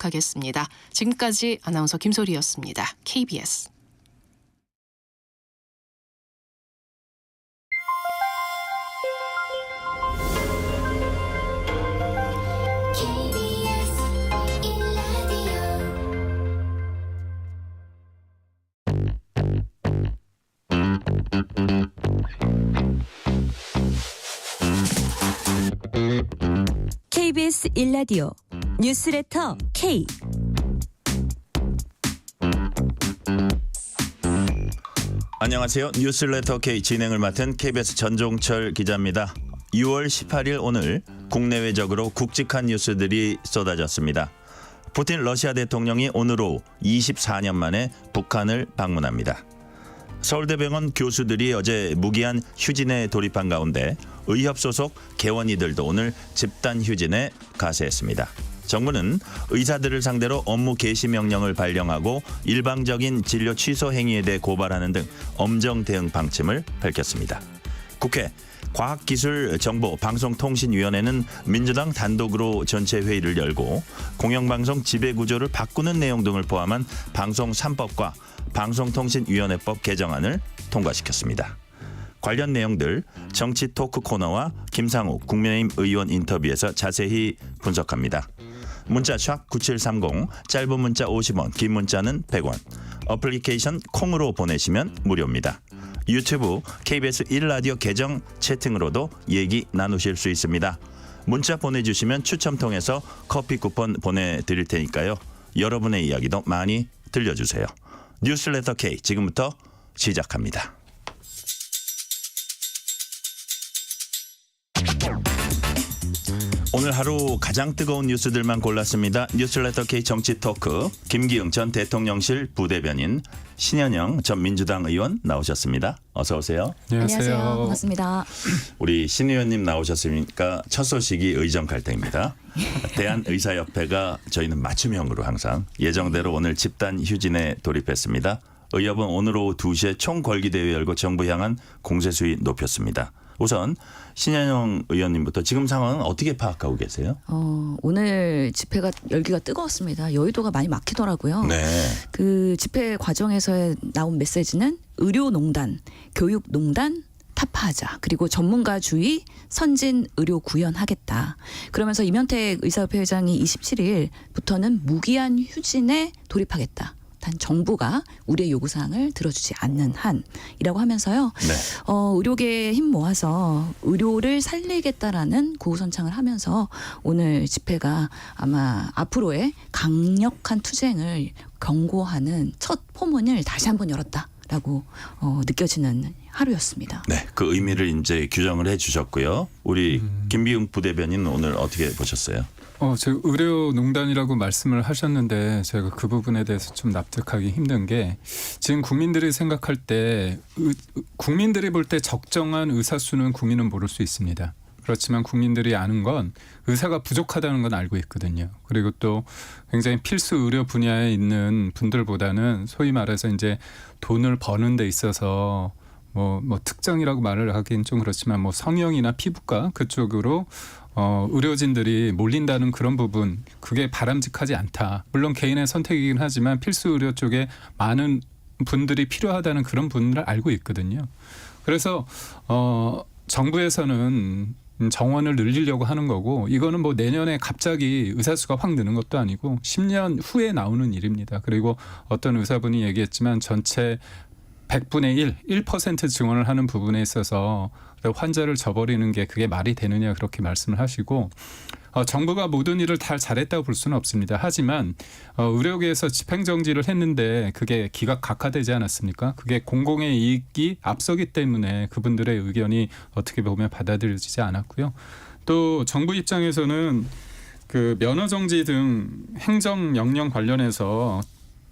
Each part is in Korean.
하겠습니다. 지금까지 아나운서 김소리였습니다. KBS. KBS 1라디오 뉴스레터 K. 안녕하세요. 뉴스레터 K 진행을 맡은 KBS 전종철 기자입니다. 6월 18일 오늘 국내외적으로 굵직한 뉴스들이 쏟아졌습니다. 푸틴 러시아 대통령이 오늘 오후 24년 만에 북한을 방문합니다. 서울대병원 교수들이 어제 무기한 휴진에 돌입한 가운데 의협 소속 개원이들도 오늘 집단 휴진에 가세했습니다. 정부는 의사들을 상대로 업무 개시 명령을 발령하고 일방적인 진료 취소 행위에 대해 고발하는 등 엄정 대응 방침을 밝혔습니다. 국회 과학기술정보방송통신위원회는 민주당 단독으로 전체 회의를 열고 공영방송 지배구조를 바꾸는 내용 등을 포함한 방송 3법과 방송통신위원회법 개정안을 통과시켰습니다. 관련 내용들 정치 토크 코너와 김상욱 국민의힘 의원 인터뷰에서 자세히 분석합니다. 문자 샵 9730, 짧은 문자 50원, 긴 문자는 100원. 어플리케이션 콩으로 보내시면 무료입니다. 유튜브 KBS 1라디오 계정 채팅으로도 얘기 나누실 수 있습니다. 문자 보내주시면 추첨 통해서 커피 쿠폰 보내드릴 테니까요. 여러분의 이야기도 많이 들려주세요. 뉴스레터 K 지금부터 시작합니다. 오늘 하루 가장 뜨거운 뉴스들만 골랐습니다. 뉴스레터 K 정치 토크 김기흥 전 대통령실 부대변인, 신현영 전 민주당 의원 나오셨습니다. 어서 오세요. 안녕하세요. 반갑습니다. 우리 신 의원님 나오셨으니까 첫 소식이 의정 갈등입니다. 대한의사협회가 저희는 맞춤형으로 항상 예정대로 오늘 집단 휴진에 돌입했습니다. 의협은 오늘 오후 2시에 총궐기대회 열고 정부 향한 공세 수위 높였습니다. 우선 신현영 의원님부터 지금 상황은 어떻게 파악하고 계세요? 오늘 집회가 열기가 뜨거웠습니다. 여의도가 많이 막히더라고요. 네. 그 집회 과정에서 나온 메시지는 의료농단, 교육농단 타파하자. 그리고 전문가주의, 선진 의료 구현하겠다. 그러면서 이면택 의사협회 회장이 27일부터는 무기한 휴진에 돌입하겠다. 단 정부가 우리의 요구사항을 들어주지 않는 한이라고 하면서요. 네. 의료계에 힘 모아서 의료를 살리겠다라는 구호선창을 하면서 오늘 집회가 아마 앞으로의 강력한 투쟁을 경고하는 첫 포문을 다시 한번 열었다라고 느껴지는 하루였습니다. 네, 그 의미를 이제 규정을 해주셨고요. 우리 김기흥 부대변인 오늘 어떻게 보셨어요? 제가 의료농단이라고 말씀을 하셨는데 제가 그 부분에 대해서 좀 납득하기 힘든 게 지금 국민들이 생각할 때 국민들이 볼 때 적정한 의사 수는 국민은 모를 수 있습니다. 그렇지만 국민들이 아는 건 의사가 부족하다는 건 알고 있거든요. 그리고 또 굉장히 필수 의료 분야에 있는 분들보다는 소위 말해서 이제 돈을 버는 데 있어서 뭐 특정이라고 말을 하긴 좀 그렇지만 뭐 성형이나 피부과 그쪽으로 의료진들이 몰린다는 그런 부분, 그게 바람직하지 않다. 물론 개인의 선택이긴 하지만 필수 의료 쪽에 많은 분들이 필요하다는 그런 분을 알고 있거든요. 그래서 정부에서는 정원을 늘리려고 하는 거고, 이거는 뭐 내년에 갑자기 의사 수가 확 느는 것도 아니고 10년 후에 나오는 일입니다. 그리고 어떤 의사분이 얘기했지만 전체 100분의 1% 증원을 하는 부분에 있어서 환자를 저버리는 게 그게 말이 되느냐 그렇게 말씀을 하시고, 정부가 모든 일을 다 잘했다고 볼 수는 없습니다. 하지만 의료계에서 집행정지를 했는데 그게 기각각하되지 않았습니까? 그게 공공의 이익이 앞서기 때문에 그분들의 의견이 어떻게 보면 받아들여지지 않았고요. 또 정부 입장에서는 그 면허정지 등 행정명령 관련해서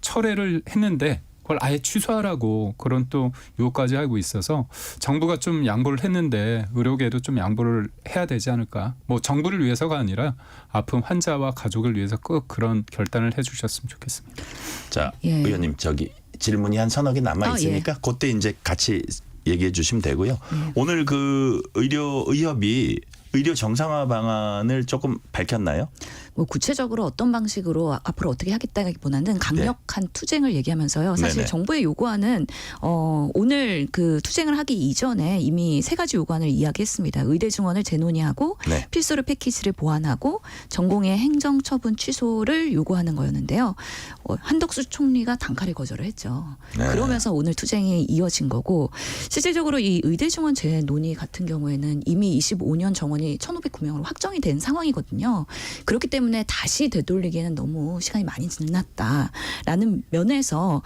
철회를 했는데 그걸 아예 취소하라고 그런 또 요구까지 하고 있어서 정부가 좀 양보를 했는데 의료계도 좀 양보를 해야 되지 않을까. 뭐 정부를 위해서가 아니라 아픈 환자와 가족을 위해서 꼭 그런 결단을 해주셨으면 좋겠습니다. 자, 의원님 저기 질문이 한 서너 개 남아 있으니까 그때 이제 같이 얘기해 주시면 되고요. 오늘 그 의협이 의료 정상화 방안을 조금 밝혔나요? 뭐 구체적으로 어떤 방식으로 앞으로 어떻게 하겠다기보다는 강력한 투쟁을 얘기하면서요. 사실 네네. 정부의 요구안은 오늘 그 투쟁을 하기 이전에 이미 3가지 요구안을 이야기했습니다. 의대 증원을 재논의하고 네. 필수로 패키지를 보완하고 전공의 행정처분 취소를 요구하는 거였는데요. 한덕수 총리가 단칼에 거절을 했죠. 네. 그러면서 오늘 투쟁이 이어진 거고 실질적으로 이 의대 증원 재논의 같은 경우에는 이미 25년 정원이 1,509명으로 확정이 된 상황이거든요. 그렇기 때문에 다시 되돌리기에는 너무 시간이 많이 지났다라는 면에서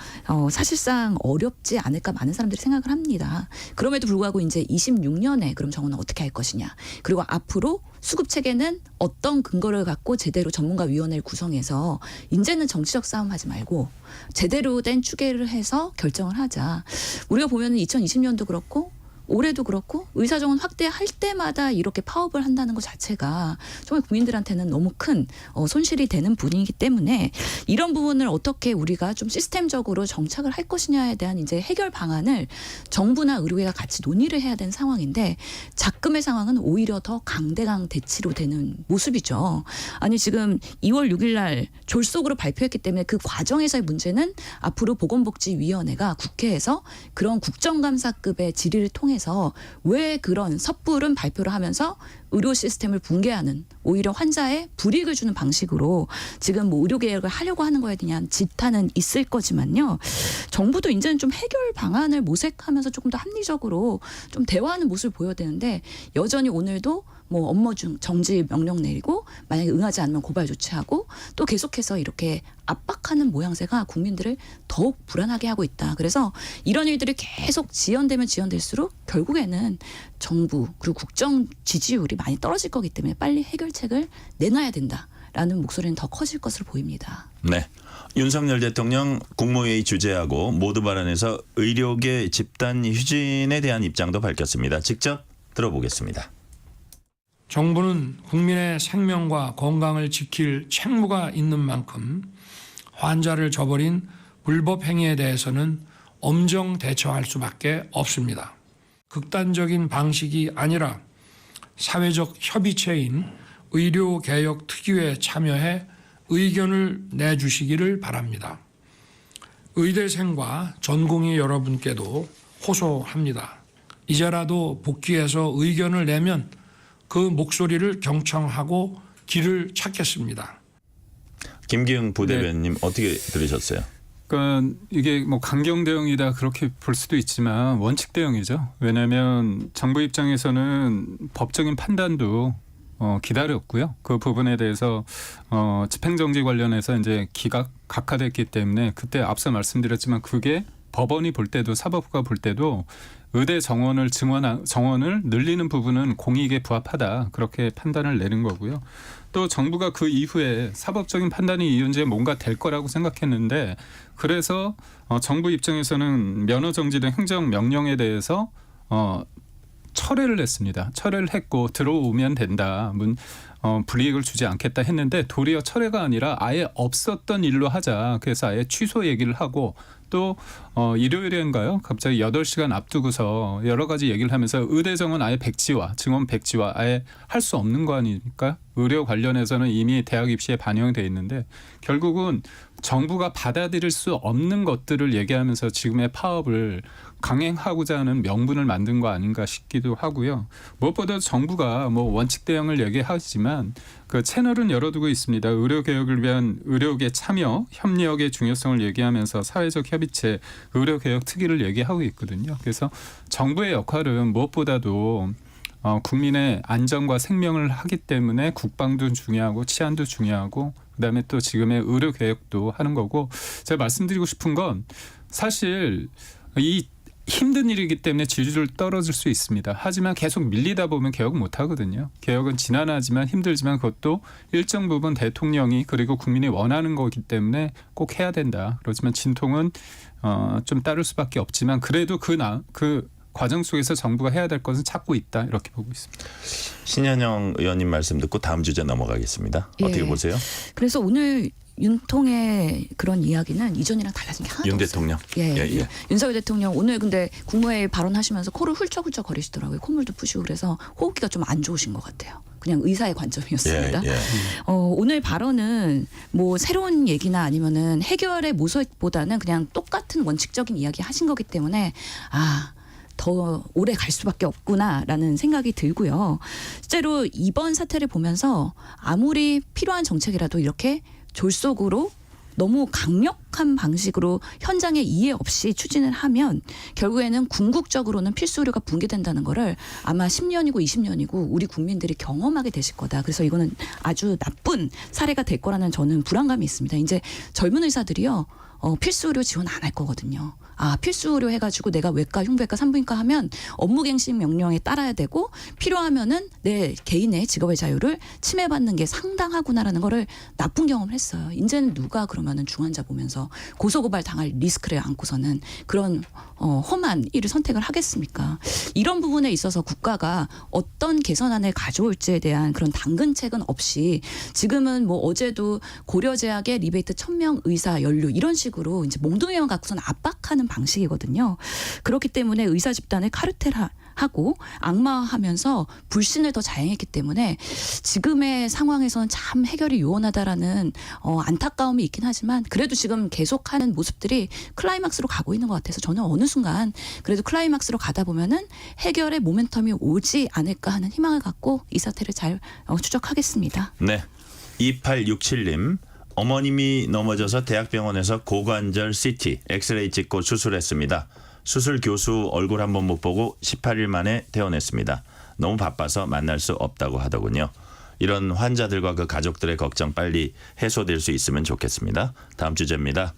사실상 어렵지 않을까 많은 사람들이 생각을 합니다. 그럼에도 불구하고 이제 26년에 그럼 정원은 어떻게 할 것이냐. 그리고 앞으로 수급 체계는 어떤 근거를 갖고 제대로 전문가위원회를 구성해서 이제는 정치적 싸움 하지 말고 제대로 된 추계를 해서 결정을 하자. 우리가 보면은 2020년도 그렇고 올해도 그렇고 의사정원 확대할 때마다 이렇게 파업을 한다는 것 자체가 정말 국민들한테는 너무 큰 손실이 되는 분이기 때문에 이런 부분을 어떻게 우리가 좀 시스템적으로 정착을 할 것이냐에 대한 이제 해결 방안을 정부나 의료계가 같이 논의를 해야 되는 상황인데 작금의 상황은 오히려 더 강대강 대치로 되는 모습이죠. 아니 지금 2월 6일 날 졸속으로 발표했기 때문에 그 과정에서의 문제는 앞으로 보건복지위원회가 국회에서 그런 국정감사급의 질의를 통해서 왜 그런 섣부른 발표를 하면서 의료 시스템을 붕괴하는 오히려 환자에 불이익을 주는 방식으로 지금 뭐 의료개혁을 하려고 하는 거에 대한 지탄은 있을 거지만요. 정부도 이제는 좀 해결 방안을 모색하면서 조금 더 합리적으로 좀 대화하는 모습을 보여야 되는데 여전히 오늘도 뭐 업무 중 정지 명령 내리고 만약에 응하지 않으면 고발 조치하고 또 계속해서 이렇게 압박하는 모양새가 국민들을 더욱 불안하게 하고 있다. 그래서 이런 일들이 계속 지연되면 지연될수록 결국에는 정부 그리고 국정 지지율이 많이 떨어질 거기 때문에 빨리 해결책을 내놔야 된다라는 목소리는 더 커질 것으로 보입니다. 네. 윤석열 대통령 국무회의 주재하고 모두 발언에서 의료계 집단 휴진에 대한 입장도 밝혔습니다. 직접 들어보겠습니다. 정부는 국민의 생명과 건강을 지킬 책무가 있는 만큼 환자를 저버린 불법 행위에 대해서는 엄정 대처할 수밖에 없습니다. 극단적인 방식이 아니라 사회적 협의체인 의료개혁특위에 참여해 의견을 내주시기를 바랍니다. 의대생과 전공의 여러분께도 호소합니다. 이제라도 복귀해서 의견을 내면 그 목소리를 경청하고 길을 찾겠습니다. 김기흥 부대변인 어떻게 들으셨어요? 그러니까 이게 뭐 강경 대응이다 그렇게 볼 수도 있지만 원칙 대응이죠. 왜냐하면 정부 입장에서는 법적인 판단도 기다렸고요. 그 부분에 대해서 집행정지 관련해서 이제 각하됐기 때문에 그때 앞서 말씀드렸지만 그게 법원이 볼 때도 사법부가 볼 때도 의대 정원을 늘리는 부분은 공익에 부합하다 그렇게 판단을 내린 거고요. 또 정부가 그 이후에 사법적인 판단이 이은제 뭔가 될 거라고 생각했는데 그래서 정부 입장에서는 면허 정지 등 행정 명령에 대해서 철회를 했습니다. 철회를 했고 들어오면 된다. 불이익을 주지 않겠다 했는데 도리어 철회가 아니라 아예 없었던 일로 하자. 그래서 아예 취소 얘기를 하고 또 일요일인가요? 갑자기 8시간 앞두고서 여러 가지 얘기를 하면서 의대 정원 아예 백지화, 증원 백지화 아예 할 수 없는 거 아닙니까? 의료 관련해서는 이미 대학 입시에 반영이 돼 있는데 결국은 정부가 받아들일 수 없는 것들을 얘기하면서 지금의 파업을 강행하고자 하는 명분을 만든 거 아닌가 싶기도 하고요. 무엇보다 정부가 뭐 원칙 대응을 얘기하지만 그 채널은 열어두고 있습니다. 의료개혁을 위한 의료계 참여, 협력의 중요성을 얘기하면서 사회적 협의체, 의료개혁 특위를 얘기하고 있거든요. 그래서 정부의 역할은 무엇보다도 국민의 안전과 생명을 하기 때문에 국방도 중요하고 치안도 중요하고 그다음에 또 지금의 의료개혁도 하는 거고 제가 말씀드리고 싶은 건 사실 이 힘든 일이기 때문에 지지율 떨어질 수 있습니다. 하지만 계속 밀리다 보면 개혁 못 하거든요. 개혁은 지난하지만 힘들지만 그것도 일정 부분 대통령이 그리고 국민이 원하는 거기 때문에 꼭 해야 된다. 그렇지만 진통은 좀 따를 수밖에 없지만 그래도 그 과정 속에서 정부가 해야 될 것은 찾고 있다. 이렇게 보고 있습니다. 신현영 의원님 말씀 듣고 다음 주제 넘어가겠습니다. 어떻게 예. 보세요? 그래서 오늘 윤통의 그런 이야기는 이전이랑 달라진 게 하나도 윤 없어요. 대통령. 예, 예, 예. 윤석열 대통령 오늘 근데 국무회의 발언하시면서 코를 훌쩍훌쩍 거리시더라고요. 콧물도 푸시고 그래서 호흡기가 좀 안 좋으신 것 같아요. 그냥 의사의 관점이었습니다. 예, 예. 오늘 발언은 뭐 새로운 얘기나 아니면은 해결의 모색보다는 그냥 똑같은 원칙적인 이야기 하신 거기 때문에 더 오래 갈 수밖에 없구나라는 생각이 들고요. 실제로 이번 사태를 보면서 아무리 필요한 정책이라도 이렇게 졸속으로 너무 강력한 방식으로 현장에 이해 없이 추진을 하면 결국에는 궁극적으로는 필수 의료가 붕괴된다는 거를 아마 10년이고 20년이고 우리 국민들이 경험하게 되실 거다. 그래서 이거는 아주 나쁜 사례가 될 거라는 저는 불안감이 있습니다. 이제 젊은 의사들이요. 필수 의료 지원 안 할 거거든요. 필수 의료 해가지고 내가 외과, 흉부외과, 산부인과 하면 업무갱신 명령에 따라야 되고 필요하면은 내 개인의 직업의 자유를 침해받는 게 상당하구나라는 거를 나쁜 경험을 했어요. 이제는 누가 그러면은 중환자 보면서 고소고발 당할 리스크를 안고서는 그런 험한 일을 선택을 하겠습니까? 이런 부분에 있어서 국가가 어떤 개선안을 가져올지에 대한 그런 당근책은 없이 지금은 뭐 어제도 고려제약의 리베이트 1000명 의사 연루 이런 식으로 이제 몽둥이만 갖고서는 압박하는 방식이거든요. 그렇기 때문에 의사 집단을 카르텔하고 악마화하면서 불신을 더 자행했기 때문에 지금의 상황에서는 참 해결이 요원하다라는 안타까움이 있긴 하지만 그래도 지금 계속하는 모습들이 클라이막스로 가고 있는 것 같아서 저는 어느 순간 그래도 클라이막스로 가다 보면은 해결의 모멘텀이 오지 않을까 하는 희망을 갖고 이 사태를 잘 추적하겠습니다. 네. 2867님. 어머님이 넘어져서 대학병원에서 고관절 CT, 엑스레이 찍고 수술했습니다. 수술 교수 얼굴 한번 못 보고 18일 만에 퇴원했습니다. 너무 바빠서 만날 수 없다고 하더군요. 이런 환자들과 그 가족들의 걱정 빨리 해소될 수 있으면 좋겠습니다. 다음 주제입니다.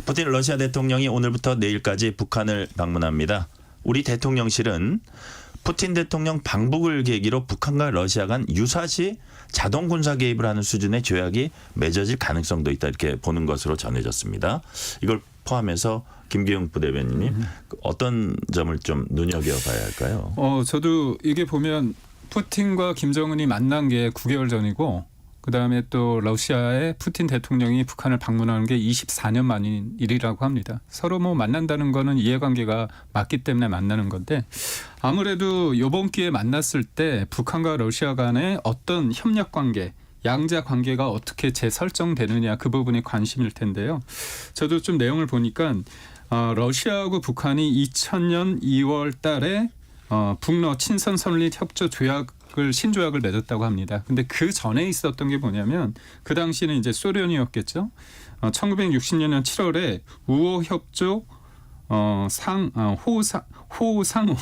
푸틴 러시아 대통령이 오늘부터 내일까지 북한을 방문합니다. 우리 대통령실은 푸틴 대통령 방북을 계기로 북한과 러시아 간 유사시 자동 군사 개입을 하는 수준의 조약이 맺어질 가능성도 있다 이렇게 보는 것으로 전해졌습니다. 이걸 포함해서 김기용 부대변인님 어떤 점을 좀 눈여겨봐야 할까요? 저도 이게 보면 푸틴과 김정은이 만난 게 9개월 전이고 그다음에 또 러시아의 푸틴 대통령이 북한을 방문하는 게 24년 만인 일이라고 합니다. 서로 뭐 만난다는 거는 이해관계가 맞기 때문에 만나는 건데 아무래도 이번 기회에 만났을 때 북한과 러시아 간의 어떤 협력 관계 양자 관계가 어떻게 재설정되느냐 그 부분이 관심일 텐데요. 저도 좀 내용을 보니까 러시아하고 북한이 2000년 2월 달에 북러 친선 설립 협조 조약을 신조약을 맺었다고 합니다. 근데 그 전에 있었던 게 뭐냐면 그 당시는 이제 소련이었겠죠. 1960년 7월에 우호 협조 호상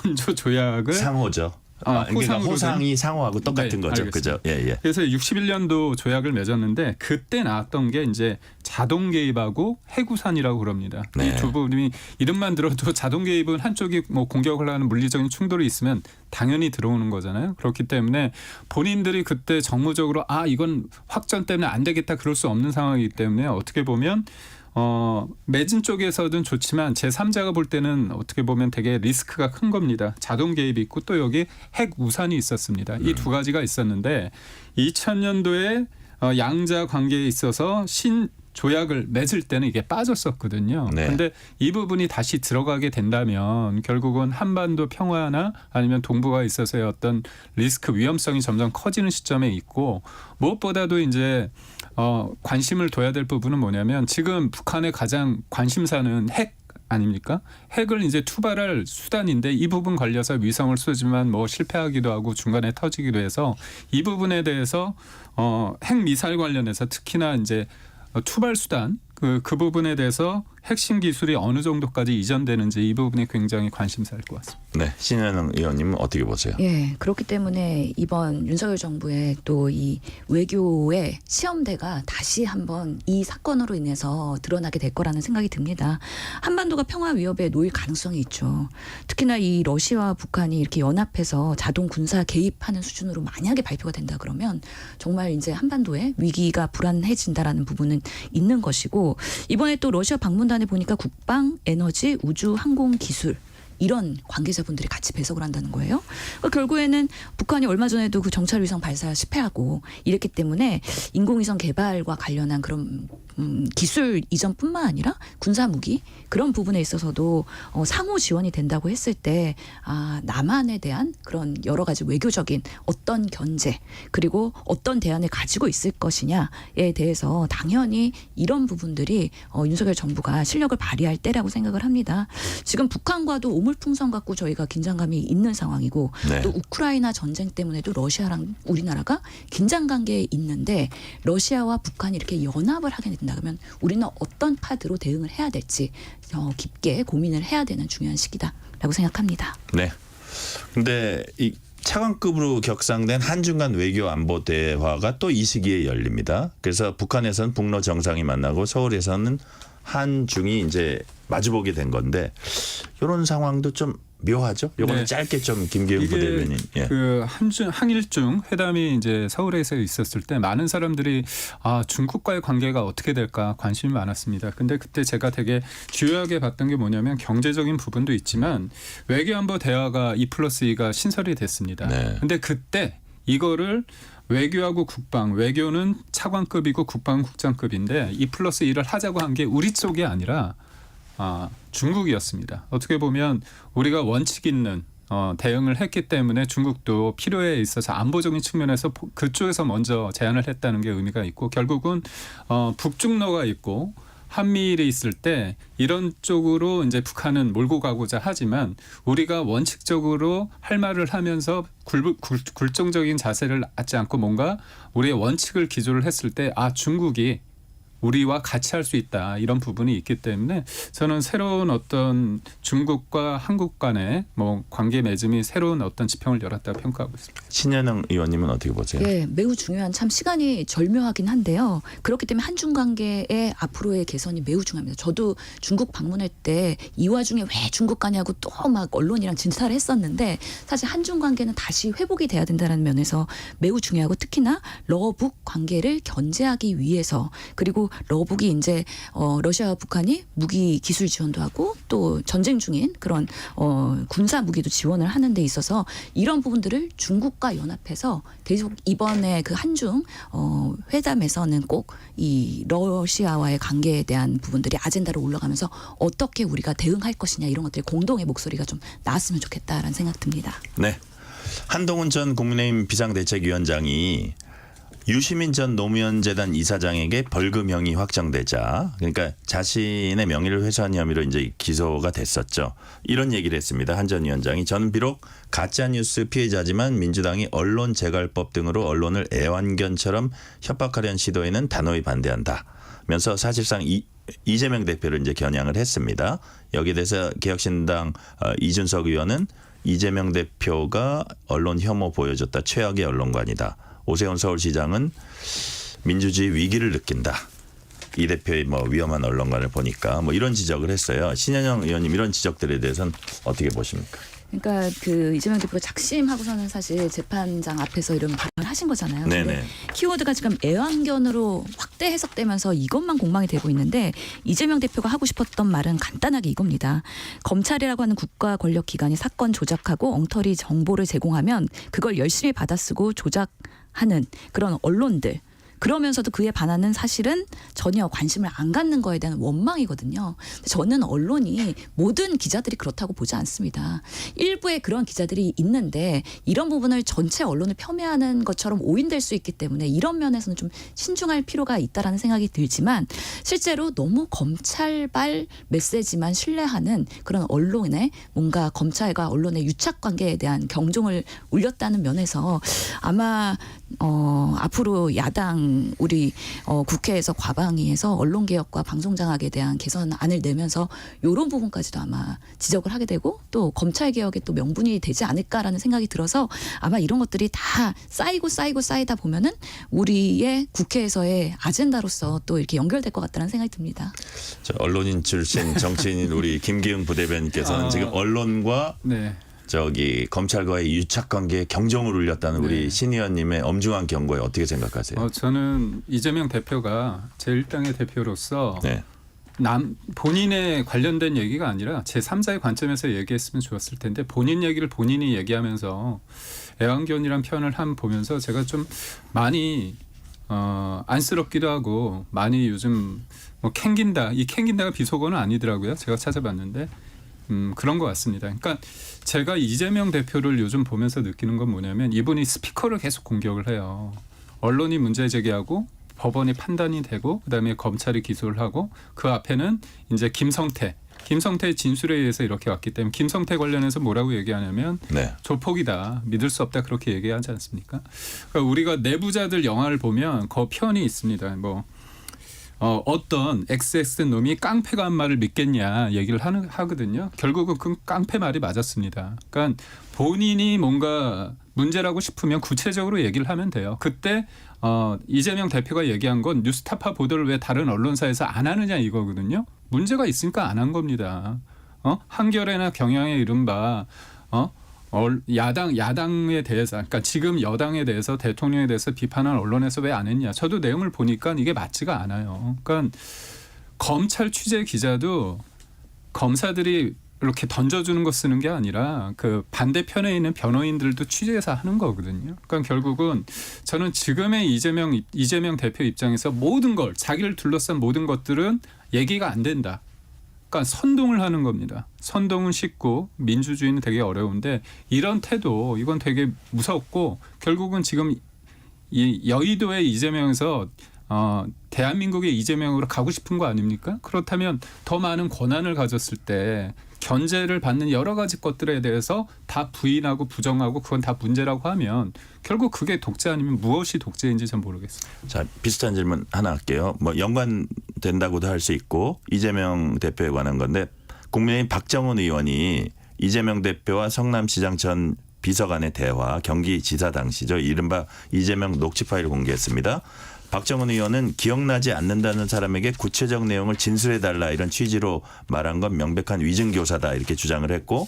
원조 조약을 상호죠. 그러니까 호상이 상호하고 똑같은 거죠. 알겠습니다. 그죠? 예, 예. 그래서 61년도 조약을 맺었는데 그때 나왔던 게 이제 자동 개입하고 해구산이라고 그럽니다. 네. 이 두 부분이 이름만 들어도 자동 개입은 한쪽이 뭐 공격을 하는 물리적인 충돌이 있으면 당연히 들어오는 거잖아요. 그렇기 때문에 본인들이 그때 정무적으로 이건 확전 때문에 안 되겠다 그럴 수 없는 상황이기 때문에 어떻게 보면 맺은 쪽에서든 좋지만 제3자가 볼 때는 어떻게 보면 되게 리스크가 큰 겁니다. 자동 개입이 있고 또 여기 핵 우산이 있었습니다. 이 두 가지가 있었는데 2000년도에 양자 관계에 있어서 조약을 맺을 때는 이게 빠졌었거든요. 그런데 네. 이 부분이 다시 들어가게 된다면 결국은 한반도 평화나 아니면 동북아에 있어서의 어떤 리스크 위험성이 점점 커지는 시점에 있고 무엇보다도 이제 관심을 둬야 될 부분은 뭐냐면 지금 북한의 가장 관심사는 핵 아닙니까? 핵을 이제 투발할 수단인데 이 부분 걸려서 위성을 쏘지만 뭐 실패하기도 하고 중간에 터지기도 해서 이 부분에 대해서 핵 미사일 관련해서 특히나 이제 투발 수단 그 부분에 대해서 핵심 기술이 어느 정도까지 이전되는지 이 부분이 굉장히 관심사일 것 같습니다. 네, 신현영 의원님은 어떻게 보세요? 예, 그렇기 때문에 이번 윤석열 정부의 또 이 외교의 시험대가 다시 한번 이 사건으로 인해서 드러나게 될 거라는 생각이 듭니다. 한반도가 평화 위협에 놓일 가능성이 있죠. 특히나 이 러시아와 북한이 이렇게 연합해서 자동 군사 개입하는 수준으로 만약에 발표가 된다 그러면 정말 이제 한반도의 위기가 불안해진다라는 부분은 있는 것이고 이번에 또 러시아 방문단에 보니까 국방, 에너지, 우주, 항공 기술 이런 관계자분들이 같이 배석을 한다는 거예요. 그러니까 결국에는 북한이 얼마 전에도 그 정찰 위성 발사 실패하고 이랬기 때문에 인공위성 개발과 관련한 그런 기술 이전뿐만 아니라 군사 무기 그런 부분에 있어서도 상호 지원이 된다고 했을 때 남한에 대한 그런 여러 가지 외교적인 어떤 견제 그리고 어떤 대안을 가지고 있을 것이냐에 대해서 당연히 이런 부분들이 윤석열 정부가 실력을 발휘할 때라고 생각을 합니다. 지금 북한과도 오물풍선 갖고 저희가 긴장감이 있는 상황이고 네. 또 우크라이나 전쟁 때문에도 러시아랑 우리나라가 긴장 관계에 있는데 러시아와 북한이 이렇게 연합을 하게 된다 그러면 우리는 어떤 파드로 대응을 해야 될지 깊게 고민을 해야 되는 중요한 시기다라고 생각합니다. 네. 근데 이 차관급으로 격상된 한중 간 외교 안보 대화가 또 이 시기에 열립니다. 그래서 북한에서는 북러 정상이 만나고 서울에서는 한중이 이제 마주보게 된 건데 이런 상황도 좀 묘하죠. 요거는 네. 짧게 좀 김기훈 부대변인. 예. 그 한일중 회담이 이제 서울에서 있었을 때 많은 사람들이 중국과의 관계가 어떻게 될까 관심이 많았습니다. 근데 그때 제가 되게 주요하게 봤던 게 뭐냐면 경제적인 부분도 있지만 외교안보 대화가 2+2가 신설이 됐습니다. 네. 근데 그때 이거를 외교하고 국방, 외교는 차관급이고 국방은 국장급인데 2+2를 하자고 한 게 우리 쪽이 아니라 중국이었습니다. 어떻게 보면 우리가 원칙 있는 대응을 했기 때문에 중국도 필요에 있어서 안보적인 측면에서 그쪽에서 먼저 제안을 했다는 게 의미가 있고 결국은 북중러가 있고 한미일이 있을 때 이런 쪽으로 이제 북한은 몰고 가고자 하지만 우리가 원칙적으로 할 말을 하면서 굴종적인 자세를 갖지 않고 뭔가 우리의 원칙을 기조를 했을 때 중국이 우리와 같이 할 수 있다 이런 부분이 있기 때문에 저는 새로운 어떤 중국과 한국 간의 관계 맺음이 새로운 어떤 지평을 열었다고 평가하고 있습니다. 신현영 의원님은 어떻게 보세요? 네, 매우 중요한 참 시간이 절묘하긴 한데요. 그렇기 때문에 한중 관계의 앞으로의 개선이 매우 중요합니다. 저도 중국 방문할 때 이 와중에 왜 중국 가냐고 또 막 언론이랑 진찰을 했었는데 사실 한중 관계는 다시 회복이 돼야 된다는 면에서 매우 중요하고 특히나 러북 관계를 견제하기 위해서 그리고 러북이 이제 러시아와 북한이 무기 기술 지원도 하고 또 전쟁 중인 그런 군사 무기도 지원을 하는 데 있어서 이런 부분들을 중국과 연합해서 계속 이번에 그 한중 회담에서는 꼭 이 러시아와의 관계에 대한 부분들이 아젠다로 올라가면서 어떻게 우리가 대응할 것이냐 이런 것들이 공동의 목소리가 좀 나왔으면 좋겠다라는 생각 듭니다. 네. 한동훈 전 국민의힘 비상대책위원장이 유시민 전 노무현재단 이사장에게 벌금형이 확정되자 그러니까 자신의 명예를 훼손한 혐의로 이제 기소가 됐었죠. 이런 얘기를 했습니다. 한 전 위원장이 저는 비록 가짜뉴스 피해자지만 민주당이 언론재갈법 등으로 언론을 애완견처럼 협박하려는 시도에는 단호히 반대한다. 면서 사실상 이재명 대표를 이제 겨냥을 했습니다. 여기에 대해서 개혁신당 이준석 의원은 이재명 대표가 언론 혐오 보여줬다. 최악의 언론관이다. 오세훈 서울시장은 민주주의 위기를 느낀다. 이 대표의 위험한 언론관을 보니까 이런 지적을 했어요. 신현영 의원님 이런 지적들에 대해서는 어떻게 보십니까? 그러니까 그 이재명 대표가 작심하고서는 사실 재판장 앞에서 이런 발언을 하신 거잖아요. 네네. 키워드가 지금 애완견으로 확대 해석되면서 이것만 공방이 되고 있는데 이재명 대표가 하고 싶었던 말은 간단하게 이겁니다. 검찰이라고 하는 국가 권력 기관이 사건 조작하고 엉터리 정보를 제공하면 그걸 열심히 받아쓰고 조작하는 그런 언론들. 그러면서도 그에 반하는 사실은 전혀 관심을 안 갖는 거에 대한 원망이거든요. 저는 언론이 모든 기자들이 그렇다고 보지 않습니다. 일부의 그런 기자들이 있는데 이런 부분을 전체 언론을 폄훼하는 것처럼 오인될 수 있기 때문에 이런 면에서는 좀 신중할 필요가 있다라는 생각이 들지만 실제로 너무 검찰발 메시지만 신뢰하는 그런 언론의 뭔가 검찰과 언론의 유착 관계에 대한 경종을 울렸다는 면에서 아마 앞으로 야당 우리 국회에서 과방위에서 언론개혁과 방송장악에 대한 개선안을 내면서 이런 부분까지도 아마 지적을 하게 되고 또 검찰개혁에 또 명분이 되지 않을까라는 생각이 들어서 아마 이런 것들이 다 쌓이다 보면은 우리의 국회에서의 아젠다로서 또 이렇게 연결될 것 같다는 생각이 듭니다. 언론인 출신 정치인인 우리 김기흥 부대변인께서는 지금 언론과 검찰과의 유착관계에 경종을 울렸다는 우리 신 의원님의 엄중한 경고에 어떻게 생각하세요? 저는 이재명 대표가 제1당의 대표로서 본인의 관련된 얘기가 아니라 제3자의 관점에서 얘기했으면 좋았을 텐데 본인 얘기를 본인이 얘기하면서 애완견이란 표현을 보면서 제가 좀 많이 안쓰럽기도 하고 많이 요즘 뭐 캥긴다. 이 캥긴다가 비속어는 아니더라고요. 제가 찾아봤는데 그런 것 같습니다. 그러니까 제가 이재명 대표를 요즘 보면서 느끼는 건 뭐냐면 이분이 스피커를 계속 공격을 해요. 언론이 문제 제기하고 법원이 판단이 되고 그다음에 검찰이 기소를 하고 그 앞에는 이제 김성태의 진술에 의해서 이렇게 왔기 때문에 김성태 관련해서 뭐라고 얘기하냐면 네. 조폭이다. 믿을 수 없다. 그렇게 얘기하지 않습니까? 그러니까 우리가 내부자들 영화를 보면 그 편이 있습니다. 뭐 어떤 XX 놈이 깡패가 한 말을 믿겠냐 얘기를 하거든요. 결국은 그 깡패 말이 맞았습니다. 그러니까 본인이 뭔가 문제라고 싶으면 구체적으로 얘기를 하면 돼요. 그때 이재명 대표가 얘기한 건 뉴스타파 보도를 왜 다른 언론사에서 안 하느냐 이거거든요. 문제가 있으니까 안 한 겁니다. 한겨레나 경향의 이른바 야당에 대해서, 그러니까 지금 여당에 대해서 대통령에 대해서 비판한 언론에서 왜 안 했냐. 저도 내용을 보니까 이게 맞지가 않아요. 그러니까 검찰 취재 기자도 검사들이 이렇게 던져주는 거 쓰는 게 아니라 그 반대편에 있는 변호인들도 취재해서 하는 거거든요. 그러니까 결국은 저는 지금의 이재명 대표 입장에서 모든 걸 자기를 둘러싼 모든 것들은 얘기가 안 된다. 그러니까 선동을 하는 겁니다. 선동은 쉽고 민주주의는 되게 어려운데 이런 태도 이건 되게 무섭고 결국은 지금 이 여의도의 이재명에서 대한민국의 이재명으로 가고 싶은 거 아닙니까? 그렇다면 더 많은 권한을 가졌을 때 견제를 받는 여러 가지 것들에 대해서 다 부인하고 부정하고 그건 다 문제라고 하면 결국 그게 독재 아니면 무엇이 독재인지 전 모르겠어요. 자, 비슷한 질문 하나 할게요. 뭐 연관된다고도 할 수 있고 이재명 대표에 관한 건데 국민의힘 박정원 의원이 이재명 대표와 성남시장 전 비서관의 대화 경기지사 당시죠. 이른바 이재명 녹취 파일을 공개했습니다. 박정원 의원은 기억나지 않는다는 사람에게 구체적 내용을 진술해달라 이런 취지로 말한 건 명백한 위증교사다 이렇게 주장을 했고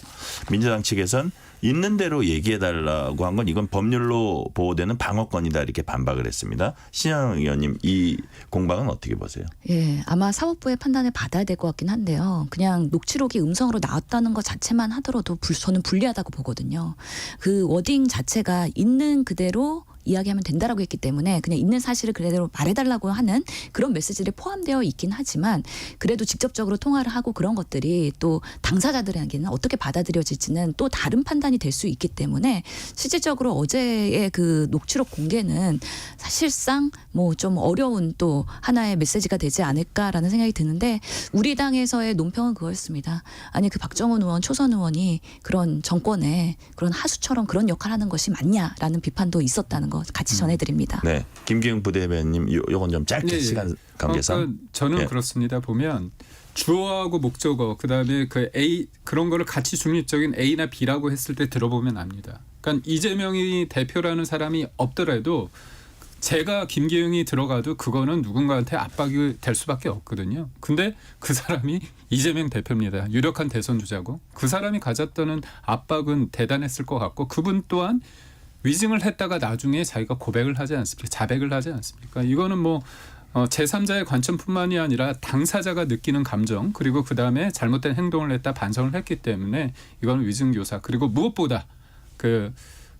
민주당 측에선 있는 대로 얘기해달라고 한 건 이건 법률로 보호되는 방어권이다 이렇게 반박을 했습니다. 신현영 의원님 이 공방은 어떻게 보세요? 예, 아마 사법부의 판단을 받아야 될 것 같긴 한데요. 그냥 녹취록이 음성으로 나왔다는 것 자체만 하더라도 저는 불리하다고 보거든요. 그 워딩 자체가 있는 그대로 이야기하면 된다라고 했기 때문에 그냥 있는 사실을 그대로 말해달라고 하는 그런 메시지들이 포함되어 있긴 하지만 그래도 직접적으로 통화를 하고 그런 것들이 또 당사자들에게는 어떻게 받아들여질지는 또 다른 판단이 될 수 있기 때문에 실질적으로 어제의 그 녹취록 공개는 사실상 뭐 좀 어려운 또 하나의 메시지가 되지 않을까라는 생각이 드는데 우리 당에서의 논평은 그거였습니다. 아니 그 박정원 의원 초선 의원이 그런 정권의 그런 하수처럼 그런 역할을 하는 것이 맞냐라는 비판도 있었다는 거 같이 전해드립니다. 네, 김기웅 부대변인 요건 좀 짧게 네, 시간 관계상. 그러니까 저는 예. 그렇습니다. 보면 주어하고 목적어 그다음에 그 A 그런 거를 같이 중립적인 A나 B라고 했을 때 들어보면 압니다. 그러니까 이재명이 대표라는 사람이 없더라도 제가 김기웅이 들어가도 그거는 누군가한테 압박이 될 수밖에 없거든요. 근데 그 사람이 이재명 대표입니다. 유력한 대선 주자고 그 사람이 가졌던 압박은 대단했을 것 같고 그분 또한 위증을 했다가 나중에 자기가 고백을 하지 않습니까? 자백을 하지 않습니까? 이거는 뭐 제3자의 관점뿐만이 아니라 당사자가 느끼는 감정 그리고 그다음에 잘못된 행동을 했다 반성을 했기 때문에 이건 위증교사 그리고 무엇보다 그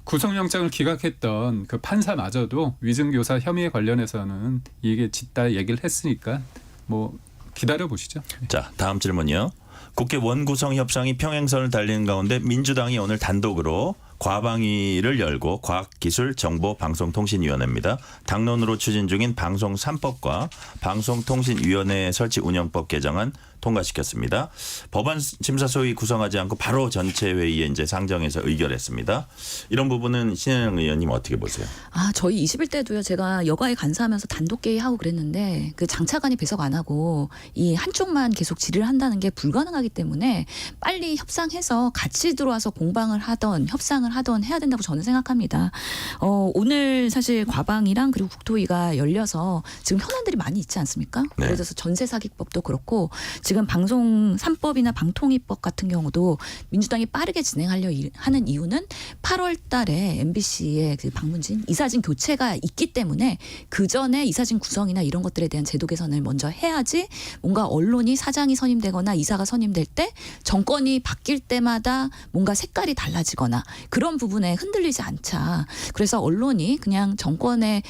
구속영장을 기각했던 그 판사마저도 위증교사 혐의에 관련해서는 이게 짙다 얘기를 했으니까 뭐 기다려보시죠. 자, 다음 질문이요. 국회 원구성 협상이 평행선을 달리는 가운데 민주당이 오늘 단독으로 과방위를 열고 과학기술정보방송통신위원회입니다. 당론으로 추진 중인 방송 3법과 방송통신위원회 설치 운영법 개정안 통과시켰습니다. 법안 심사 소위 구성하지 않고 바로 전체 회의에 이제 상정해서 의결했습니다. 이런 부분은 신현영 의원님 어떻게 보세요? 저희 21대도요. 제가 여가에 간사하면서 단독 회의하고 그랬는데 그 장차관이 배석 안 하고 이 한쪽만 계속 질의를 한다는 게 불가능하기 때문에 빨리 협상해서 같이 들어와서 공방을 하던 협상을 시행을 하던 해야 된다고 저는 생각합니다. 오늘 사실 과방이랑 그리고 국토위가 열려서 지금 현안들이 많이 있지 않습니까? 네. 예를 들어서 전세 사기법도 그렇고 지금 방송 3법이나 방통위법 같은 경우도 민주당이 빠르게 진행하려 하는 이유는 8월 달에 MBC의 그 방문진 이사진 교체가 있기 때문에 그 전에 이사진 구성이나 이런 것들에 대한 제도 개선을 먼저 해야지 뭔가 언론이 사장이 선임되거나 이사가 선임될 때 정권이 바뀔 때마다 뭔가 색깔이 달라지거나 그런 부분에 흔들리지 않자. 그래서 언론이 그냥 정권에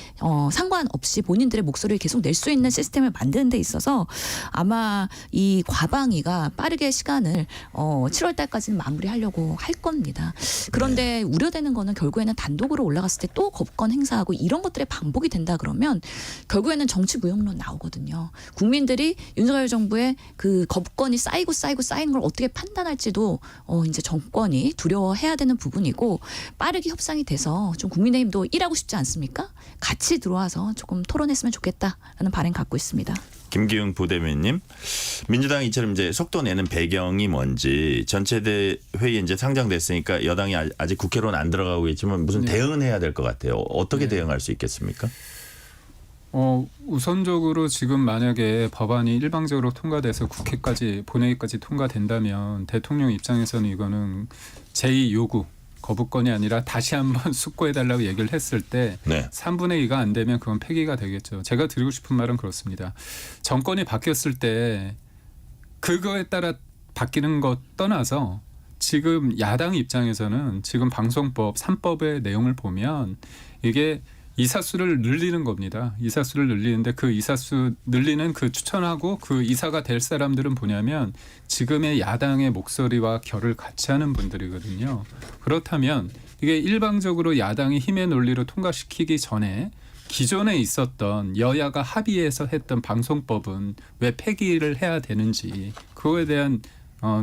상관없이 본인들의 목소리를 계속 낼 수 있는 시스템을 만드는 데 있어서 아마 이 과방위가 빠르게 시간을 7월 달까지는 마무리하려고 할 겁니다. 그런데 우려되는 거는 결국에는 단독으로 올라갔을 때 또 거부권 행사하고 이런 것들의 반복이 된다 그러면 결국에는 정치 무용론 나오거든요. 국민들이 윤석열 정부의 그 거부권이 쌓이고 쌓인 걸 어떻게 판단할지도 이제 정권이 두려워해야 되는 부분이고 빠르게 협상이 돼서 좀 국민의힘도 일하고 싶지 않습니까? 같이 들어와서 조금 토론했으면 좋겠다라는 바람 갖고 있습니다. 김기웅 부대변인님, 민주당이 이처럼 이제 속도 내는 배경이 뭔지 전체대 회의 이제 상정됐으니까 여당이 아직 국회로는 안 들어가고 있지만 무슨 네. 대응은 해야 될 것 같아요. 어떻게 네. 대응할 수 있겠습니까? 우선적으로 지금 만약에 법안이 일방적으로 통과돼서 국회까지 본회의까지 통과된다면 대통령 입장에서는 이거는 제2 요구 거부권이 아니라 다시 한번 숙고해달라고 얘기를 했을 때 네. 3분의 2가 안 되면 그건 폐기가 되겠죠. 제가 드리고 싶은 말은 그렇습니다. 정권이 바뀌었을 때 그거에 따라 바뀌는 것 떠나서 지금 야당 입장에서는 지금 방송법 3법의 내용을 보면 이게 이사수를 늘리는 겁니다. 이사수를 늘리는데 그 이사수 늘리는 그 추천하고 그 이사가 될 사람들은 뭐냐면 지금의 야당의 목소리와 결을 같이 하는 분들이거든요. 그렇다면 이게 일방적으로 야당이 힘의 논리로 통과시키기 전에 기존에 있었던 여야가 합의해서 했던 방송법은 왜 폐기를 해야 되는지 그거에 대한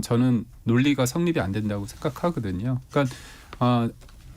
저는 논리가 성립이 안 된다고 생각하거든요. 그러니까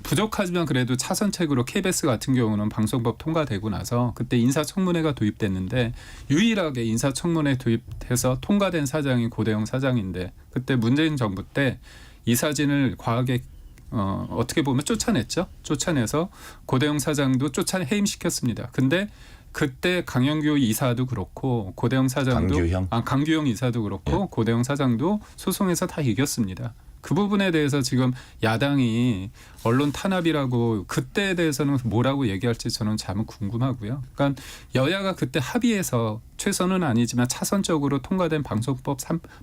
부족하지만 그래도 차선책으로 KBS 같은 경우는 방송법 통과되고 나서 그때 인사청문회가 도입됐는데 유일하게 인사청문회 도입해서 통과된 사장이 고대영 사장인데 그때 문재인 정부 때 이사진을 과하게 어떻게 보면 쫓아냈죠. 쫓아내서 고대영 사장도 해임시켰습니다. 근데 그때 강영규 이사도 그렇고 고대영 사장도 강규형 이사도 그렇고 고대영 사장도 소송에서 다 이겼습니다. 그 부분에 대해서 지금 야당이 언론 탄압이라고 그때에 대해서는 뭐라고 얘기할지 저는 참 궁금하고요. 그러니까 여야가 그때 합의해서 최선은 아니지만 차선적으로 통과된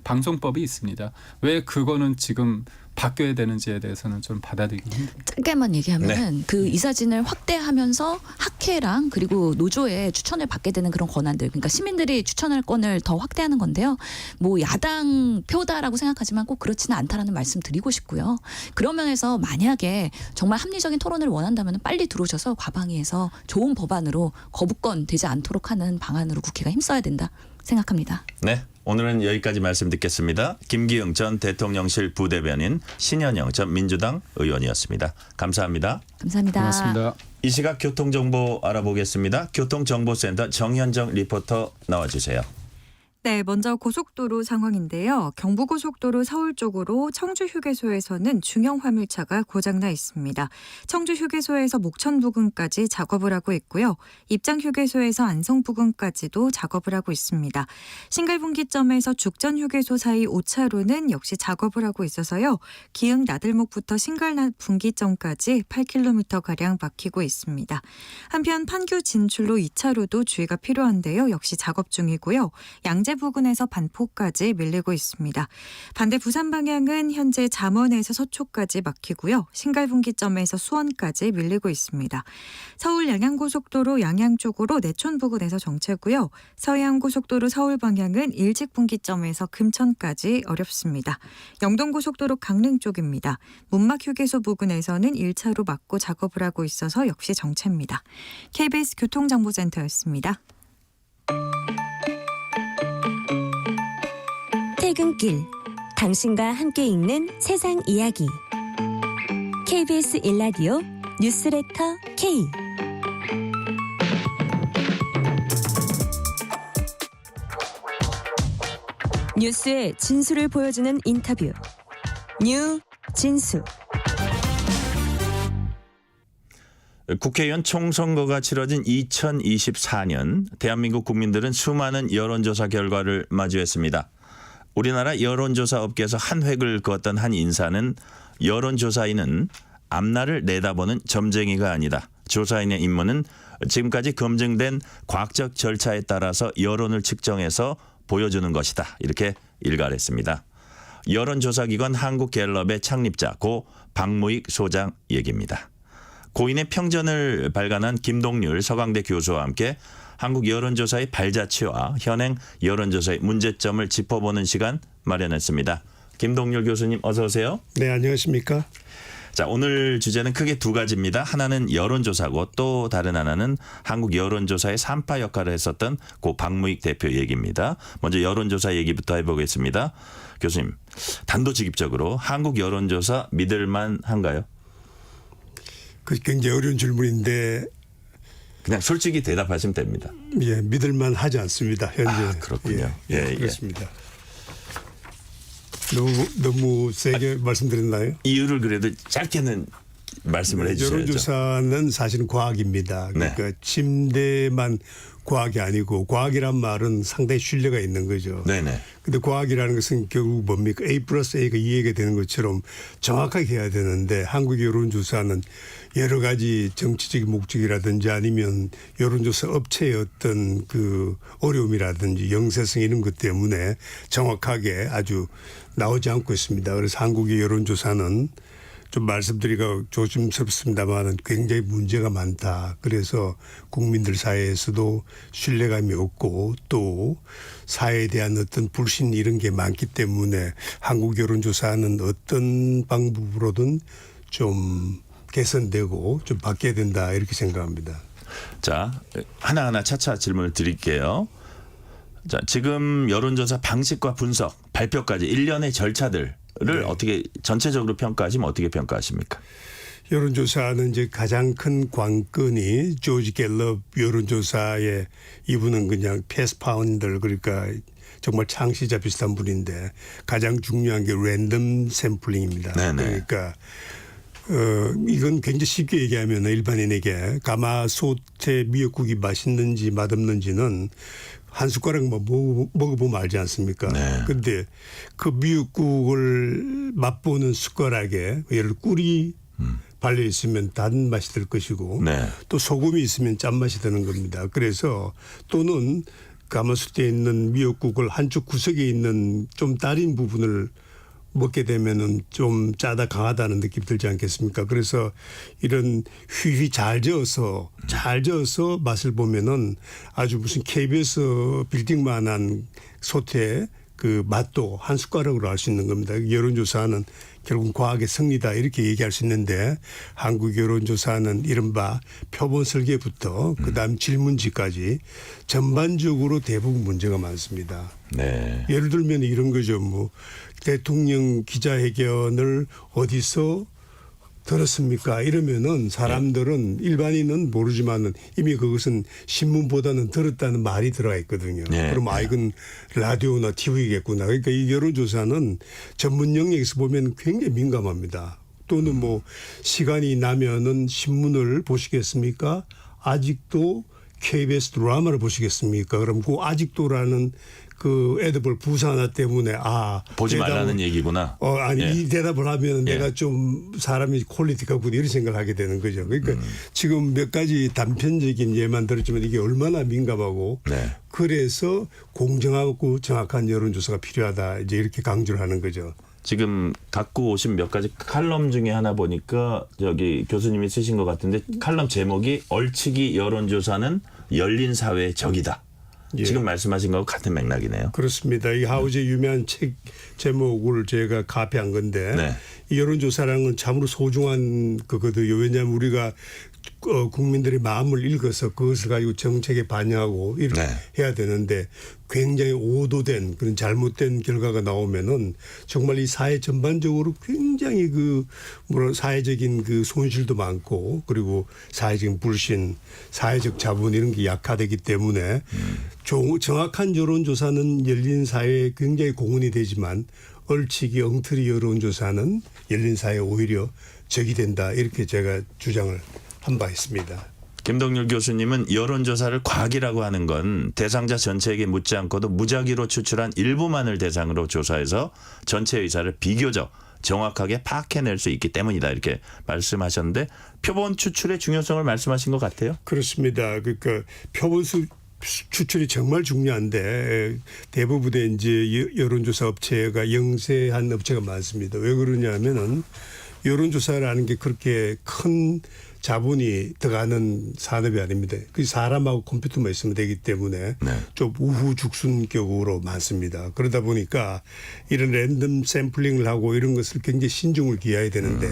방송법이 있습니다. 왜 그거는 지금 바뀌어야 되는지에 대해서는 좀 받아들이기 힘듭니다. 짧게만 얘기하면은 그 이사진을 확대하면서 학회랑 그리고 노조의 추천을 받게 되는 그런 권한들, 그러니까 시민들이 추천할 건을 더 확대하는 건데요. 뭐 야당 표다라고 생각하지만 꼭 그렇지는 않다라는 말씀 드리고 싶고요. 그런 면에서 만약에 정말 합리적인 토론을 원한다면 빨리 들어오셔서 과방위에서 좋은 법안으로 거부권 되지 않도록 하는 방안으로 국회가 힘써야 된다 생각합니다. 네. 오늘은 여기까지 말씀 듣겠습니다. 김기웅 전 대통령실 부대변인, 신현영 전 민주당 의원이었습니다. 감사합니다. 감사합니다. 고맙습니다. 이 시각 교통정보 알아보겠습니다. 교통정보센터 정현정 리포터 나와주세요. 네, 먼저 고속도로 상황인데요. 경부고속도로 서울 쪽으로 청주 휴게소에서는 중형 화물차가 고장나 있습니다. 청주 휴게소에서 목천 부근까지 작업을 하고 있고요. 입장 휴게소에서 안성 부근까지도 작업을 하고 있습니다. 신갈분기점에서 죽전 휴게소 사이 5차로는 역시 작업을 하고 있어서요. 기흥 나들목부터 신갈분기점까지 8km가량 막히고 있습니다. 한편 판교 진출로 2차로도 주의가 필요한데요. 역시 작업 중이고요. 양재 부근에서 반포까지 밀리고 있습니다. 반대 부산 방향은 현재 잠원에서 서초까지 막히고요. 신갈분기점에서 수원까지 밀리고 있습니다. 서울 양양고속도로 양양 쪽으로 내촌 부근에서 정체고요. 서해안고속도로 서울 방향은 일직분기점에서 금천까지 어렵습니다. 영동고속도로 강릉 쪽입니다. 문막휴게소 부근에서는 1차로 막고 작업을 하고 있어서 역시 정체입니다. KBS 교통정보센터였습니다. 퇴근길, 당신과 함께 읽는 세상 이야기. KBS 1라디오 뉴스레터 K. 뉴스의 진수를 보여주는 인터뷰. 뉴 진수. 국회의원 총선거가 치러진 2024년 대한민국 국민들은 수많은 여론조사 결과를 마주했습니다. 우리나라 여론조사 업계에서 한 획을 그었던 한 인사는 여론조사인은 앞날을 내다보는 점쟁이가 아니다. 조사인의 임무는 지금까지 검증된 과학적 절차에 따라서 여론을 측정해서 보여주는 것이다. 이렇게 일갈했습니다. 여론조사기관 한국갤럽의 창립자 고 박무익 소장 얘기입니다. 고인의 평전을 발간한 김동률 서강대 교수와 함께 한국 여론조사의 발자취와 현행 여론조사의 문제점을 짚어보는 시간 마련했습니다. 김동률 교수님 어서 오세요. 네, 안녕하십니까? 자, 오늘 주제는 크게 두 가지입니다. 하나는 여론조사고 또 다른 하나는 한국 여론조사의 산파 역할을 했었던 고 박무익 대표 얘기입니다. 먼저 여론조사 얘기부터 해보겠습니다. 교수님, 단도직입적으로 한국 여론조사 믿을만 한가요? 그 굉장히 어려운 질문인데, 그냥 솔직히 대답하시면 됩니다. 예, 믿을만 하지 않습니다. 현재. 아, 그렇군요. 예, 그렇습니다. 너무 세게 말씀드렸나요? 이유를 그래도 짧게는 말씀을 해주셔야죠. 여론조사는 사실은 과학입니다. 그러니까 네. 침대만 과학이 아니고 과학이란 말은 상당히 신뢰가 있는 거죠. 네네. 근데 과학이라는 것은 결국 뭡니까? A 플러스 A가 2가 되는 것처럼 정확하게 해야 되는데 한국 여론조사는 여러 가지 정치적인 목적이라든지 아니면 여론조사 업체의 어떤 그 어려움이라든지 영세성 이런 것 때문에 정확하게 아주 나오지 않고 있습니다. 그래서 한국의 여론조사는 좀 말씀드리기가 조심스럽습니다만 굉장히 문제가 많다. 그래서 국민들 사이에서도 신뢰감이 없고 또 사회에 대한 어떤 불신 이런 게 많기 때문에 한국 여론조사는 어떤 방법으로든 좀 개선되고 좀 바뀌어야 된다 이렇게 생각합니다. 자, 하나하나 차차 질문을 드릴게요. 자, 지금 여론조사 방식과 분석, 발표까지 일련의 절차들을 어떻게 전체적으로 평가하시면 어떻게 평가하십니까? 여론조사는 이제 가장 큰 관건이 조지 갤럽 여론조사의 이분은 그냥 패스파운더 그러니까 정말 창시자 비슷한 분인데 가장 중요한 게 랜덤 샘플링입니다. 네네. 그러니까 이건 굉장히 쉽게 얘기하면 일반인에게 가마솥에 미역국이 맛있는지 맛없는지는 한 숟가락만 먹어보면 알지 않습니까? 네. 근데 그 미역국을 맛보는 숟가락에 예를 들어 꿀이 발려 있으면 단맛이 들 것이고 네. 또 소금이 있으면 짠맛이 드는 겁니다. 그래서 또는 가마솥에 있는 미역국을 한쪽 구석에 있는 좀 따린 부분을 먹게 되면은 좀 짜다 강하다는 느낌 들지 않겠습니까? 그래서 이런 휘휘 잘 저어서 맛을 보면은 아주 무슨 KBS 빌딩만한 솥에 그 맛도 한 숟가락으로 알 수 있는 겁니다. 여론조사는 결국 과학의 승리다 이렇게 얘기할 수 있는데 한국 여론조사는 이른바 표본 설계부터 그다음 질문지까지 전반적으로 대부분 문제가 많습니다. 네. 예를 들면 이런 거죠. 뭐 대통령 기자회견을 어디서 들었습니까? 이러면은 사람들은 일반인은 모르지만은 이미 그것은 신문보다는 들었다는 말이 들어가 있거든요. 네. 그럼 아 이건 라디오나 TV겠구나. 그러니까 이 여론조사는 전문 영역에서 보면 굉장히 민감합니다. 또는 뭐 시간이 나면은 신문을 보시겠습니까? 아직도 KBS 드라마를 보시겠습니까? 그럼 그 아직도라는 그 에드벌 부사 하나 때문에 보지 말라는 얘기구나. 아니 예. 이 대답을 하면 예. 내가 좀 사람이 퀄리티가 구 이런 생각을 하게 되는 거죠. 그러니까 지금 몇 가지 단편적인 예만 들었지만 이게 얼마나 민감하고 네. 그래서 공정하고 정확한 여론조사가 필요하다 이제 이렇게 강조를 하는 거죠. 지금 갖고 오신 몇 가지 칼럼 중에 하나 보니까 저기 교수님이 쓰신 것 같은데 칼럼 제목이 얼치기 여론조사는 열린 사회의 적이다. 예. 지금 말씀하신 거하고 같은 맥락이네요. 그렇습니다. 이 하우즈의 유명한 책 제목을 제가 카피한 건데 네. 이 여론조사라는 건 참으로 소중한 그거든요. 왜냐하면 우리가 국민들의 마음을 읽어서 그것을 가지고 정책에 반영하고 이렇게 네. 해야 되는데 굉장히 오도된 그런 잘못된 결과가 나오면은 정말 이 사회 전반적으로 굉장히 그 뭐라 사회적인 그 손실도 많고 그리고 사회적인 불신, 사회적 자본 이런 게 약화되기 때문에 정확한 여론조사는 열린 사회에 굉장히 공헌이 되지만 얼치기 엉터리 여론조사는 열린 사회에 오히려 적이 된다 이렇게 제가 주장을 한 바 있습니다. 김동률 교수님은 여론조사를 과학이라고 하는 건 대상자 전체에게 묻지 않고도 무작위로 추출한 일부만을 대상으로 조사해서 전체 의사를 비교적 정확하게 파악해낼 수 있기 때문이다 이렇게 말씀하셨는데 표본 추출의 중요성을 말씀하신 것 같아요. 그렇습니다. 그러니까 표본 추출이 정말 중요한데 대부분의 이제 여론조사 업체가 영세한 업체가 많습니다. 왜 그러냐면은 여론조사라는 게 그렇게 큰 자본이 들어가는 산업이 아닙니다. 그 사람하고 컴퓨터만 있으면 되기 때문에 네. 좀 우후죽순격으로 많습니다. 그러다 보니까 이런 랜덤 샘플링을 하고 이런 것을 굉장히 신중을 기해야 되는데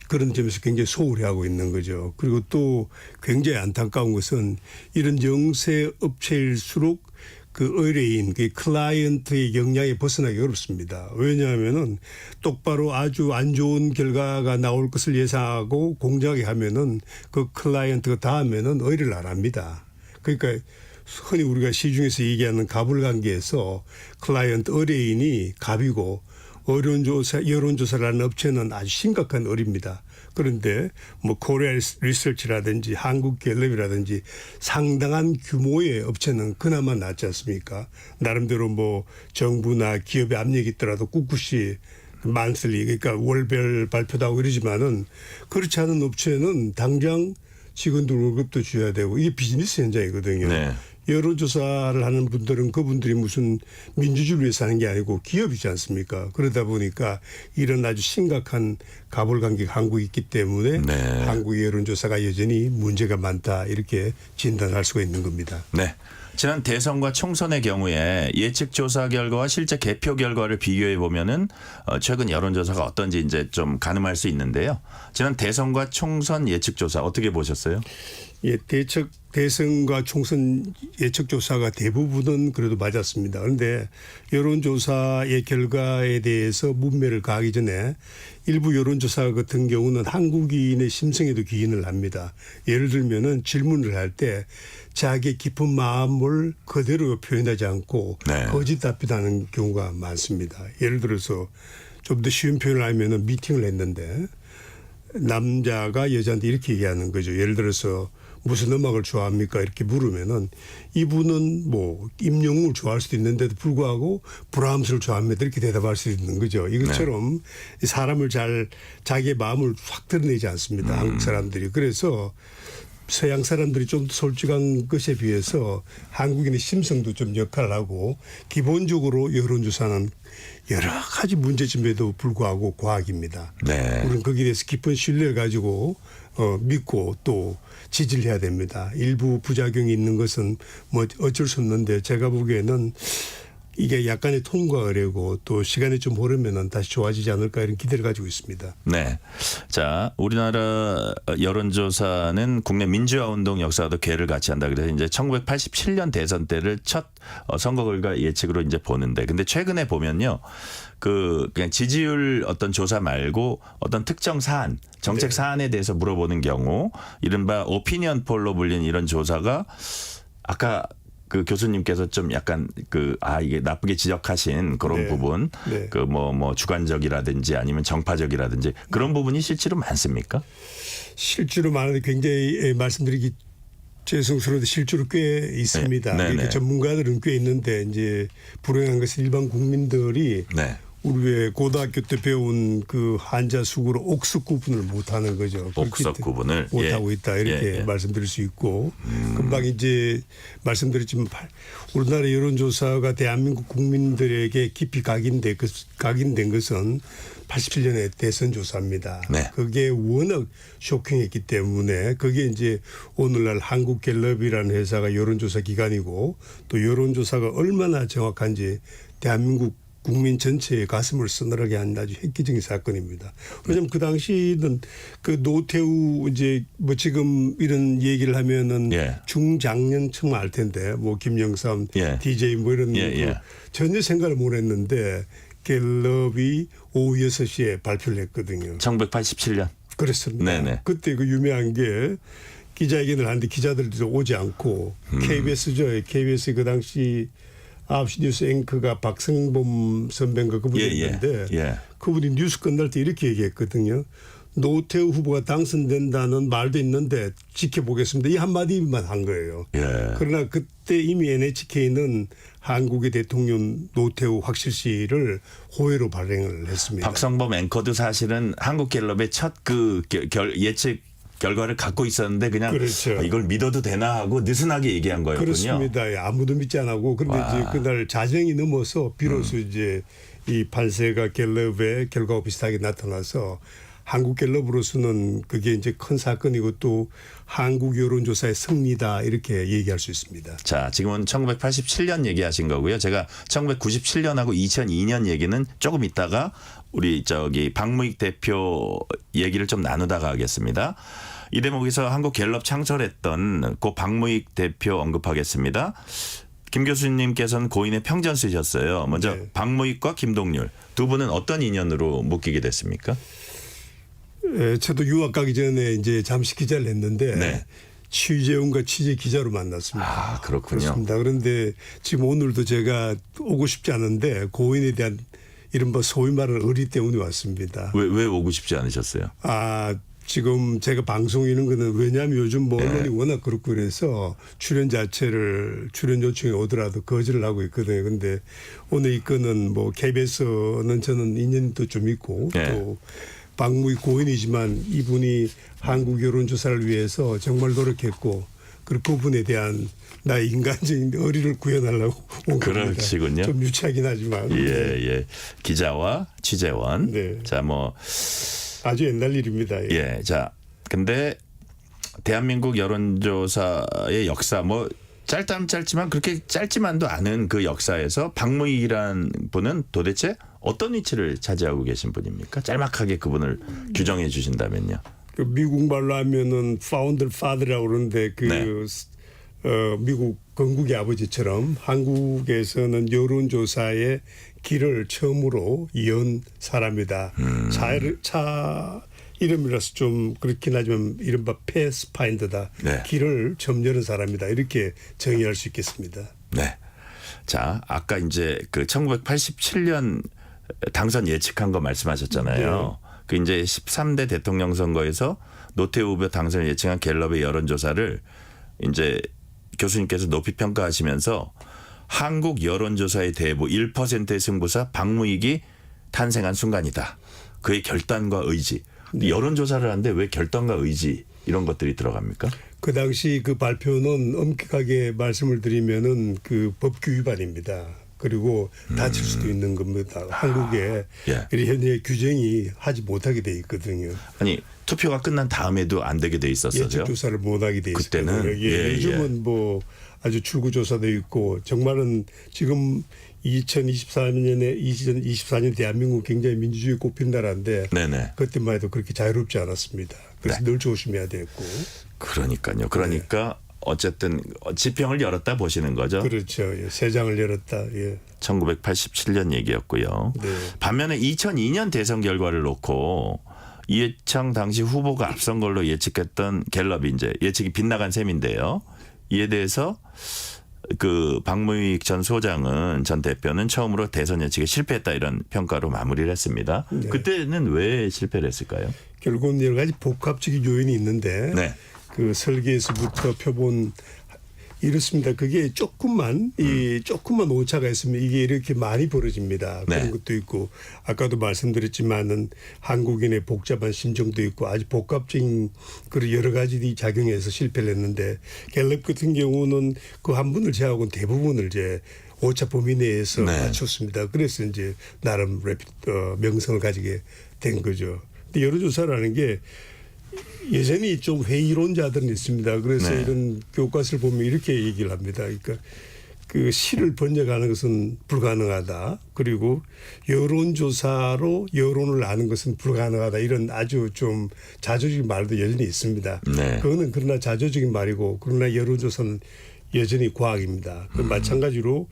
그런 점에서 굉장히 소홀히 하고 있는 거죠. 그리고 또 굉장히 안타까운 것은 이런 영세 업체일수록 그 의뢰인, 그 클라이언트의 역량에 벗어나기 어렵습니다. 왜냐하면은 똑바로 아주 안 좋은 결과가 나올 것을 예상하고 공정하게 하면은 그 클라이언트가 다음에는 의뢰를 안 합니다. 그러니까 흔히 우리가 시중에서 얘기하는 갑을관계에서 클라이언트 의뢰인이 갑이고 여론조사라는 업체는 아주 심각한 을입니다. 그런데 뭐 코리아 리서치라든지 한국갤럽이라든지 상당한 규모의 업체는 그나마 낫지 않습니까? 나름대로 뭐 정부나 기업의 압력이 있더라도 꿋꿋이 만슬리 그러니까 월별 발표도 하고 이러지만은 그렇지 않은 업체는 당장 직원들 월급도 줘야 되고 이게 비즈니스 현장이거든요. 네. 여론조사를 하는 분들은 그분들이 무슨 민주주의를 위해서 하는 게 아니고 기업이지 않습니까? 그러다 보니까 이런 아주 심각한 갑을관계가 한국에 있기 때문에 네. 한국의 여론조사가 여전히 문제가 많다 이렇게 진단할 수가 있는 겁니다. 네. 지난 대선과 총선의 경우에 예측 조사 결과와 실제 개표 결과를 비교해 보면은 최근 여론조사가 어떤지 이제 좀 가늠할 수 있는데요. 지난 대선과 총선 예측 조사 어떻게 보셨어요? 예, 대선과 총선 예측 조사가 대부분은 그래도 맞았습니다. 그런데 여론조사의 결과에 대해서 문매를 가기 전에 일부 여론조사 같은 경우는 한국인의 심성에도 기인을 합니다. 예를 들면은 질문을 할 때 자기의 깊은 마음을 그대로 표현하지 않고 네. 거짓 답변하는 경우가 많습니다. 예를 들어서 좀 더 쉬운 표현을 하면은 미팅을 했는데 남자가 여자한테 이렇게 얘기하는 거죠. 예를 들어서 무슨 음악을 좋아합니까? 이렇게 물으면은 이분은 뭐 임영웅을 좋아할 수도 있는데도 불구하고 브라함스를 좋아합니다. 이렇게 대답할 수 있는 거죠. 이것처럼 사람을 잘 자기의 마음을 확 드러내지 않습니다. 한국 사람들이. 그래서 서양 사람들이 좀 더 솔직한 것에 비해서 한국인의 심성도 좀 역할을 하고 기본적으로 여론조사는 여러 가지 문제점에도 불구하고 과학입니다. 네. 우리는 거기에 대해서 깊은 신뢰를 가지고 믿고 또 지지를 해야 됩니다. 일부 부작용이 있는 것은 뭐 어쩔 수 없는데 제가 보기에는 이게 약간의 통과 의뢰고 또 시간이 좀 흐르면은 다시 좋아지지 않을까 이런 기대를 가지고 있습니다. 네. 자, 우리나라 여론조사는 국내 민주화운동 역사와도 궤를 같이 한다. 그래서 이제 1987년 대선 때를 첫 선거 결과 예측으로 이제 보는데, 근데 최근에 보면요, 그냥 지지율 어떤 조사 말고 어떤 특정 사안, 정책 사안에 대해서 물어보는 경우, 이른바 오피니언 폴로 불린 이런 조사가 아까 그 교수님께서 좀 약간 이게 나쁘게 지적하신 그런 네. 부분, 네. 그 뭐 주관적이라든지 아니면 정파적이라든지 그런 부분이 실제로 많습니까? 실제로 많은데 굉장히 말씀드리기 죄송스러운데 실제로 꽤 있습니다. 네. 이렇게 전문가들은 꽤 있는데 이제 불행한 것은 일반 국민들이 네. 우리 왜 고등학교 때 배운 그 한자 수구로 옥석 구분을 못하는 거죠. 옥석 구분을 못하고 있다 이렇게 말씀드릴 수 있고 금방 이제 말씀드렸지만 우리나라 여론조사가 대한민국 국민들에게 깊이 각인된 것은 87년의 대선 조사입니다. 네. 그게 워낙 쇼킹했기 때문에 그게 이제 오늘날 한국갤럽이라는 회사가 여론조사 기관이고 또 여론조사가 얼마나 정확한지 대한민국 국민 전체의 가슴을 서늘하게 한 아주 획기적인 사건입니다. 왜냐하면 그 당시는 그 노태우 이제 뭐 지금 이런 얘기를 하면은 중장년층 알 텐데 뭐 김영삼, DJ 뭐 이런 전혀 생각을 못 했는데 갤럽이 오후 6시에 발표를 했거든요. 1987년. 그렇습니다. 네네. 그때 그 유명한 게 기자회견을 하는데 기자들도 오지 않고 KBS죠. KBS 그 당시 9시 뉴스 앵커가 박성범 선배인가 그분이 있는데 그분이 뉴스 끝날 때 이렇게 얘기했거든요. 노태우 후보가 당선된다는 말도 있는데 지켜보겠습니다. 이 한마디만 한 거예요. 예. 그러나 그때 이미 NHK는 한국의 대통령 노태우 확실시를 호외로 발행을 했습니다. 박성범 앵커도 사실은 한국갤럽의 첫 그 예측 결과를 갖고 있었는데 그냥 그렇죠. 이걸 믿어도 되나 하고 느슨하게 얘기한 거였군요. 그렇습니다. 예, 아무도 믿지 않고 그런데 이제 그날 자정이 넘어서 비로소 이제 이 판세가 갤럽의 결과와 비슷하게 나타나서 한국갤럽으로서는 그게 이제 큰 사건이고 또 한국 여론조사의 승리다 이렇게 얘기할 수 있습니다. 자, 지금은 1987년 얘기하신 거고요. 제가 1997년하고 2002년 얘기는 조금 있다가 우리 박무익 대표 얘기를 좀 나누다가 하겠습니다. 이 대목에서 한국갤럽 창설했던 고 박무익 대표 언급하겠습니다. 김 교수님께서는 고인의 평전 쓰셨어요. 먼저 네. 박무익과 김동률 두 분은 어떤 인연으로 묶이게 됐습니까? 예, 저도 유학 가기 전에 이제 잠시 기자를 했는데 네. 취재원과 취재 기자로 만났습니다. 아, 그렇군요. 그렇습니다. 그런데 지금 오늘도 제가 오고 싶지 않은데 고인에 대한 이른바 소위 말하는 의리 때문에 왔습니다. 왜 오고 싶지 않으셨어요? 지금 제가 방송 이런 거는 왜냐하면 요즘 뭐 언론이 워낙 그렇고 그래서 출연 요청이 오더라도 거절을 하고 있거든요. 근데 오늘 이 건은 뭐 KBS는 저는 인연도 좀 있고 또 박무익 고인이지만 이분이 한국 여론조사를 위해서 정말 노력했고 그리고 그분에 대한 나의 인간적인 의리를 구현하려고 온 겁니다. 그러시군요. 좀 유치하긴 하지만. 예. 기자와 취재원. 네. 자, 뭐 아주 옛날 일입니다. 예. 자, 근데 대한민국 여론조사의 역사 뭐 짧다면 짧지만 그렇게 짧지만도 않은 그 역사에서 박무익이란 분은 도대체 어떤 위치를 차지하고 계신 분입니까? 짤막하게 그분을 규정해 주신다면요. 그 미국 말로 하면은 파운더 파더라고 그러는데 미국 건국의 아버지처럼 한국에서는 여론조사의 길을 처음으로 연 사람이다. 차 이름이라서 좀 그렇긴 하지만 이른바 패스파인더다. 네. 길을 처음 여는 사람이다. 이렇게 정의할 수 있겠습니다. 네. 자, 아까 이제 그 1987년 당선 예측한 거 말씀하셨잖아요. 그 이제 13대 대통령 선거에서 노태우 후보 당선을 예측한 갤럽의 여론조사를 이제 교수님께서 높이 평가하시면서 한국 여론조사의 대부 1%의 승부사 박무익이 탄생한 순간이다. 그의 결단과 의지. 여론조사를 하는데 왜 결단과 의지 이런 것들이 들어갑니까? 그 당시 그 발표는 엄격하게 말씀을 드리면은 그 법규 위반입니다. 그리고 다칠 수도 있는 겁니다. 한국에 현재 규정이 하지 못하게 돼 있거든요. 아니 투표가 끝난 다음에도 안 되게 돼 있었어요. 예측 조사를 못하게 돼 있어요. 그때는 요즘은 뭐 아주 출구 조사도 있고 정말은 지금 2024년 대한민국 굉장히 민주주의 꼽힌 나라인데 그때만 해도 그렇게 자유롭지 않았습니다. 그래서 늘 조심해야 됐고. 그러니까요. 그러니까 어쨌든 지평을 열었다 보시는 거죠. 그렇죠. 세 장을 열었다. 1987년 얘기였고요. 반면에 2002년 대선 결과를 놓고 이해창 당시 후보가 앞선 걸로 예측했던 갤럽이 이제 예측이 빗나간 셈인데요. 이에 대해서 그 박무익 전 소장은 전 대표는 처음으로 대선 예측에 실패했다 이런 평가로 마무리를 했습니다. 그때는 왜 실패를 했을까요? 결국은 여러 가지 복합적인 요인이 있는데 그 설계에서부터 표본 이렇습니다. 그게 조금만 오차가 있으면 이게 이렇게 많이 벌어집니다. 그런 것도 있고 아까도 말씀드렸지만은 한국인의 복잡한 심정도 있고 아주 복합적인 그런 여러 가지들이 작용해서 실패를 했는데 갤럽 같은 경우는 그 한 분을 제외하고는 대부분을 이제 오차 범위 내에서 맞췄습니다. 그래서 이제 나름 명성을 가지게 된 거죠. 근데 여론조사라는 게 예전에 좀 회의론자들은 있습니다. 그래서 이런 교과서를 보면 이렇게 얘기를 합니다. 그러니까 그 시를 번역하는 것은 불가능하다. 그리고 여론조사로 여론을 아는 것은 불가능하다. 이런 아주 좀 자조적인 말도 여전히 있습니다. 그거는 그러나 자조적인 말이고 그러나 여론조사는 여전히 과학입니다. 마찬가지로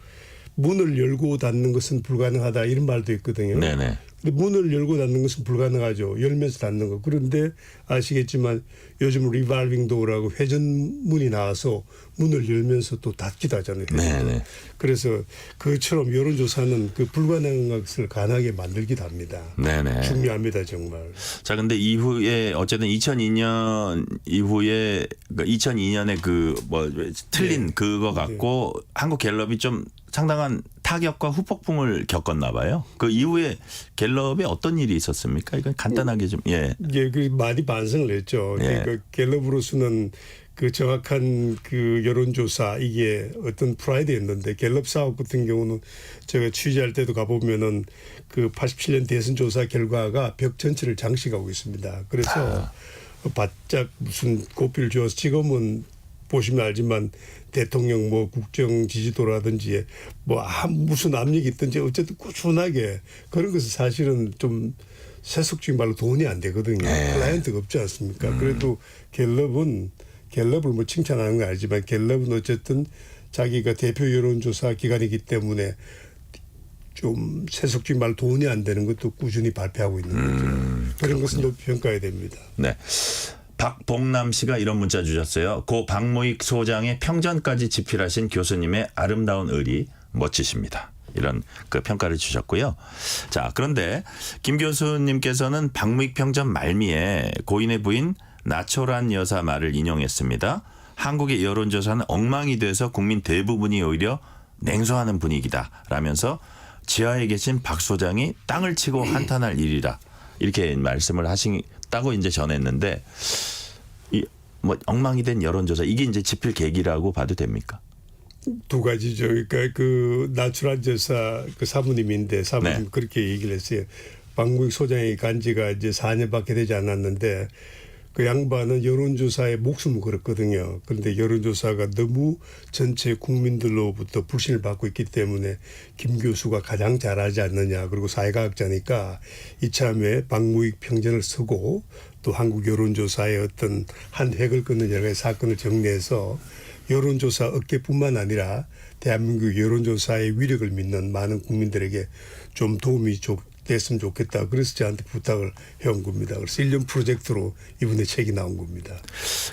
문을 열고 닫는 것은 불가능하다 이런 말도 있거든요. 네네. 근데 문을 열고 닫는 것은 불가능하죠. 열면서 닫는 거. 그런데 아시겠지만 요즘 리발빙 도어라고 회전문이 나와서 문을 열면서 또 닫기도 하잖아요. 네네. 그래서 그처럼 여론조사는 그 불가능한 것을 가능하게 만들기도 합니다. 네네. 중요합니다, 정말. 자, 근데 이후에 어쨌든 2002년 이후에 2002년에 그 뭐 틀린 네. 그거 갖고 한국 갤럽이 좀 상당한 타격과 후폭풍을 겪었나 봐요. 그 이후에 갤럽에 어떤 일이 있었습니까? 이건 간단하게 좀 예. 예, 그 많이 반성을 했죠. 예. 그러니까 갤럽으로서는 그 정확한 그 여론조사 이게 어떤 프라이드였는데 갤럽 사업 같은 경우는 제가 취재할 때도 가보면은 그 87년 대선 조사 결과가 벽 전체를 장식하고 있습니다. 그래서 바짝 무슨 고삐를 주어서 지금은 보시면 알지만 대통령 뭐 국정 지지도라든지 뭐 무슨 압력이 있든지 어쨌든 꾸준하게 그런 것은 사실은 좀 세속적인 말로 돈이 안 되거든요. 클라이언트가 없지 않습니까? 그래도 갤럽을 뭐 칭찬하는 건 알지만 갤럽은 어쨌든 자기가 대표 여론조사 기관이기 때문에 좀 세속적인 말로 돈이 안 되는 것도 꾸준히 발표하고 있는 거죠. 그런 것은 높이 평가해야 됩니다. 네. 박봉남 씨가 이런 문자 주셨어요. 고 박무익 소장의 평전까지 집필하신 교수님의 아름다운 의리 멋지십니다. 이런 그 평가를 주셨고요. 자, 그런데 김 교수님께서는 박무익 평전 말미에 고인의 부인 나초란 여사 말을 인용했습니다. 한국의 여론조사는 엉망이 돼서 국민 대부분이 오히려 냉소하는 분위기다 라면서 지하에 계신 박 소장이 땅을 치고 한탄할 일이다. 이렇게 말씀을 하셨다고 이제 전했는데 이 뭐 엉망이 된 여론조사 이게 이제 집필 계기라고 봐도 됩니까? 두 가지죠. 그러니까 그 나추란 여사 그 사모님인데 사모님 네. 그렇게 얘기를 했어요. 박무익 소장이 간 지가 이제 4년밖에 되지 않았는데 그 양반은 여론조사에 목숨을 걸었거든요. 그런데 여론조사가 너무 전체 국민들로부터 불신을 받고 있기 때문에 김 교수가 가장 잘하지 않느냐. 그리고 사회과학자니까 이참에 박무익 평전을 쓰고 또 한국 여론조사의 어떤 한 획을 끊는 여러 가지 사건을 정리해서 여론조사 업계뿐만 아니라 대한민국 여론조사의 위력을 믿는 많은 국민들에게 좀 도움이 됐으면 좋겠다. 그래서 저한테 부탁을 해온 겁니다. 그래서 1년 프로젝트로 이번에 책이 나온 겁니다.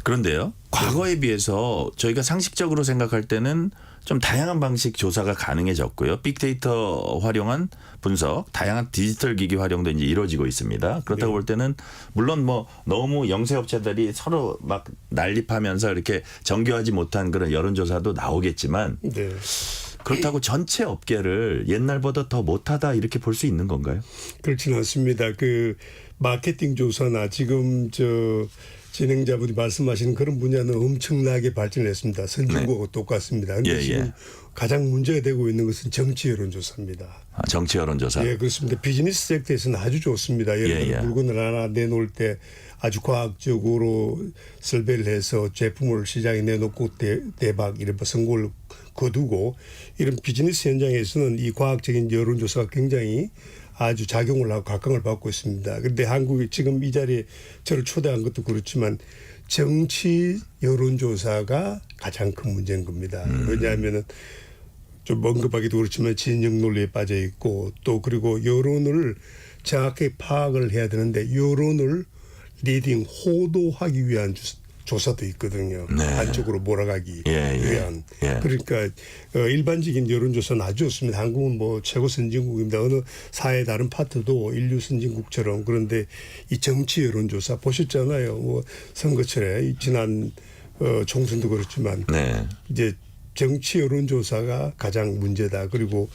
그런데요. 과거에 비해서 저희가 상식적으로 생각할 때는 좀 다양한 방식 조사가 가능해졌고요. 빅데이터 활용한 분석, 다양한 디지털 기기 활용도 이제 이루어지고 있습니다. 그렇다고 볼 때는 물론 뭐 너무 영세업체들이 서로 막 난립하면서 이렇게 정교하지 못한 그런 여론조사도 나오겠지만 네. 그렇다고 전체 업계를 옛날보다 더 못하다 이렇게 볼 수 있는 건가요? 그렇지는 않습니다. 그 마케팅 조사나 지금 진행자분이 말씀하시는 그런 분야는 엄청나게 발전을 했습니다. 선진국하고 똑같습니다. 그런데 지금 가장 문제가 되고 있는 것은 정치 여론조사입니다. 아, 정치 여론조사. 예, 그렇습니다. 비즈니스 섹터에서는 아주 좋습니다. 예를 들어 물건을 하나 내놓을 때 아주 과학적으로 설계를 해서 제품을 시장에 내놓고 대박 이런 성공을 거두고 이런 비즈니스 현장에서는 이 과학적인 여론조사가 굉장히 아주 작용을 하고 각광을 받고 있습니다. 그런데 한국이 지금 이 자리에 저를 초대한 것도 그렇지만 정치 여론조사가 가장 큰 문제인 겁니다. 왜냐하면은 좀 언급하기도 그렇지만 진영 논리에 빠져 있고 또 그리고 여론을 정확하게 파악을 해야 되는데 여론을 리딩 호도하기 위한 조사도 있거든요. 네. 한쪽으로 몰아가기 위한. 그러니까 일반적인 여론조사는 아주 좋습니다. 한국은 뭐 최고 선진국입니다. 어느 사회의 다른 파트도 인류 선진국처럼. 그런데 이 정치 여론조사 보셨잖아요. 뭐 선거철에 지난 총선도 그렇지만 이제 정치 여론조사가 가장 문제다. 그리고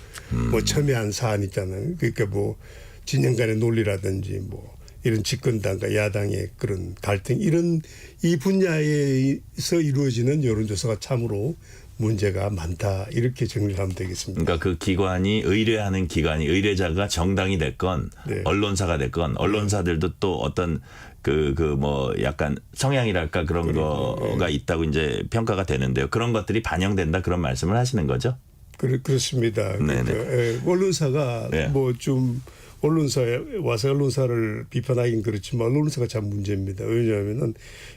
뭐 첨예한 사안 있잖아요. 그러니까 뭐 진영 간의 논리라든지 뭐 이런 집권당과 야당의 그런 갈등 이런 이 분야에서 이루어지는 여론조사가 참으로 문제가 많다 이렇게 정리를 하면 되겠습니다. 그러니까 그 기관이 의뢰하는 기관이 의뢰자가 정당이 됐건 언론사가 됐건 언론사들도 또 어떤 그 뭐 약간 성향이랄까 그런 거가 있다고 이제 평가가 되는데요. 그런 것들이 반영된다 그런 말씀을 하시는 거죠? 그렇습니다. 그러니까 언론사가 뭐 좀 언론사에 와서 언론사를 비판하긴 그렇지만 언론사가 참 문제입니다. 왜냐하면은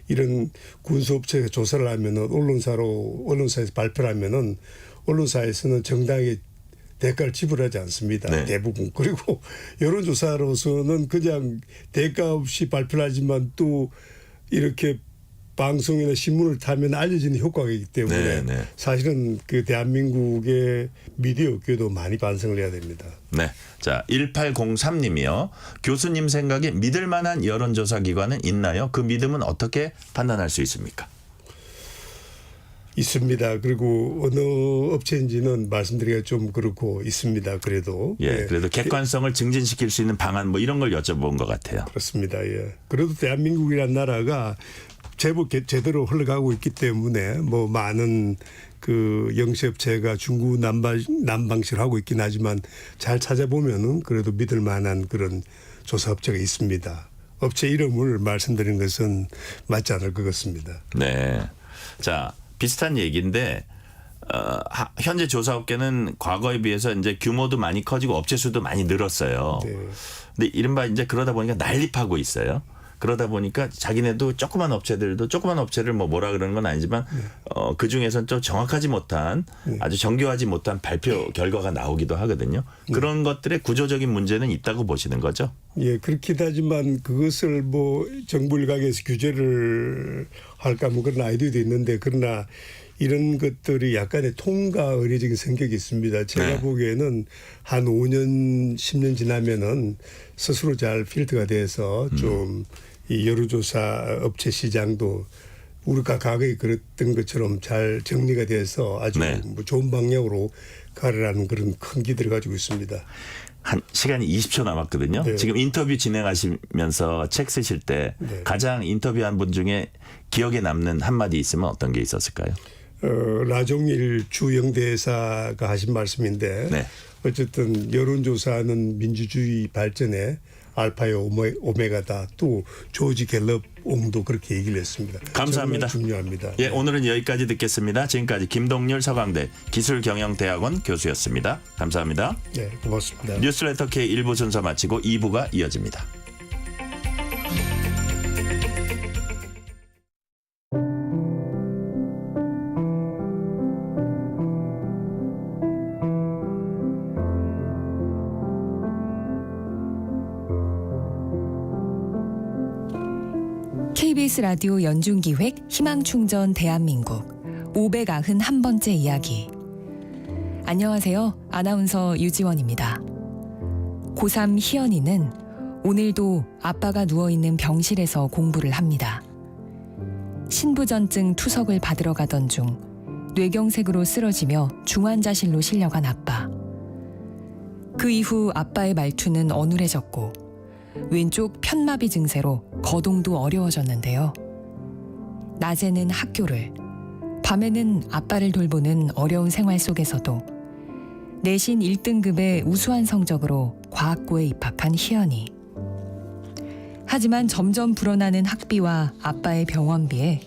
이런 군수업체가 조사를 하면은 언론사에서 발표를 하면은 언론사에서는 정당의 대가를 지불하지 않습니다. 네. 대부분. 그리고 여론조사로서는 그냥 대가 없이 발표하지만 또 이렇게 방송이나 신문을 타면 알려지는 효과가 있기 때문에 네, 네. 사실은 그 대한민국의 미디어 업계도 많이 반성을 해야 됩니다. 네. 자, 1803님이요. 교수님 생각에 믿을 만한 여론조사 기관은 있나요? 그 믿음은 어떻게 판단할 수 있습니까? 있습니다. 그리고 어느 업체인지는 말씀드리기가 좀 그렇고 있습니다. 그래도. 예, 그래도 객관성을 증진시킬 수 있는 방안 뭐 이런 걸 여쭤본 것 같아요. 그렇습니다. 예. 그래도 대한민국이라는 나라가 제법 제대로 흘러가고 있기 때문에 뭐 많은 그 영세업체가 중구난방식을 하고 있긴 하지만 잘 찾아보면은 그래도 믿을 만한 그런 조사업체가 있습니다. 업체 이름을 말씀드린 것은 맞지 않을 것 같습니다. 네. 자, 비슷한 얘기인데 현재 조사업계는 과거에 비해서 이제 규모도 많이 커지고 업체 수도 많이 늘었어요. 네. 근데 이른바 이제 그러다 보니까 난립하고 있어요. 그러다 보니까 자기네도 조그만 업체들도 조그만 업체를 뭐라 그러는 건 아니지만 그 중에서는 좀 정확하지 못한 아주 정교하지 못한 발표 결과가 나오기도 하거든요. 그런 것들의 구조적인 문제는 있다고 보시는 거죠? 예, 그렇긴 하지만 그것을 뭐 정부 일각에서 규제를 할까 뭐 그런 아이디어도 있는데 그러나 이런 것들이 약간의 통과 의례적인 성격이 있습니다. 제가 네. 보기에는 한 5년, 10년 지나면은 스스로 잘 필터가 돼서 좀 이 여론조사 업체 시장도 우리가 과거에 그랬던 것처럼 잘 정리가 돼서 아주 네. 뭐 좋은 방향으로 가려라는 그런 큰 기대를 가지고 있습니다. 한 시간이 20초 남았거든요. 네. 지금 인터뷰 진행하시면서 책 쓰실 때 네. 가장 인터뷰한 분 중에 기억에 남는 한마디 있으면 어떤 게 있었을까요? 라종일 주영대사가 하신 말씀인데 네. 어쨌든 여론조사는 민주주의 발전에 알파요 오메가다. 또 조지 갤럽 옹도 그렇게 얘기를 했습니다. 감사합니다. 정말 중요합니다. 예, 오늘은 여기까지 듣겠습니다. 지금까지 김동률 서강대 기술경영대학원 교수였습니다. 감사합니다. 네, 고맙습니다. 뉴스레터 K 1부 순서 마치고 2부가 이어집니다. KBS 라디오 연중기획 희망충전 대한민국 591번째 이야기. 안녕하세요. 아나운서 유지원입니다. 고3 희연이는 오늘도 아빠가 누워있는 병실에서 공부를 합니다. 신부전증 투석을 받으러 가던 중 뇌경색으로 쓰러지며 중환자실로 실려간 아빠. 그 이후 아빠의 말투는 어눌해졌고 왼쪽 편마비 증세로 거동도 어려워졌는데요. 낮에는 학교를, 밤에는 아빠를 돌보는 어려운 생활 속에서도 내신 1등급의 우수한 성적으로 과학고에 입학한 희연이. 하지만 점점 불어나는 학비와 아빠의 병원비에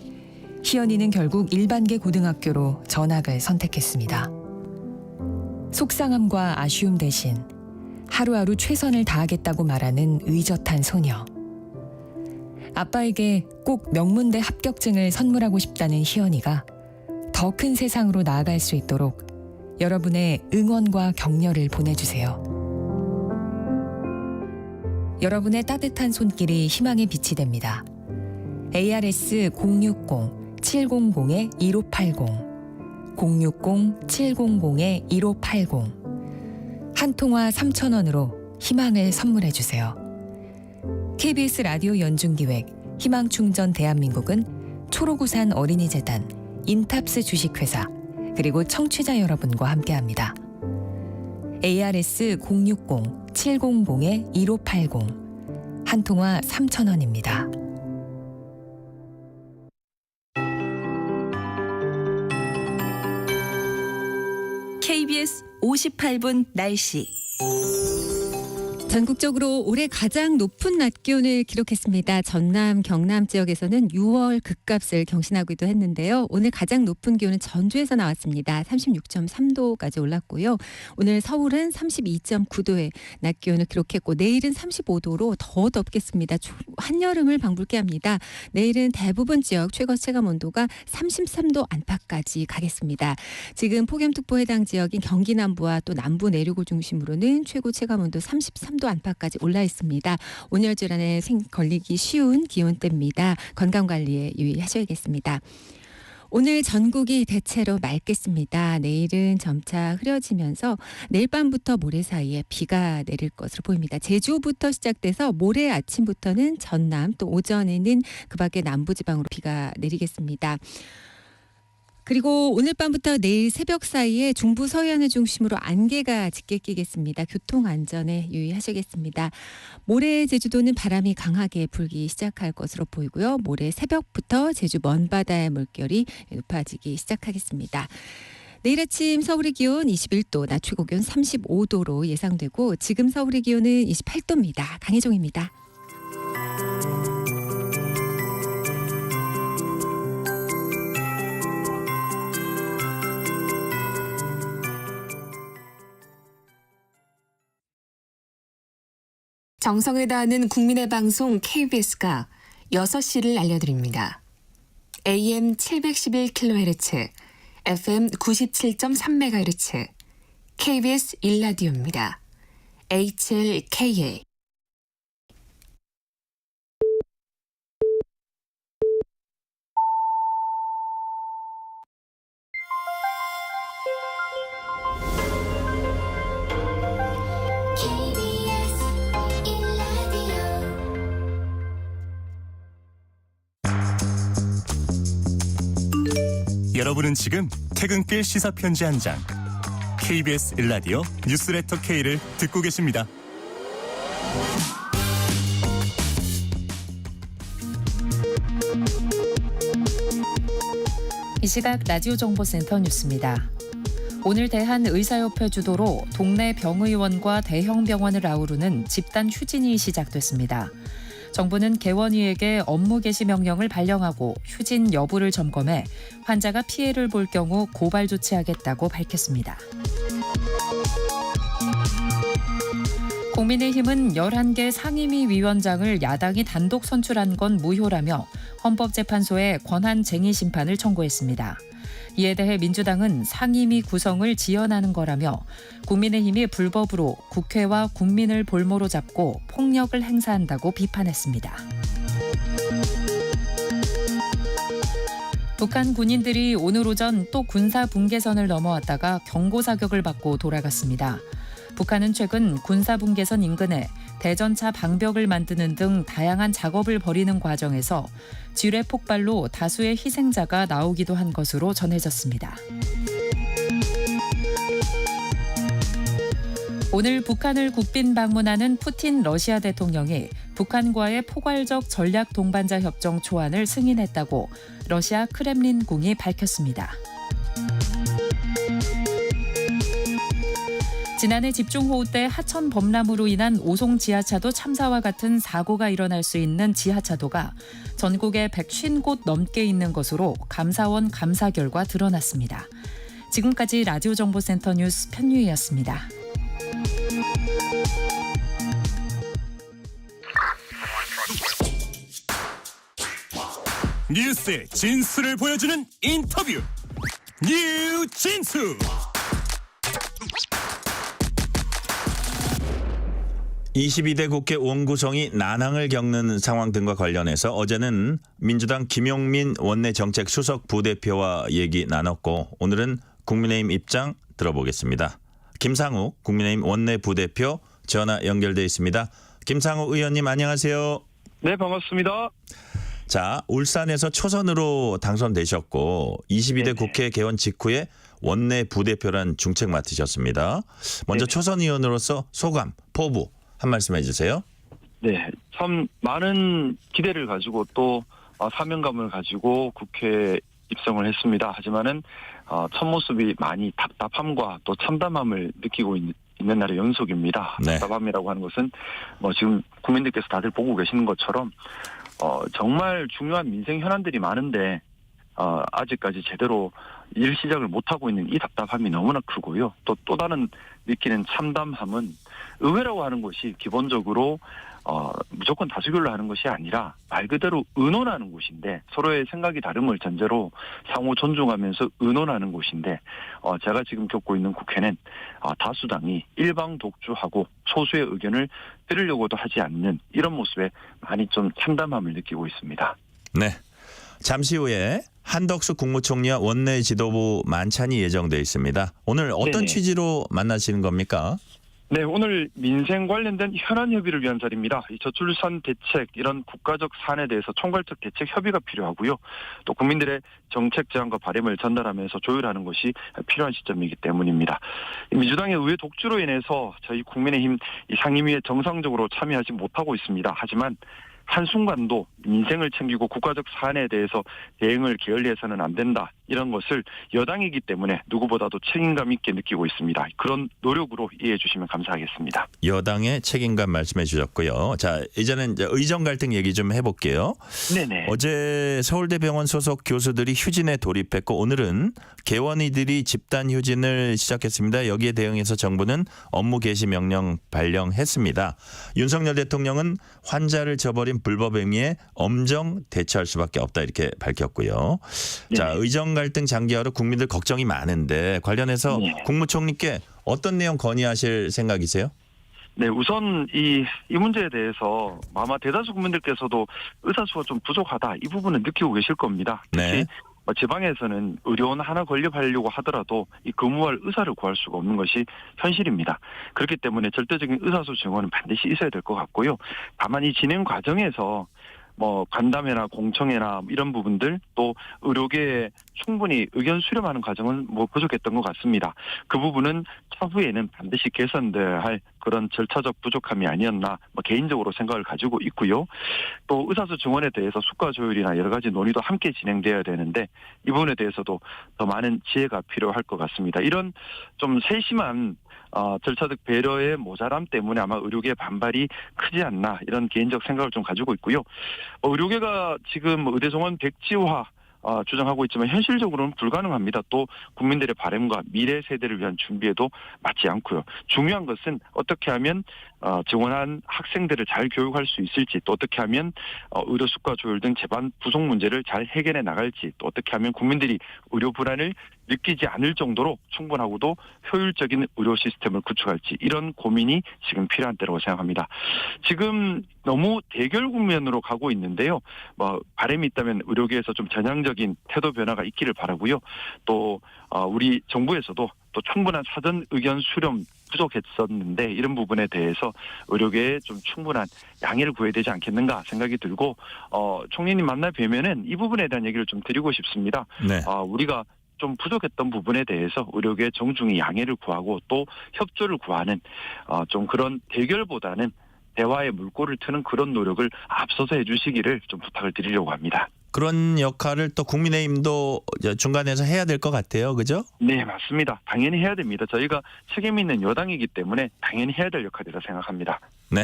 희연이는 결국 일반계 고등학교로 전학을 선택했습니다. 속상함과 아쉬움 대신 하루하루 최선을 다하겠다고 말하는 의젓한 소녀. 아빠에게 꼭 명문대 합격증을 선물하고 싶다는 희연이가 더 큰 세상으로 나아갈 수 있도록 여러분의 응원과 격려를 보내주세요. 여러분의 따뜻한 손길이 희망의 빛이 됩니다. ARS 060-700-1580 060-700-1580 한 통화 3,000원으로 희망을 선물해 주세요. KBS 라디오 연중기획 희망충전 대한민국은 초록우산 어린이재단, 인탑스 주식회사, 그리고 청취자 여러분과 함께합니다. ARS 060-700-1580 한 통화 3,000원입니다. KBS 58분 날씨. 전국적으로 올해 가장 높은 낮 기온을 기록했습니다. 전남, 경남 지역에서는 6월 극값을 경신하기도 했는데요. 오늘 가장 높은 기온은 전주에서 나왔습니다. 36.3도까지 올랐고요. 오늘 서울은 32.9도의 낮 기온을 기록했고 내일은 35도로 더 덥겠습니다. 한여름을 방불케 합니다. 내일은 대부분 지역 최고 체감 온도가 33도 안팎까지 가겠습니다. 지금 폭염특보 해당 지역인 경기 남부와 또 남부 내륙을 중심으로는 최고 체감 온도 33도 안팎까지 올라 있습니다. 온열 질환에 걸리기 쉬운 기온대입니다. 건강 관리에 유의하셔야겠습니다. 오늘 전국이 대체로 맑겠습니다. 내일은 점차 흐려지면서 내일 밤부터 모레 사이에 비가 내릴 것으로 보입니다. 제주부터 시작돼서 모레 아침부터는 전남 또 오전에는 그 밖에 남부지방으로 비가 내리겠습니다. 그리고 오늘 밤부터 내일 새벽 사이에 중부 서해안을 중심으로 안개가 짙게 끼겠습니다. 교통안전에 유의하셔야겠습니다. 모레 제주도는 바람이 강하게 불기 시작할 것으로 보이고요. 모레 새벽부터 제주 먼바다의 물결이 높아지기 시작하겠습니다. 내일 아침 서울의 기온 21도, 낮 최고 기온 35도로 예상되고 지금 서울의 기온은 28도입니다. 강혜종입니다. 정성을 다하는 국민의 방송 KBS가 6시를 알려드립니다. AM 711kHz, FM 97.3MHz, KBS 1라디오입니다. HLKA. 여러분은 지금 퇴근길 시사편지 한 장, KBS 1라디오 뉴스레터 K를 듣고 계십니다. 이 시각 라디오 정보센터 뉴스입니다. 오늘 대한의사협회 주도로 동네 병의원과 대형 병원을 아우르는 집단 휴진이 시작됐습니다. 정부는 개원위에게 업무 개시 명령을 발령하고 휴진 여부를 점검해 환자가 피해를 볼 경우 고발 조치하겠다고 밝혔습니다. 국민의힘은 11개 상임위 위원장을 야당이 단독 선출한 건 무효라며 헌법재판소에 권한쟁의 심판을 청구했습니다. 이에 대해 민주당은 상임위 구성을 지연하는 거라며 국민의힘이 불법으로 국회와 국민을 볼모로 잡고 폭력을 행사한다고 비판했습니다. 북한 군인들이 오늘 오전 또 군사 분계선을 넘어왔다가 경고 사격을 받고 돌아갔습니다. 북한은 최근 군사 분계선 인근에 대전차 방벽을 만드는 등 다양한 작업을 벌이는 과정에서 지뢰 폭발로 다수의 희생자가 나오기도 한 것으로 전해졌습니다. 오늘 북한을 국빈 방문하는 푸틴 러시아 대통령이 북한과의 포괄적 전략 동반자 협정 초안을 승인했다고 러시아 크렘린궁이 밝혔습니다. 지난해 집중호우 때 하천 범람으로 인한 오송 지하차도 참사와 같은 사고가 일어날 수 있는 지하차도가 전국에 150곳 넘게 있는 것으로 감사원 감사 결과 드러났습니다. 지금까지 라디오 정보센터 뉴스 편유희였습니다. 뉴스의 진수를 보여주는 인터뷰, 뉴진수. 22대 국회 원구성이 난항을 겪는 상황 등과 관련해서 어제는 민주당 김용민 원내정책수석 부대표와 얘기 나눴고 오늘은 국민의힘 입장 들어보겠습니다. 김상욱 국민의힘 원내부대표 전화 연결돼 있습니다. 김상욱 의원님 안녕하세요. 네, 반갑습니다. 자, 울산에서 초선으로 당선되셨고 22대 네네. 국회 개원 직후에 원내부대표란 중책 맡으셨습니다. 먼저 네네. 초선 의원으로서 소감, 포부 한 말씀 해주세요. 네, 참 많은 기대를 가지고 또 사명감을 가지고 국회에 입성을 했습니다. 하지만은 첫 모습이 많이 답답함과 또 참담함을 느끼고 있는 날의 연속입니다. 네. 답답함이라고 하는 것은 뭐 지금 국민들께서 다들 보고 계시는 것처럼 정말 중요한 민생 현안들이 많은데 아직까지 제대로 일 시작을 못하고 있는 이 답답함이 너무나 크고요. 또 다른 느끼는 참담함은 의회라고 하는 것이 기본적으로 무조건 다수결로 하는 것이 아니라 말 그대로 의논하는 곳인데 서로의 생각이 다름을 전제로 상호 존중하면서 의논하는 곳인데 제가 지금 겪고 있는 국회는 다수당이 일방 독주하고 소수의 의견을 들으려고도 하지 않는 이런 모습에 많이 좀 참담함을 느끼고 있습니다. 네. 잠시 후에 한덕수 국무총리와 원내 지도부 만찬이 예정돼 있습니다. 오늘 어떤 네네. 취지로 만나시는 겁니까? 네, 오늘 민생 관련된 현안 협의를 위한 자리입니다. 이 저출산 대책 이런 국가적 사안에 대해서 총괄적 대책 협의가 필요하고요. 또 국민들의 정책 제안과 바람을 전달하면서 조율하는 것이 필요한 시점이기 때문입니다. 민주당의 의회 독주로 인해서 저희 국민의힘 이 상임위에 정상적으로 참여하지 못하고 있습니다. 하지만 한순간도 민생을 챙기고 국가적 사안에 대해서 대응을 게을리해서는 안 된다. 이런 것을 여당이기 때문에 누구보다도 책임감 있게 느끼고 있습니다. 그런 노력으로 이해해 주시면 감사하겠습니다. 여당의 책임감 말씀해 주셨고요. 자, 이제는 의정 갈등 얘기 좀 해볼게요. 네네. 어제 서울대병원 소속 교수들이 휴진에 돌입했고 오늘은 개원이들이 집단 휴진을 시작했습니다. 여기에 대응해서 정부는 업무 개시 명령 발령했습니다. 윤석열 대통령은 환자를 저버린 불법 행위에 엄정 대처할 수밖에 없다 이렇게 밝혔고요. 자, 의정 갈등 장기화로 국민들 걱정이 많은데 관련해서 국무총리께 어떤 내용 건의하실 생각이세요? 네, 우선 이 문제에 대해서 아마 대다수 국민들께서도 의사수가 좀 부족하다 이 부분은 느끼고 계실 겁니다. 특히 네. 지방에서는 의료원 하나 건립하려고 하더라도 이 근무할 의사를 구할 수가 없는 것이 현실입니다. 그렇기 때문에 절대적인 의사수 증원은 반드시 있어야 될 것 같고요. 다만 이 진행 과정에서 간담회나 공청회나 이런 부분들 또 의료계에 충분히 의견 수렴하는 과정은 부족했던 것 같습니다. 그 부분은 차후에는 반드시 개선돼야 할 그런 절차적 부족함이 아니었나 개인적으로 생각을 가지고 있고요. 또 의사수 증원에 대해서 수가 조율이나 여러 가지 논의도 함께 진행돼야 되는데 이 부분에 대해서도 더 많은 지혜가 필요할 것 같습니다. 이런 좀 세심한 절차적 배려의 모자람 때문에 아마 의료계의 반발이 크지 않나 이런 개인적 생각을 좀 가지고 있고요. 의료계가 지금 의대 정원 백지화 주장하고 있지만 현실적으로는 불가능합니다. 또 국민들의 바람과 미래 세대를 위한 준비에도 맞지 않고요. 중요한 것은 어떻게 하면 증원한 학생들을 잘 교육할 수 있을지 또 어떻게 하면 의료 수가 조율 등 재반 부속 문제를 잘 해결해 나갈지 또 어떻게 하면 국민들이 의료 불안을 느끼지 않을 정도로 충분하고도 효율적인 의료 시스템을 구축할지 이런 고민이 지금 필요한 때라고 생각합니다. 지금 너무 대결 국면으로 가고 있는데요. 바람이 있다면 의료계에서 좀 전향적인 태도 변화가 있기를 바라고요. 또 우리 정부에서도 또 충분한 사전 의견 수렴 부족했었는데 이런 부분에 대해서 의료계에 좀 충분한 양해를 구해야 되지 않겠는가 생각이 들고 총리님 만나 뵈면은 이 부분에 대한 얘기를 좀 드리고 싶습니다. 네. 우리가 좀 부족했던 부분에 대해서 의료계 정중히 양해를 구하고 또 협조를 구하는 좀 그런 대결보다는 대화의 물꼬를 트는 그런 노력을 앞서서 해주시기를 좀 부탁을 드리려고 합니다. 그런 역할을 또 국민의힘도 중간에서 해야 될 것 같아요. 그죠? 네, 맞습니다. 당연히 해야 됩니다. 저희가 책임 있는 여당이기 때문에 당연히 해야 될 역할이라 생각합니다. 네.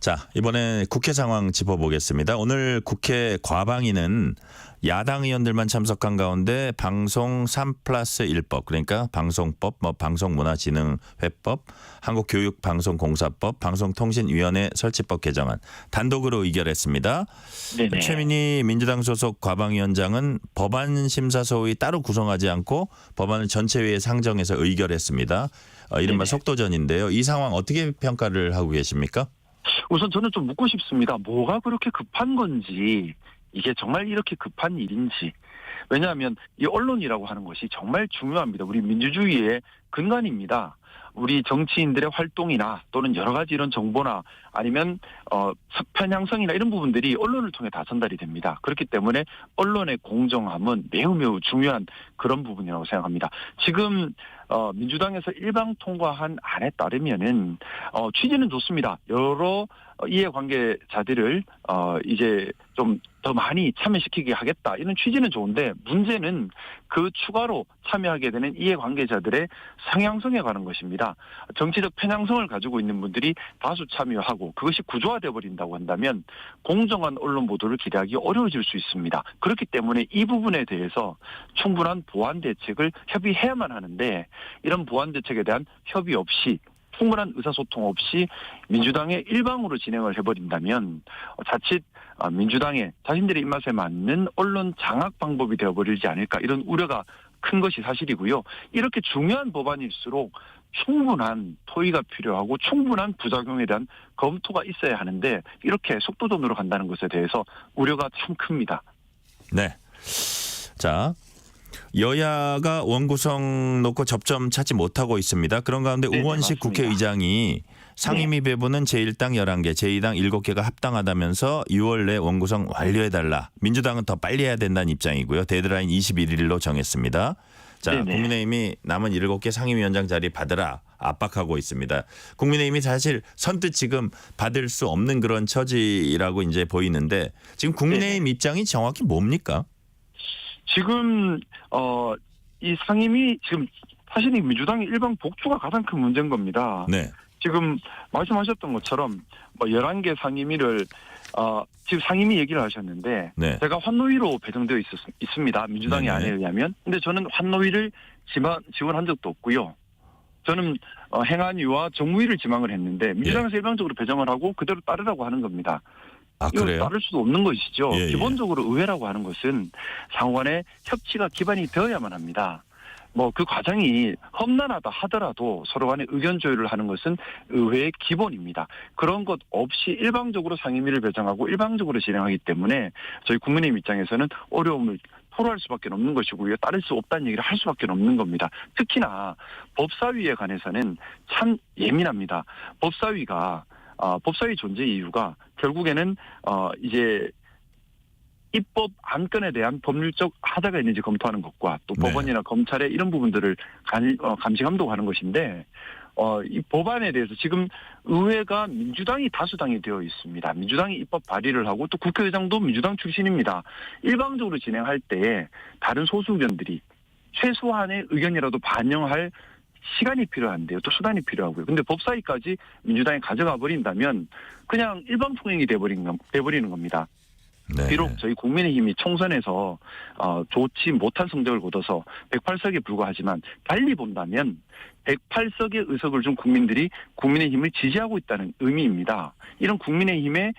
자, 이번에 국회 상황 짚어보겠습니다. 오늘 국회 과방위는 야당 의원들만 참석한 가운데 방송 3+1법 그러니까 방송법, 방송문화진흥회법, 한국교육방송공사법, 방송통신위원회 설치법 개정안 단독으로 의결했습니다. 네네. 최민희 민주당 소속 과방위원장은 법안 심사소위 따로 구성하지 않고 법안을 전체회의에 상정해서 의결했습니다. 이른바 네네. 속도전인데요. 이 상황 어떻게 평가를 하고 계십니까? 우선 저는 좀 묻고 싶습니다. 뭐가 그렇게 급한 건지 이게 정말 이렇게 급한 일인지. 왜냐하면 이 언론이라고 하는 것이 정말 중요합니다. 우리 민주주의의 근간입니다. 우리 정치인들의 활동이나 또는 여러 가지 이런 정보나 아니면 편향성이나 이런 부분들이 언론을 통해 다 전달이 됩니다. 그렇기 때문에 언론의 공정함은 매우 중요한 그런 부분이라고 생각합니다. 지금 민주당에서 일방 통과한 안에 따르면은 취지는 좋습니다. 여러 이해관계자들을 이제 좀 더 많이 참여시키게 하겠다, 이런 취지는 좋은데, 문제는 그 추가로 참여하게 되는 이해관계자들의 성향성에 관한 것입니다. 정치적 편향성을 가지고 있는 분들이 다수 참여하고 그것이 구조화되어 버린다고 한다면 공정한 언론 보도를 기대하기 어려워질 수 있습니다. 그렇기 때문에 이 부분에 대해서 충분한 보완 대책을 협의해야만 하는데, 이런 보완 대책에 대한 협의 없이, 충분한 의사소통 없이 민주당의 일방으로 진행을 해버린다면 자칫 민주당의 자신들의 입맛에 맞는 언론 장악 방법이 되어버리지 않을까, 이런 우려가 큰 것이 사실이고요. 이렇게 중요한 법안일수록 충분한 토의가 필요하고 충분한 부작용에 대한 검토가 있어야 하는데, 이렇게 속도전으로 간다는 것에 대해서 우려가 참 큽니다. 네. 자, 여야가 원구성 놓고 접점 찾지 못하고 있습니다. 그런 가운데 네, 우원식 맞습니다. 국회의장이 상임위 배분은 제1당 11개, 제2당 7개가 합당하다면서 6월 내 원구성 완료해달라. 민주당은 더 빨리 해야 된다는 입장이고요. 데드라인 21일로 정했습니다. 자, 네네. 국민의힘이 남은 7개 상임위원장 자리 받으라 압박하고 있습니다. 국민의힘이 사실 선뜻 지금 받을 수 없는 그런 처지라고 이제 보이는데, 지금 국민의힘 입장이 정확히 뭡니까? 지금 이 상임위, 지금 사실 이 민주당의 일방 복주가 가장 큰 문제인 겁니다. 네. 지금 말씀하셨던 것처럼 11개 상임위를 지금 상임위 얘기를 하셨는데, 네. 제가 환노위로 배정되어 있습니다. 민주당의 네네. 안에 의하면. 근데 저는 환노위를 지원한 적도 없고요. 저는 행안위와 정무위를 지망을 했는데 민주당에서 일방적으로 배정을 하고 그대로 따르라고 하는 겁니다. 아, 이거 그래요? 따를 수도 없는 것이죠. 예, 예. 기본적으로 의회라고 하는 것은 상호간의 협치가 기반이 되어야만 합니다. 그 과정이 험난하다 하더라도 서로 간의 의견 조율을 하는 것은 의회의 기본입니다. 그런 것 없이 일방적으로 상임위를 배정하고 일방적으로 진행하기 때문에 저희 국민의힘 입장에서는 어려움을 토로할 수밖에 없는 것이고요. 따를 수 없다는 얘기를 할 수밖에 없는 겁니다. 특히나 법사위에 관해서는 참 예민합니다. 법사위 존재 이유가 결국에는 이제 입법 안건에 대한 법률적 하자가 있는지 검토하는 것과 또 네. 법원이나 검찰의 이런 부분들을 감시 감독하는 것인데, 이 법안에 대해서 지금 의회가 민주당이 다수당이 되어 있습니다. 민주당이 입법 발의를 하고 또 국회의장도 민주당 출신입니다. 일방적으로 진행할 때 다른 소수 의견들이 최소한의 의견이라도 반영할 시간이 필요한데요. 또 수단이 필요하고요. 근데 법사위까지 민주당이 가져가 버린다면 그냥 일방 통행이 돼버리는 겁니다. 네. 비록 저희 국민의힘이 총선에서 좋지 못한 성적을 거둬서 108석에 불과하지만 달리 본다면 108석의 의석을 준 국민들이 국민의힘을 지지하고 있다는 의미입니다. 이런 국민의힘의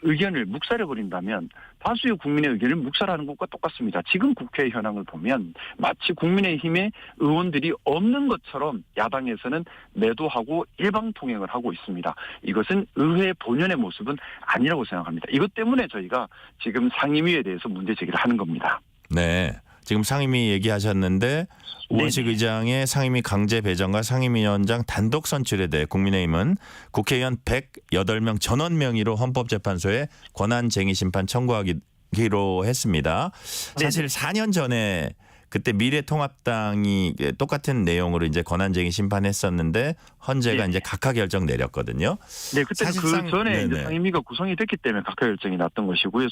의견을 묵살해버린다면 다수의 국민의 의견을 묵살하는 것과 똑같습니다. 지금 국회 현황을 보면 마치 국민의힘의 의원들이 없는 것처럼 야당에서는 매도하고 일방통행을 하고 있습니다. 이것은 의회의 본연의 모습은 아니라고 생각합니다. 이것 때문에 저희가 지금 상임위에 대해서 문제 제기를 하는 겁니다. 네. 지금 상임위 얘기하셨는데 우원식 의장의 상임위 강제 배정과 상임위원장 단독 선출에 대해 국민의힘은 국회의원 108명 전원 명의로 헌법재판소에 권한쟁의 심판 청구하기로 했습니다. 사실 4년 전에 그때 미래통합당이 똑같은 내용으로 이제 권한쟁의 심판했었는데 헌재가 이제 각하 결정 내렸거든요. 네, 그때 그 전에 이제 상임위가 구성이 됐기 때문에 각하 결정이 났던 것이고요.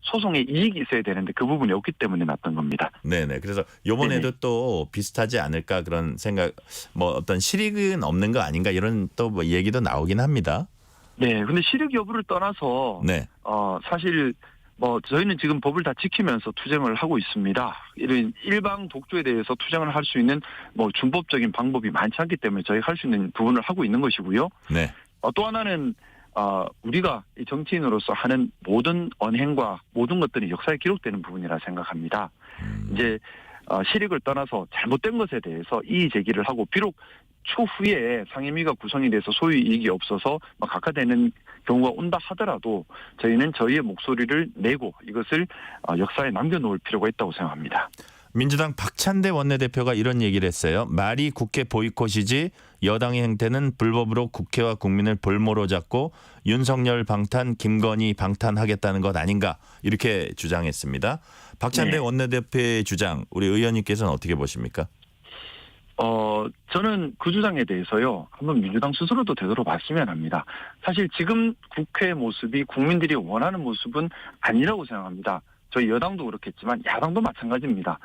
소송에 이익이 있어야 되는데 그 부분이 없기 때문에 났던 겁니다. 네네. 그래서 이번에도 또 비슷하지 않을까 그런 생각, 어떤 실익은 없는 거 아닌가 이런 또 얘기도 나오긴 합니다. 네, 근데 실익 여부를 떠나서 사실. 저희는 지금 법을 다 지키면서 투쟁을 하고 있습니다. 이런 일방 독주에 대해서 투쟁을 할 수 있는 준법적인 방법이 많지 않기 때문에 저희가 할 수 있는 부분을 하고 있는 것이고요. 네. 또 하나는 우리가 정치인으로서 하는 모든 언행과 모든 것들이 역사에 기록되는 부분이라 생각합니다. 이제 실익을 떠나서 잘못된 것에 대해서 이의 제기를 하고 비록 추후에 상임위가 구성이 돼서 소유 이익이 없어서 각하되는 경우가 온다 하더라도 저희는 저희의 목소리를 내고 이것을 역사에 남겨놓을 필요가 있다고 생각합니다. 민주당 박찬대 원내대표가 이런 얘기를 했어요. 말이 국회 보이콧이지 여당의 행태는 불법으로 국회와 국민을 볼모로 잡고 윤석열 방탄, 김건희 방탄하겠다는 것 아닌가 이렇게 주장했습니다. 박찬대 원내대표의 주장 우리 의원님께서는 어떻게 보십니까? 저는 그 주장에 대해서요, 한번 민주당 스스로도 되돌아봤으면 합니다. 사실 지금 국회 모습이 국민들이 원하는 모습은 아니라고 생각합니다. 저희 여당도 그렇겠지만 야당도 마찬가지입니다.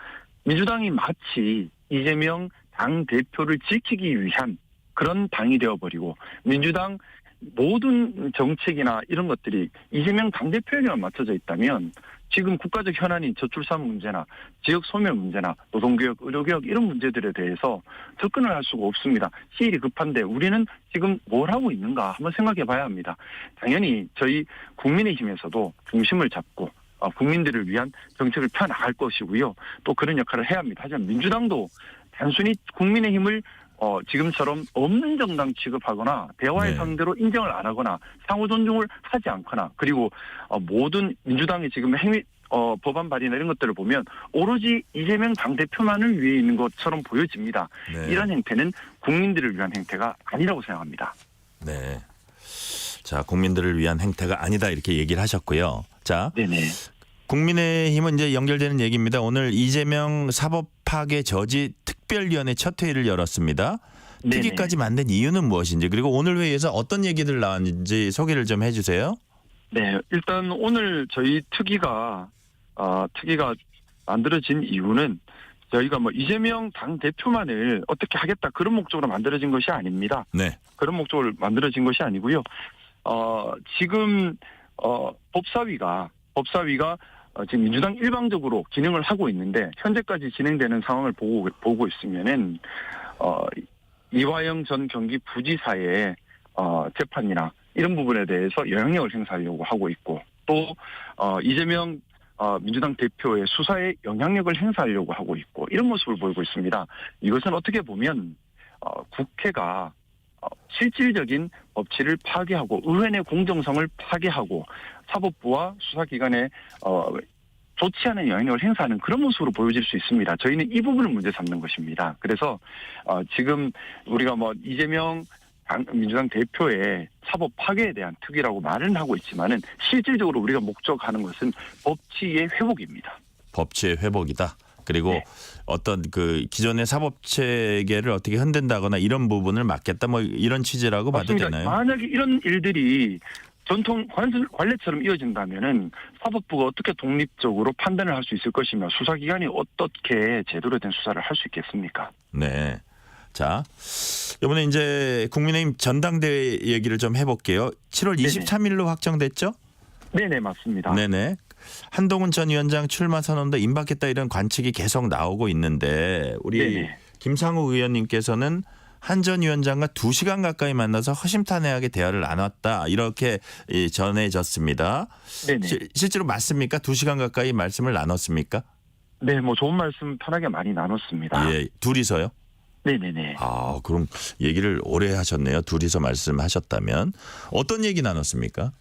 민주당이 마치 이재명 당대표를 지키기 위한 그런 당이 되어버리고 민주당 모든 정책이나 이런 것들이 이재명 당대표에게만 맞춰져 있다면 지금 국가적 현안인 저출산 문제나 지역 소멸 문제나 노동개혁, 의료개혁 이런 문제들에 대해서 접근을 할 수가 없습니다. 시일이 급한데 우리는 지금 뭘 하고 있는가 한번 생각해 봐야 합니다. 당연히 저희 국민의힘에서도 중심을 잡고 국민들을 위한 정책을 펴나갈 것이고요. 또 그런 역할을 해야 합니다. 하지만 민주당도 단순히 국민의힘을 지금처럼 없는 정당 취급하거나 대화의 상대로 인정을 안 하거나 상호 존중을 하지 않거나 그리고 모든 민주당의 지금 법안 발의나 이런 것들을 보면 오로지 이재명 당대표만을 위해 있는 것처럼 보여집니다. 네. 이런 행태는 국민들을 위한 행태가 아니라고 생각합니다. 네. 자, 국민들을 위한 행태가 아니다 이렇게 얘기를 하셨고요. 자, 네네. 국민의힘은 이제 연결되는 얘기입니다. 오늘 이재명 사법 파괴 저지 특별위원회 첫 회의를 열었습니다. 네네. 특위까지 만든 이유는 무엇인지 그리고 오늘 회의에서 어떤 얘기들 나왔는지 소개를 좀 해주세요. 네, 일단 오늘 저희 특위가 만들어진 이유는 저희가 이재명 당 대표만을 어떻게 하겠다 그런 목적으로 만들어진 것이 아닙니다. 네. 그런 목적으로 만들어진 것이 아니고요. 지금 법사위가 지금 민주당 일방적으로 기능을 하고 있는데 현재까지 진행되는 상황을 보고 있으면은 이화영 전 경기 부지사의 재판이나 이런 부분에 대해서 영향력을 행사하려고 하고 있고 또 이재명 민주당 대표의 수사에 영향력을 행사하려고 하고 있고 이런 모습을 보이고 있습니다. 이것은 어떻게 보면 국회가 실질적인 법치를 파괴하고 의회 내 공정성을 파괴하고 사법부와 수사기관에 좋지 않은 영향력을 행사하는 그런 모습으로 보여질 수 있습니다. 저희는 이 부분을 문제 삼는 것입니다. 그래서 지금 우리가 이재명 민주당 대표의 사법 파괴에 대한 특위라고 말은 하고 있지만은 실질적으로 우리가 목적하는 것은 법치의 회복입니다. 법치의 회복이다. 그리고 어떤 그 기존의 사법 체계를 어떻게 흔든다거나 이런 부분을 막겠다 이런 취지라고 맞습니다. 봐도 되나요? 만약에 이런 일들이 전통 관례처럼 이어진다면은 사법부가 어떻게 독립적으로 판단을 할 수 있을 것이며 수사기관이 어떻게 제대로 된 수사를 할 수 있겠습니까? 네. 자, 이번에 이제 국민의힘 전당대회 얘기를 좀 해볼게요. 7월 23일로 확정됐죠? 네네, 맞습니다. 네네. 한동훈 전 위원장 출마 선언도 임박했다 이런 관측이 계속 나오고 있는데 우리 김상우 의원님께서는 한 전 위원장과 2시간 가까이 만나서 허심탄회하게 대화를 나눴다 이렇게 전해졌습니다. 네네. 실제로 맞습니까? 2시간 가까이 말씀을 나눴습니까? 네, 좋은 말씀 편하게 많이 나눴습니다. 예, 둘이서요? 네네네. 아, 그럼 얘기를 오래 하셨네요. 둘이서 말씀하셨다면 어떤 얘기 나눴습니까?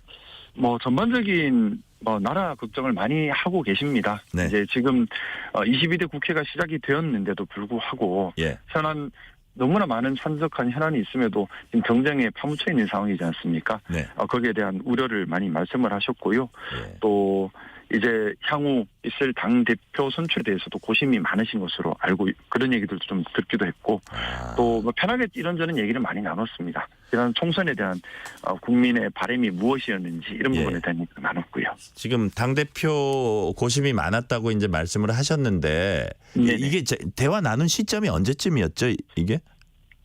전반적인 나라 걱정을 많이 하고 계십니다. 네. 이제 지금 22대 국회가 시작이 되었는데도 불구하고 현안 너무나 많은 산적한 현안이 있음에도 지금 경쟁에 파묻혀 있는 상황이지 않습니까? 네. 거기에 대한 우려를 많이 말씀을 하셨고요. 또 이제 향후 있을 당 대표 선출에 대해서도 고심이 많으신 것으로 알고 그런 얘기들도 좀 듣기도 했고 또 편하게 이런저런 얘기를 많이 나눴습니다. 지난 총선에 대한 국민의 바람이 무엇이었는지 이런 부분에 대한 얘기를 나눴고요. 지금 당 대표 고심이 많았다고 이제 말씀을 하셨는데 이게 대화 나눈 시점이 언제쯤이었죠? 이게?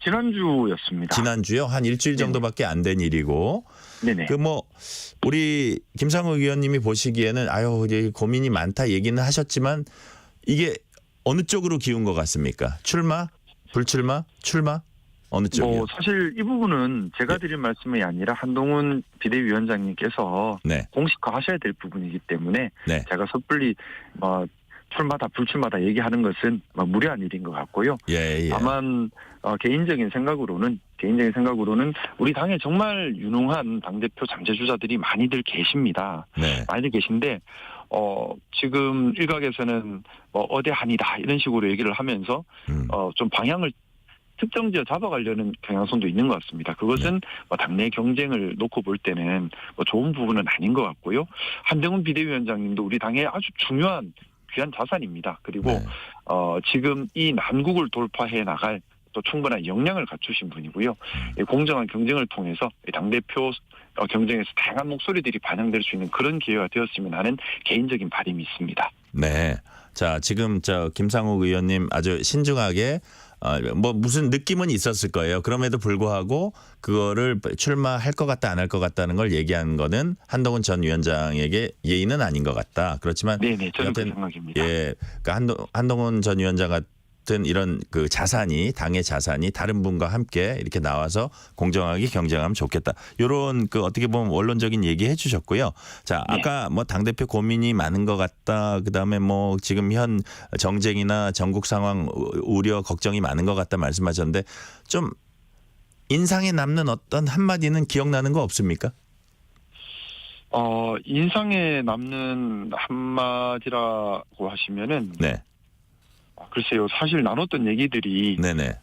지난주였습니다. 지난주요? 한 일주일 정도밖에 안 된 일이고. 네네. 우리 김상우 의원님이 보시기에는 이제 고민이 많다 얘기는 하셨지만 이게 어느 쪽으로 기운 것 같습니까? 출마? 불출마? 출마? 어느 쪽이요? 사실 이 부분은 제가 드릴 말씀이 아니라 한동훈 비대위원장님께서 공식화하셔야 될 부분이기 때문에 제가 섣불리 출마다 불출마다 얘기하는 것은 무례한 일인 것 같고요. 다만 개인적인 생각으로는 우리 당에 정말 유능한 당대표 잠재주자들이 많이들 계십니다. 많이들 계신데 지금 일각에서는 어대한이다 이런 식으로 얘기를 하면서 좀 방향을 특정지어 잡아가려는 경향성도 있는 것 같습니다. 그것은 당내 경쟁을 놓고 볼 때는 좋은 부분은 아닌 것 같고요. 한동훈 비대위원장님도 우리 당의 아주 중요한 귀한 자산입니다. 그리고 지금 이 난국을 돌파해 나갈 또 충분한 역량을 갖추신 분이고요. 이 공정한 경쟁을 통해서 이 당대표 경쟁에서 다양한 목소리들이 반영될 수 있는 그런 기회가 되었으면 하는 개인적인 바람이 있습니다. 네. 자, 지금 김상욱 의원님 아주 신중하게 뭐 무슨 느낌은 있었을 거예요. 그럼에도 불구하고 그거를 출마할 것 같다 안 할 것 같다는 걸 얘기한 거는 한동훈 전 위원장에게 예의는 아닌 것 같다. 그렇지만 네네, 저는 그 생각입니다. 예, 그러니까 한동훈 전 위원장 같은 이런 그 자산이 당의 자산이 다른 분과 함께 이렇게 나와서 공정하게 경쟁하면 좋겠다. 이런 그 어떻게 보면 원론적인 얘기해 주셨고요. 자, 네. 아까 뭐 당대표 고민이 많은 것 같다. 그다음에 뭐 지금 현 정쟁이나 전국 상황 우려 걱정이 많은 것 같다 말씀하셨는데 좀 인상에 남는 어떤 한마디는 기억나는 거 없습니까? 인상에 남는 한마디라고 하시면은 네. 글쎄요, 사실 나눴던 얘기들이 네네.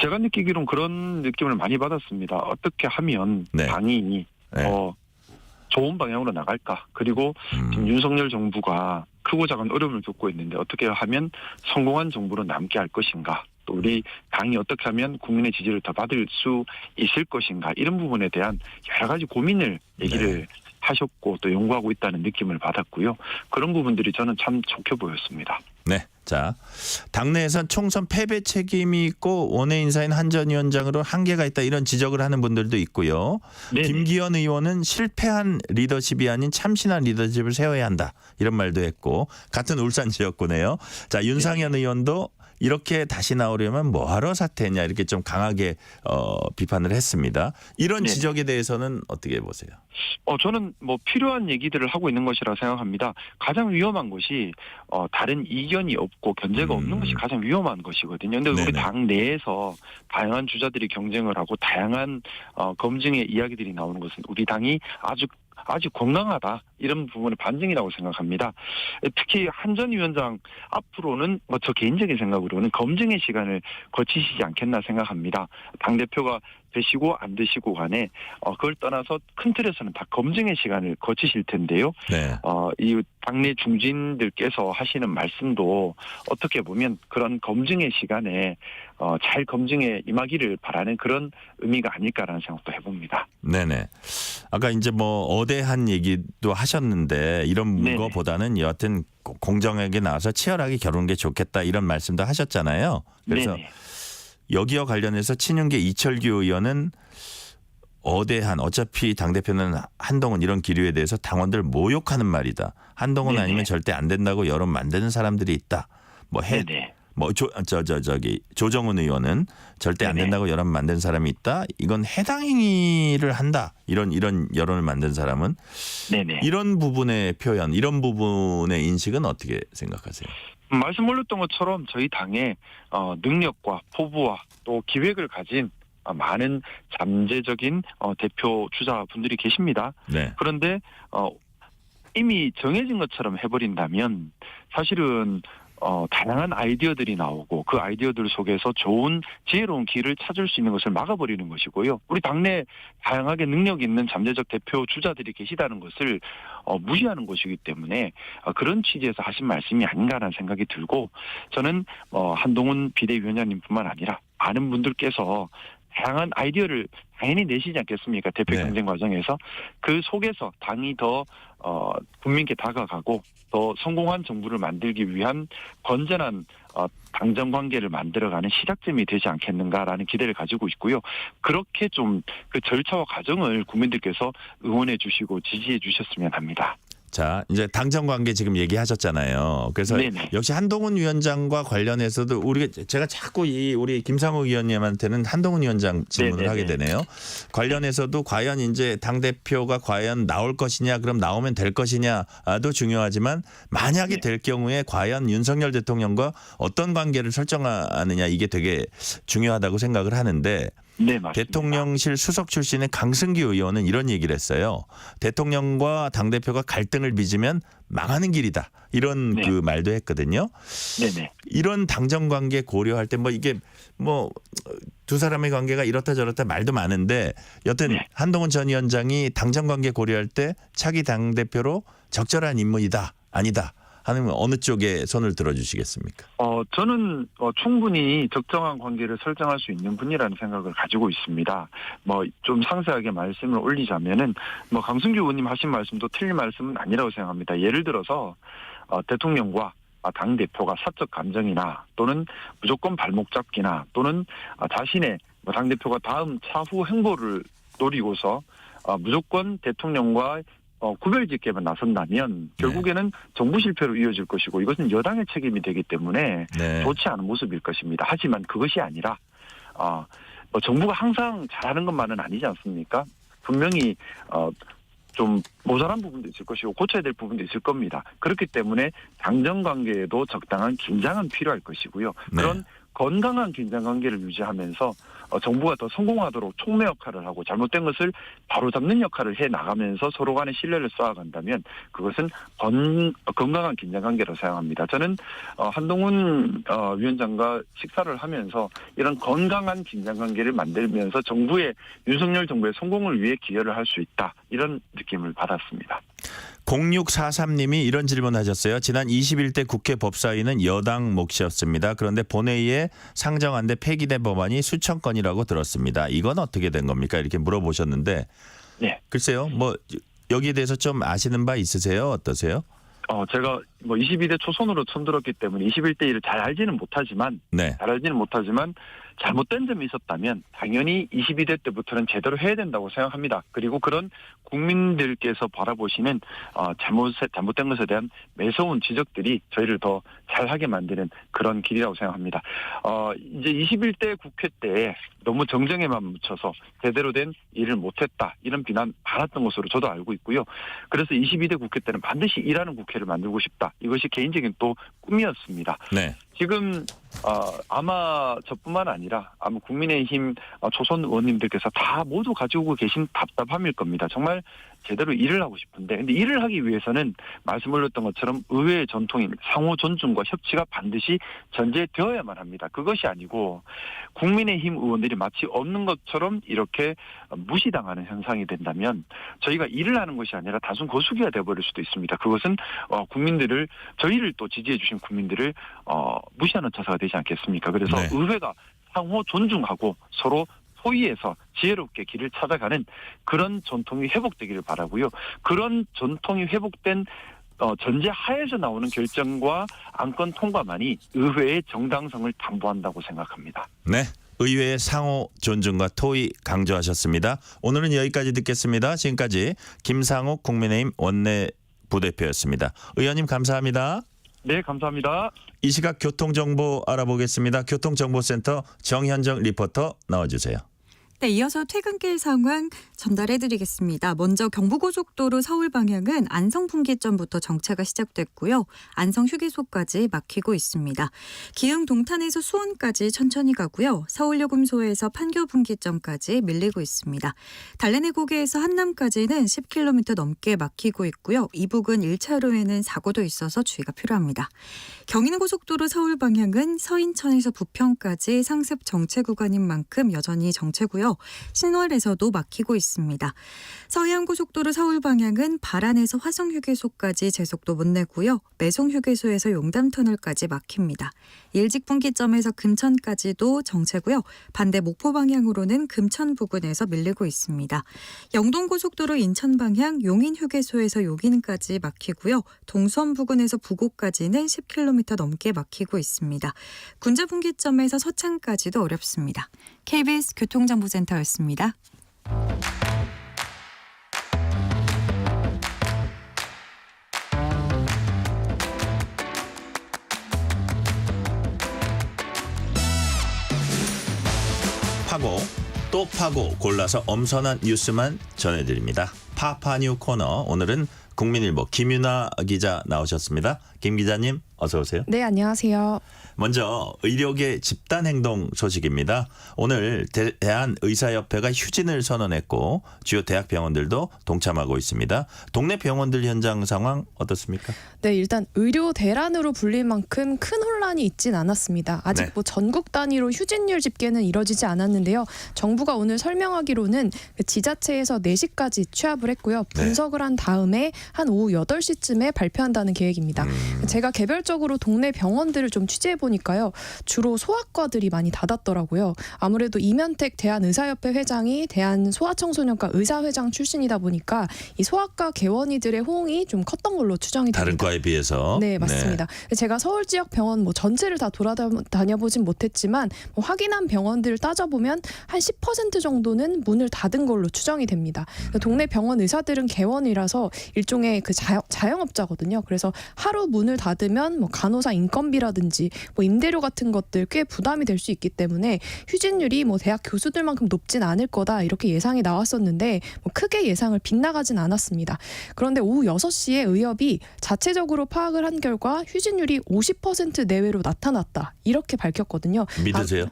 제가 느끼기로는 그런 느낌을 많이 받았습니다. 어떻게 하면 네. 당이 네. 좋은 방향으로 나갈까? 그리고 지금 윤석열 정부가 크고 작은 어려움을 겪고 있는데 어떻게 하면 성공한 정부로 남게 할 것인가? 또 우리 당이 어떻게 하면 국민의 지지를 더 받을 수 있을 것인가? 이런 부분에 대한 여러 가지 고민을 얘기를 하셨고 또 연구하고 있다는 느낌을 받았고요. 그런 부분들이 저는 참 좋게 보였습니다. 네. 자, 당내에선 총선 패배 책임이 있고 원외 인사인 한 전 위원장으로 한계가 있다 이런 지적을 하는 분들도 있고요. 네네. 김기현 의원은 실패한 리더십이 아닌 참신한 리더십을 세워야 한다 이런 말도 했고 같은 울산 지역구네요. 자, 윤상현 의원도 이렇게 다시 나오려면 뭐하러 사퇴했냐 이렇게 좀 강하게 비판을 했습니다. 이런 네. 지적에 대해서는 어떻게 보세요? 저는 뭐 필요한 얘기들을 하고 있는 것이라 생각합니다. 가장 위험한 것이 다른 이견이 없고 견제가 없는 것이 가장 위험한 것이거든요. 근데 우리 네네. 당 내에서 다양한 주자들이 경쟁을 하고 다양한 검증의 이야기들이 나오는 것은 우리 당이 아주 건강하다 이런 부분의 반증이라고 생각합니다. 특히 한 전 위원장 앞으로는 뭐 저 개인적인 생각으로는 검증의 시간을 거치시지 않겠나 생각합니다. 당대표가 되시고 안 되시고 간에 그걸 떠나서 큰 틀에서는 다 검증의 시간을 거치실 텐데요. 네. 이 당내 중진들께서 하시는 말씀도 어떻게 보면 그런 검증의 시간에 잘 검증에 임하기를 바라는 그런 의미가 아닐까라는 생각도 해봅니다. 네네. 아까 이제 뭐 어대한 얘기도 하셨는데 이런 네네. 거보다는 여하튼 공정하게 나와서 치열하게 겨루는 게 좋겠다 이런 말씀도 하셨잖아요. 그래서 네네. 여기와 관련해서 친윤계 이철규 의원은 어대한 어차피 당대표는 한동훈 이런 기류에 대해서 당원들 모욕하는 말이다. 한동훈 네네. 아니면 절대 안 된다고 여론 만드는 사람들이 있다. 네네. 조정훈 의원은 절대 안 네네. 된다고 여론 만든 사람이 있다. 이건 해당 행위를 한다. 이런 여론을 만든 사람은 네네. 이런 부분의 표현, 이런 부분의 인식은 어떻게 생각하세요? 말씀 올렸던 것처럼 저희 당의 능력과 포부와 또 기획을 가진 많은 잠재적인 대표 주자분들이 계십니다. 네. 그런데 이미 정해진 것처럼 해버린다면 사실은 다양한 아이디어들이 나오고 그 아이디어들 속에서 좋은 지혜로운 길을 찾을 수 있는 것을 막아버리는 것이고요. 우리 당내 다양하게 능력 있는 잠재적 대표 주자들이 계시다는 것을 무시하는 것이기 때문에 그런 취지에서 하신 말씀이 아닌가라는 생각이 들고 저는 한동훈 비대위원장님뿐만 아니라 많은 분들께서 다양한 아이디어를 당연히 내시지 않겠습니까? 대표 네. 경쟁 과정에서 그 속에서 당이 더 국민께 다가가고 더 성공한 정부를 만들기 위한 건전한 당정 관계를 만들어가는 시작점이 되지 않겠는가라는 기대를 가지고 있고요. 그렇게 좀 그 절차와 과정을 국민들께서 응원해 주시고 지지해 주셨으면 합니다. 자, 이제 당정 관계 지금 얘기하셨잖아요. 그래서 네네. 역시 한동훈 위원장과 관련해서도 제가 자꾸 우리 김상욱 의원님한테는 한동훈 위원장 질문을 네네네. 하게 되네요. 관련해서도 과연 이제 당 대표가 과연 나올 것이냐, 그럼 나오면 될 것이냐도 중요하지만 만약에 네. 될 경우에 과연 윤석열 대통령과 어떤 관계를 설정하느냐 이게 되게 중요하다고 생각을 하는데. 네, 맞습니다. 대통령실 수석 출신의 강승기 의원은 이런 얘기를 했어요. 대통령과 당대표가 갈등을 빚으면 망하는 길이다. 이런 네. 그 말도 했거든요. 네네. 이런 당정 관계 고려할 때 뭐 이게 뭐 두 사람의 관계가 이렇다 저렇다 말도 많은데 여튼 네. 한동훈 전 위원장이 당정 관계 고려할 때 차기 당대표로 적절한 인물이다. 아니다. 아니면 어느 쪽에 손을 들어주시겠습니까? 저는 충분히 적정한 관계를 설정할 수 있는 분이라는 생각을 가지고 있습니다. 좀 상세하게 말씀을 올리자면은 강승규 의원님 하신 말씀도 틀린 말씀은 아니라고 생각합니다. 예를 들어서 대통령과 당 대표가 사적 감정이나 또는 무조건 발목 잡기나 또는 자신의 당 대표가 다음 차후 행보를 노리고서 무조건 대통령과 구별짓게만 나선다면 결국에는 정부 실패로 이어질 것이고 이것은 여당의 책임이 되기 때문에 좋지 않은 모습일 것입니다. 하지만 그것이 아니라 정부가 항상 잘하는 것만은 아니지 않습니까? 분명히 좀 모자란 부분도 있을 것이고 고쳐야 될 부분도 있을 겁니다. 그렇기 때문에 당정 관계에도 적당한 긴장은 필요할 것이고요. 그런 건강한 긴장 관계를 유지하면서 정부가 더 성공하도록 촉매 역할을 하고 잘못된 것을 바로잡는 역할을 해 나가면서 서로 간의 신뢰를 쌓아간다면 그것은 건강한 긴장 관계라고 생각합니다. 저는 한동훈 위원장과 식사를 하면서 이런 건강한 긴장 관계를 만들면서 윤석열 정부의 성공을 위해 기여를 할 수 있다. 이런 느낌을 받았습니다. 0643님이 이런 질문하셨어요. 지난 21대 국회 법사위는 여당 몫이었습니다. 그런데 본회의에 상정안돼 폐기된 법안이 수천 건이라고 들었습니다. 이건 어떻게 된 겁니까? 이렇게 물어보셨는데 글쎄요. 여기에 대해서 좀 아시는 바 있으세요? 어떠세요? 제가 22대 초선으로 처음 들었기 때문에 21대 일을 잘 알지는 못하지만 잘못된 점이 있었다면 당연히 22대 때부터는 제대로 해야 된다고 생각합니다. 그리고 그런 국민들께서 바라보시는 잘못된 것에 대한 매서운 지적들이 저희를 더 잘하게 만드는 그런 길이라고 생각합니다. 이제 21대 국회 때 너무 정쟁에만 묻혀서 제대로 된 일을 못했다. 이런 비난 많았던 것으로 저도 알고 있고요. 그래서 22대 국회 때는 반드시 일하는 국회를 만들고 싶다. 이것이 개인적인 또 꿈이었습니다. 지금 아마 저뿐만 아니라 아마 국민의힘 초선 의원님들께서 다 모두 가지고 계신 답답함일 겁니다. 정말 제대로 일을 하고 싶은데 근데 일을 하기 위해서는 말씀 올렸던 것처럼 의회의 전통인 상호 존중과 협치가 반드시 전제되어야만 합니다. 그것이 아니고 국민의힘 의원들이 마치 없는 것처럼 이렇게 무시당하는 현상이 된다면 저희가 일을 하는 것이 아니라 단순 거수기가 되어버릴 수도 있습니다. 그것은 저희를 또 지지해 주신 국민들을 무시하는 처사가 되지 않겠습니까? 그래서 의회가 상호 존중하고 서로 소위에서 지혜롭게 길을 찾아가는 그런 전통이 회복되기를 바라고요. 그런 전통이 회복된 전제 하에서 나오는 결정과 안건 통과만이 의회의 정당성을 담보한다고 생각합니다. 네. 의회의 상호 존중과 토의 강조하셨습니다. 오늘은 여기까지 듣겠습니다. 지금까지 김상욱 국민의힘 원내 부대표였습니다. 의원님 감사합니다. 네, 감사합니다. 이 시각 교통정보 알아보겠습니다. 교통정보센터 정현정 리포터 나와주세요. 네, 이어서 퇴근길 상황 전달해드리겠습니다. 먼저 경부고속도로 서울 방향은 안성 분기점부터 정체가 시작됐고요. 안성 휴게소까지 막히고 있습니다. 기흥 동탄에서 수원까지 천천히 가고요. 서울요금소에서 판교 분기점까지 밀리고 있습니다. 달래내 고개에서 한남까지는 10km 넘게 막히고 있고요. 이북은 1차로에는 사고도 있어서 주의가 필요합니다. 경인고속도로 서울 방향은 서인천에서 부평까지 상습 정체 구간인 만큼 여전히 정체고요. 신월에서도 막히고 있습니다. 서해안고속도로 서울 방향은 발안에서 화성휴게소까지 제속도 못 내고요. 매송휴게소에서 용담터널까지 막힙니다. 일직분기점에서 금천까지도 정체고요. 반대 목포 방향으로는 금천 부근에서 밀리고 있습니다. 영동고속도로 인천 방향 용인휴게소에서 용인까지 막히고요. 동수원 부근에서 부곡까지는 10km 넘게 막히고 있습니다. 군자분기점에서 서창까지도 어렵습니다. KBS 교통정보센터였습니다. 파고 또 파고 골라서 엄선한 뉴스만 전해드립니다. 파파뉴 코너 오늘은 국민일보 김윤아 기자 나오셨습니다. 김 기자님. 어서 오세요. 네, 안녕하세요. 먼저 의료계 집단행동 소식입니다. 오늘 대한의사협회가 휴진을 선언했고 주요 대학병원들도 동참하고 있습니다. 동네 병원들 현장 상황 어떻습니까? 네, 일단 의료 대란으로 불릴 만큼 큰 혼란이 있진 않았습니다. 아직 네. 뭐 전국 단위로 휴진율 집계는 이뤄지지 않았는데요. 정부가 오늘 설명하기로는 그 지자체에서 4시까지 취합을 했고요. 분석을 한 다음에 한 오후 8시쯤에 발표한다는 계획입니다. 제가 개별적으로 동네 병원들을 좀 취재해 보니까요. 주로 소아과들이 많이 닫았더라고요. 아무래도 이면택 대한의사협회 회장이 대한소아청소년과 의사회장 출신이다 보니까 이 소아과 개원이들의 호응이 좀 컸던 걸로 추정이 됩니다. 다른 과에 비해서. 네, 맞습니다. 제가 서울 지역 병원 뭐 전체를 다 돌아다녀보진 못했지만 뭐 확인한 병원들을 따져보면 한 10% 정도는 문을 닫은 걸로 추정이 됩니다. 동네 병원 의사들은 개원이라서 일종의 그 자영업자거든요. 그래서 하루 문을 닫으면 뭐 간호사 인건비라든지 뭐 임대료 같은 것들 꽤 부담이 될 수 있기 때문에 휴진율이 뭐 대학 교수들만큼 높진 않을 거다 이렇게 예상이 나왔었는데 뭐 크게 예상을 빗나가진 않았습니다. 그런데 오후 6시에 의협이 자체적으로 파악을 한 결과 휴진율이 50% 내외로 나타났다 이렇게 밝혔거든요. 믿으세요?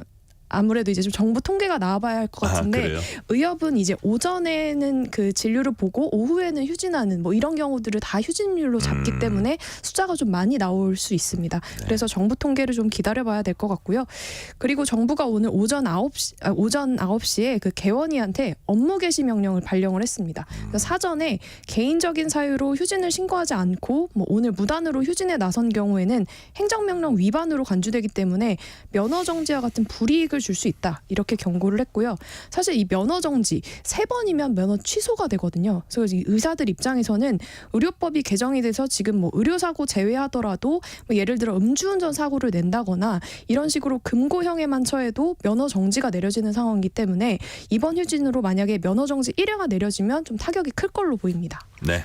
아무래도 이제 좀 정부 통계가 나와봐야 할 것 같은데 그래요? 의협은 이제 오전에는 그 진료를 보고 오후에는 휴진하는 뭐 이런 경우들을 다 휴진율로 잡기 때문에 숫자가 좀 많이 나올 수 있습니다. 그래서 정부 통계를 좀 기다려봐야 될 것 같고요. 그리고 정부가 오늘 오전 9시에 그 개원이한테 업무 개시 명령을 발령을 했습니다. 그래서 사전에 개인적인 사유로 휴진을 신고하지 않고 뭐 오늘 무단으로 휴진에 나선 경우에는 행정명령 위반으로 간주되기 때문에 면허 정지와 같은 불이익을 줄 수 있다 이렇게 경고를 했고요. 사실 이 면허 정지 3번이면 면허 취소가 되거든요. 그래서 이 의사들 입장에서는 의료법이 개정이 돼서 지금 뭐 의료사고 제외하더라도 뭐 예를 들어 음주운전 사고를 낸다거나 이런 식으로 금고형에만 처해도 면허 정지가 내려지는 상황이기 때문에 이번 휴진으로 만약에 면허 정지 1회가 내려지면 좀 타격이 클 걸로 보입니다. 네.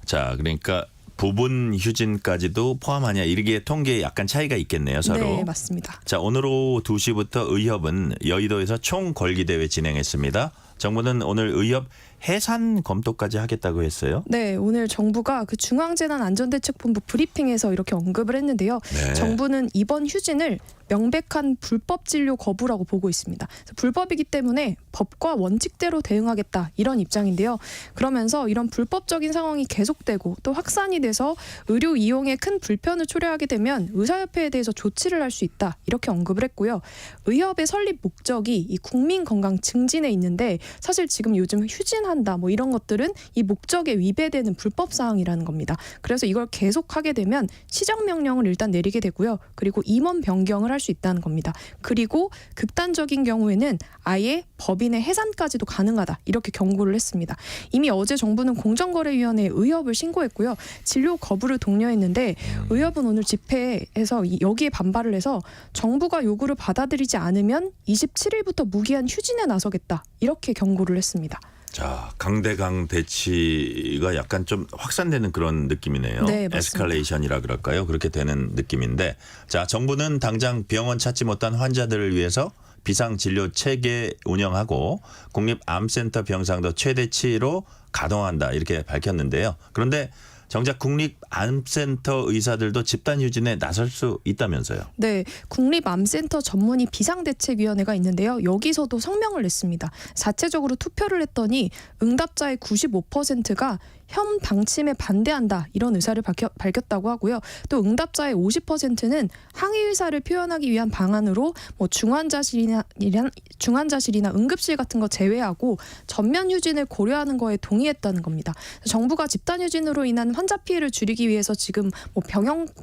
자, 그러니까 부분 휴진까지도 포함하냐 이게 통계에 약간 차이가 있겠네요, 서로. 네, 맞습니다. 자, 오늘 오후 2시부터 의협은 여의도에서 총궐기대회 진행했습니다. 정부는 오늘 의협 해산 검토까지 하겠다고 했어요. 네, 오늘 정부가 그 중앙재난안전대책본부 브리핑에서 이렇게 언급을 했는데요. 네. 정부는 이번 휴진을 명백한 불법 진료 거부라고 보고 있습니다. 그래서 불법이기 때문에 법과 원칙대로 대응하겠다 이런 입장인데요. 그러면서 이런 불법적인 상황이 계속되고 또 확산이 돼서 의료 이용에 큰 불편을 초래하게 되면 의사협회에 대해서 조치를 할 수 있다 이렇게 언급을 했고요. 의협의 설립 목적이 이 국민 건강 증진에 있는데 사실 지금 요즘 휴진한다 뭐 이런 것들은 이 목적에 위배되는 불법 사항이라는 겁니다. 그래서 이걸 계속하게 되면 시정명령을 일단 내리게 되고요. 그리고 임원 변경을 할 수 있다는 겁니다. 그리고 극단적인 경우에는 아예 법인의 해산까지도 가능하다 이렇게 경고를 했습니다. 이미 어제 정부는 공정거래위원회에 의협을 신고했고요. 진료 거부를 독려했는데 의협은 오늘 집회에서 여기에 반발을 해서 정부가 요구를 받아들이지 않으면 27일부터 무기한 휴진에 나서겠다 이렇게 경고를 했습니다. 자, 강대강 대치가 약간 좀 확산되는 그런 느낌이네요. 네, 맞습니다. 에스컬레이션이라 그럴까요? 그렇게 되는 느낌인데, 자, 정부는 당장 병원 찾지 못한 환자들을 위해서 비상진료 체계 운영하고 국립암센터 병상도 최대치로 가동한다 이렇게 밝혔는데요. 그런데 정작 국립암센터 의사들도 집단휴진에 나설 수 있다면서요. 네, 국립암센터 전문의 비상대책위원회가 있는데요. 여기서도 성명을 냈습니다. 자체적으로 투표를 했더니 응답자의 95%가 현 방침에 반대한다 이런 의사를 밝혔다고 하고요. 또 응답자의 50%는 항의 의사를 표현하기 위한 방안으로 뭐 중환자실이나 응급실 같은 거 제외하고 전면 휴진을 고려하는 거에 동의했다는 겁니다. 정부가 집단 휴진으로 인한 환자 피해를 줄이기 위해서 지금 뭐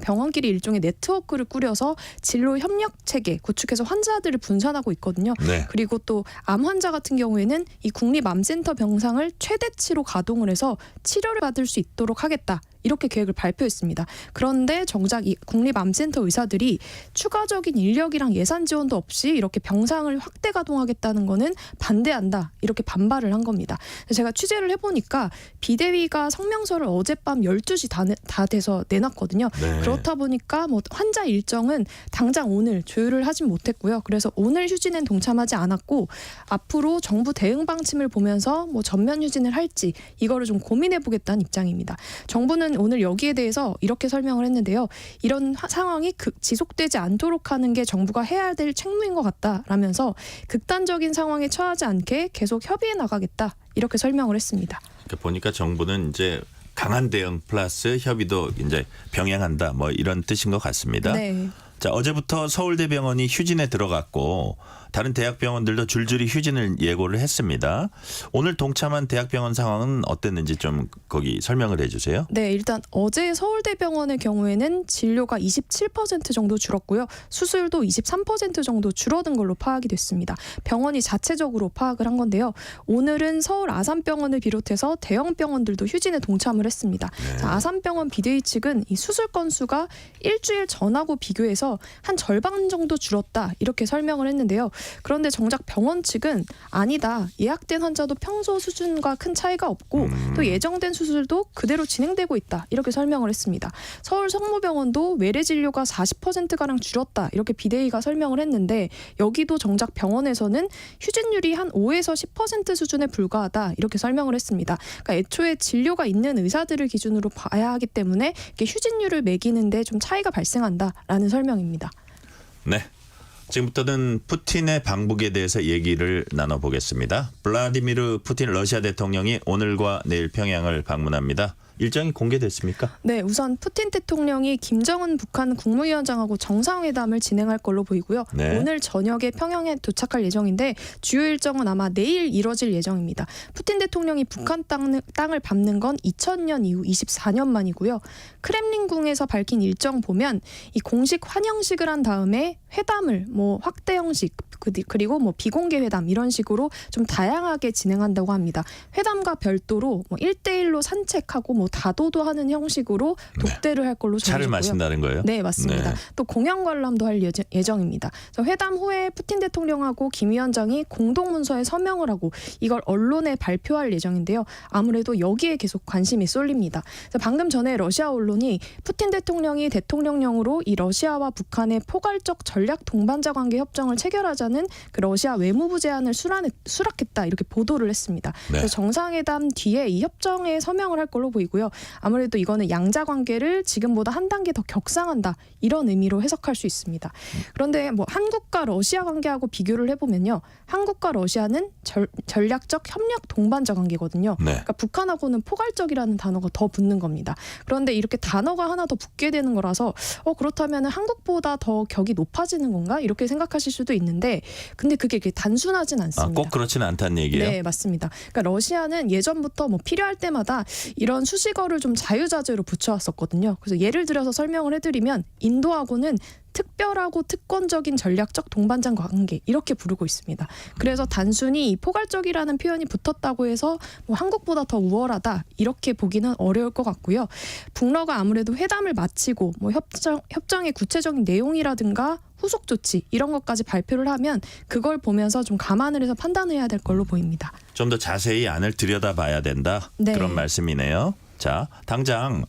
병원끼리 일종의 네트워크를 꾸려서 진로 협력 체계 구축해서 환자들을 분산하고 있거든요. 네. 그리고 또 암 환자 같은 경우에는 이 국립암센터 병상을 최대치로 가동을 해서 치료를 받을 수 있도록 하겠다. 이렇게 계획을 발표했습니다. 그런데 정작 이 국립암센터 의사들이 추가적인 인력이랑 예산 지원도 없이 이렇게 병상을 확대 가동하겠다는 거는 반대한다. 이렇게 반발을 한 겁니다. 제가 취재를 해보니까 비대위가 성명서를 어젯밤 12시 다 돼서 내놨거든요. 네. 그렇다 보니까 뭐 환자 일정은 당장 오늘 조율을 하진 못했고요. 그래서 오늘 휴진엔 동참하지 않았고 앞으로 정부 대응 방침을 보면서 뭐 전면 휴진을 할지 이거를 좀 고민해보겠다는 입장입니다. 정부는 정부는 오늘 여기에 대해서 이렇게 설명을 했는데요. 이런 상황이 지속되지 않도록 하는 게 정부가 해야 될 책무인 것 같다라면서 극단적인 상황에 처하지 않게 계속 협의해 나가겠다 이렇게 설명을 했습니다. 그러니까 보니까 정부는 이제 강한 대응 플러스 협의도 이제 병행한다 뭐 이런 뜻인 것 같습니다. 네. 자, 어제부터 서울대병원이 휴진에 들어갔고 다른 대학병원들도 줄줄이 휴진을 예고를 했습니다. 오늘 동참한 대학병원 상황은 어땠는지 좀 거기 설명을 해주세요. 네, 일단 어제 서울대병원의 경우에는 진료가 27% 정도 줄었고요. 수술도 23% 정도 줄어든 걸로 파악이 됐습니다. 병원이 자체적으로 파악을 한 건데요. 오늘은 서울 아산병원을 비롯해서 대형 병원들도 휴진에 동참을 했습니다. 네. 자, 아산병원 BDA 측은 이 수술 건수가 일주일 전하고 비교해서 한 절반 정도 줄었다 이렇게 설명을 했는데요. 그런데 정작 병원 측은 아니다. 예약된 환자도 평소 수준과 큰 차이가 없고 또 예정된 수술도 그대로 진행되고 있다. 이렇게 설명을 했습니다. 서울 성모병원도 외래 진료가 40%가량 줄었다. 이렇게 비대위가 설명을 했는데 여기도 정작 병원에서는 휴진율이 한 5에서 10% 수준에 불과하다. 이렇게 설명을 했습니다. 그러니까 애초에 진료가 있는 의사들을 기준으로 봐야 하기 때문에 이렇게 휴진율을 매기는데 좀 차이가 발생한다라는 설명입니다. 네. 지금부터는 푸틴의 방북에 대해서 얘기를 나눠보겠습니다. 블라디미르 푸틴 러시아 대통령이 오늘과 내일 평양을 방문합니다. 일정이 공개됐습니까? 네, 우선 푸틴 대통령이 김정은 북한 국무위원장하고 정상회담을 진행할 걸로 보이고요. 네. 오늘 저녁에 평양에 도착할 예정인데 주요 일정은 아마 내일 이뤄질 예정입니다. 푸틴 대통령이 북한 땅을 밟는 건 2000년 이후 24년 만이고요. 크렘린궁에서 밝힌 일정 보면 이 공식 환영식을 한 다음에 회담을 확대 형식 그리고 비공개 회담 이런 식으로 좀 다양하게 진행한다고 합니다. 회담과 별도로 1대1로 산책하고 다도도 하는 형식으로 독대를 할 걸로 정해졌고요. 차를 마신다는 거예요? 네, 맞습니다. 네. 또 공영 관람도 할 예정입니다. 그래서 회담 후에 푸틴 대통령하고 김 위원장이 공동 문서에 서명을 하고 이걸 언론에 발표할 예정인데요. 아무래도 여기에 계속 관심이 쏠립니다. 그래서 방금 전에 러시아 언론이 푸틴 대통령이 대통령령으로 이 러시아와 북한의 포괄적 전략 동반자 관계 협정을 체결하자는 그 러시아 외무부 제안을 수락했다 이렇게 보도를 했습니다. 네. 그래서 정상회담 뒤에 이 협정에 서명을 할 걸로 보이고요. 아무래도 이거는 양자 관계를 지금보다 한 단계 더 격상한다 이런 의미로 해석할 수 있습니다. 그런데 한국과 러시아 관계하고 비교를 해보면요, 한국과 러시아는 전략적 협력 동반자 관계거든요. 네. 그러니까 북한하고는 포괄적이라는 단어가 더 붙는 겁니다. 그런데 이렇게 단어가 하나 더 붙게 되는 거라서 그렇다면 한국보다 더 격이 높아지는 건가 이렇게 생각하실 수도 있는데, 근데 그게 단순하진 않습니다. 꼭 그렇지는 않다는 얘기예요? 네, 맞습니다. 그러니까 러시아는 예전부터 필요할 때마다 이런 수식어를 좀 자유자재로 붙여왔었거든요. 그래서 예를 들어서 설명을 해드리면 인도하고는 특별하고 특권적인 전략적 동반자 관계 이렇게 부르고 있습니다. 그래서 단순히 이 포괄적이라는 표현이 붙었다고 해서 한국보다 더 우월하다 이렇게 보기는 어려울 것 같고요. 북러가 아무래도 회담을 마치고 협정의 구체적인 내용이라든가 후속 조치 이런 것까지 발표를 하면 그걸 보면서 좀 감안을 해서 판단해야 될 걸로 보입니다. 좀 더 자세히 안을 들여다봐야 된다. 네. 그런 말씀이네요. 자, 당장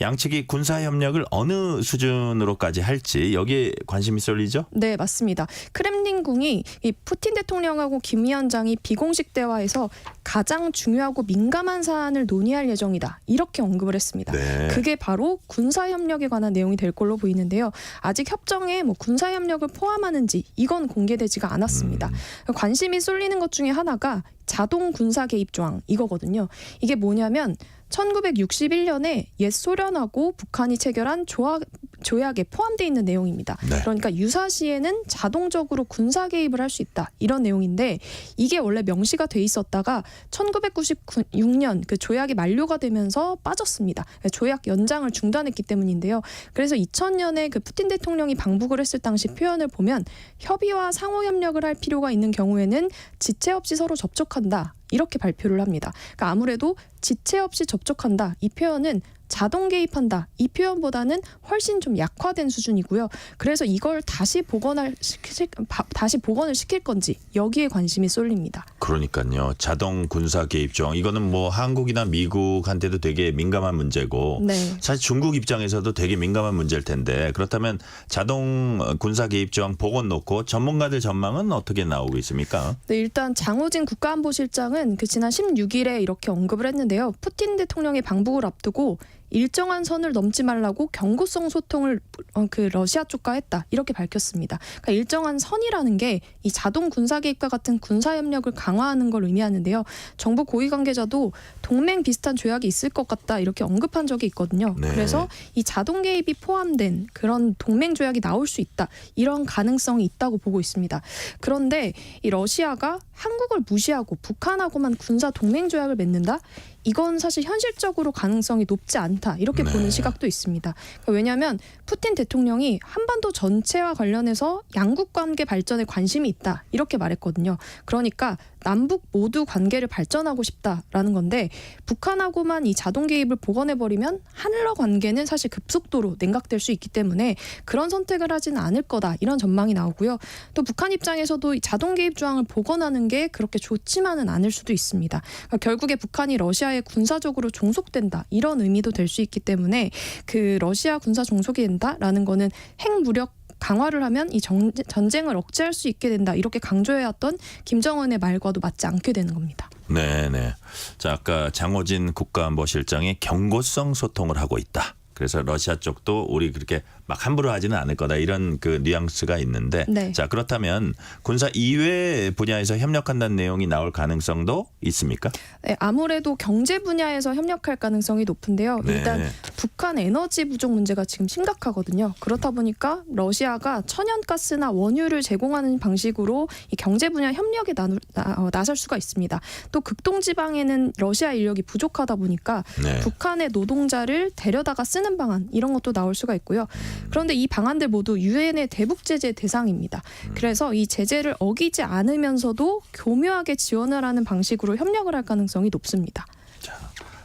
양측이 군사협력을 어느 수준으로까지 할지 여기에 관심이 쏠리죠? 네, 맞습니다. 크렘린궁이 이 푸틴 대통령하고 김 위원장이 비공식 대화에서 가장 중요하고 민감한 사안을 논의할 예정이다. 이렇게 언급을 했습니다. 네. 그게 바로 군사협력에 관한 내용이 될 걸로 보이는데요. 아직 협정에 군사협력을 포함하는지 이건 공개되지가 않았습니다. 관심이 쏠리는 것 중에 하나가 자동 군사 개입 조항 이거거든요. 이게 뭐냐면 1961년에 옛 소련하고 북한이 체결한 조약에 포함되어 있는 내용입니다. 네. 그러니까 유사시에는 자동적으로 군사 개입을 할 수 있다 이런 내용인데, 이게 원래 명시가 돼 있었다가 1996년 그 조약이 만료가 되면서 빠졌습니다. 조약 연장을 중단했기 때문인데요. 그래서 2000년에 그 푸틴 대통령이 방북을 했을 당시 표현을 보면 협의와 상호 협력을 할 필요가 있는 경우에는 지체 없이 서로 접촉한다. 이렇게 발표를 합니다. 그러니까 아무래도 지체 없이 접촉한다. 이 표현은 자동 개입한다. 이 표현보다는 훨씬 좀 약화된 수준이고요. 그래서 이걸 다시 복원을 시킬 건지 여기에 관심이 쏠립니다. 그러니까요. 자동 군사 개입 조항 이거는 한국이나 미국한테도 되게 민감한 문제고 네. 사실 중국 입장에서도 되게 민감한 문제일 텐데, 그렇다면 자동 군사 개입 조항 복원 놓고 전문가들 전망은 어떻게 나오고 있습니까? 네, 일단 장호진 국가안보실장은 지난 16일에 이렇게 언급을 했는데요. 푸틴 대통령의 방북을 앞두고 일정한 선을 넘지 말라고 경고성 소통을 그 러시아 쪽과 했다 이렇게 밝혔습니다. 그러니까 일정한 선이라는 게 이 자동 군사 개입과 같은 군사 협력을 강화하는 걸 의미하는데요. 정부 고위 관계자도 동맹 비슷한 조약이 있을 것 같다 이렇게 언급한 적이 있거든요. 네. 그래서 이 자동 개입이 포함된 그런 동맹 조약이 나올 수 있다 이런 가능성이 있다고 보고 있습니다. 그런데 이 러시아가 한국을 무시하고 북한하고만 군사 동맹 조약을 맺는다? 이건 사실 현실적으로 가능성이 높지 않다 이렇게 네. 보는 시각도 있습니다. 그러니까 왜냐하면 푸틴 대통령이 한반도 전체와 관련해서 양국 관계 발전에 관심이 있다 이렇게 말했거든요. 그러니까 남북 모두 관계를 발전하고 싶다라는 건데 북한하고만 이 자동 개입을 복원해버리면 한러 관계는 사실 급속도로 냉각될 수 있기 때문에 그런 선택을 하지는 않을 거다 이런 전망이 나오고요. 또 북한 입장에서도 이 자동 개입 조항을 복원하는 게 그렇게 좋지만은 않을 수도 있습니다. 그러니까 결국에 북한이 러시아에 군사적으로 종속된다 이런 의미도 될 수 있기 때문에 그 러시아 군사 종속이 된다라는 거는 핵무력 강화를 하면 이 전쟁을 억제할 수 있게 된다 이렇게 강조해왔던 김정은의 말과도 맞지 않게 되는 겁니다. 네네. 자, 아까 장호진 국가안보실장이 경고성 소통을 하고 있다. 그래서 러시아 쪽도 우리 그렇게 막 함부로 하지는 않을 거다 이런 그 뉘앙스가 있는데 네. 자 그렇다면 군사 이외 분야에서 협력한다는 내용이 나올 가능성도 있습니까? 네, 아무래도 경제 분야에서 협력할 가능성이 높은데요. 네. 일단 북한 에너지 부족 문제가 지금 심각하거든요. 그렇다 보니까 러시아가 천연가스나 원유를 제공하는 방식으로 이 경제 분야 협력에 나설 수가 있습니다. 또 극동지방에는 러시아 인력이 부족하다 보니까 네. 북한의 노동자를 데려다가 쓰는 방안 이런 것도 나올 수가 있고요. 그런데 이 방안들 모두 유엔의 대북 제재 대상입니다. 그래서 이 제재를 어기지 않으면서도 교묘하게 지원을 하는 방식으로 협력을 할 가능성이 높습니다.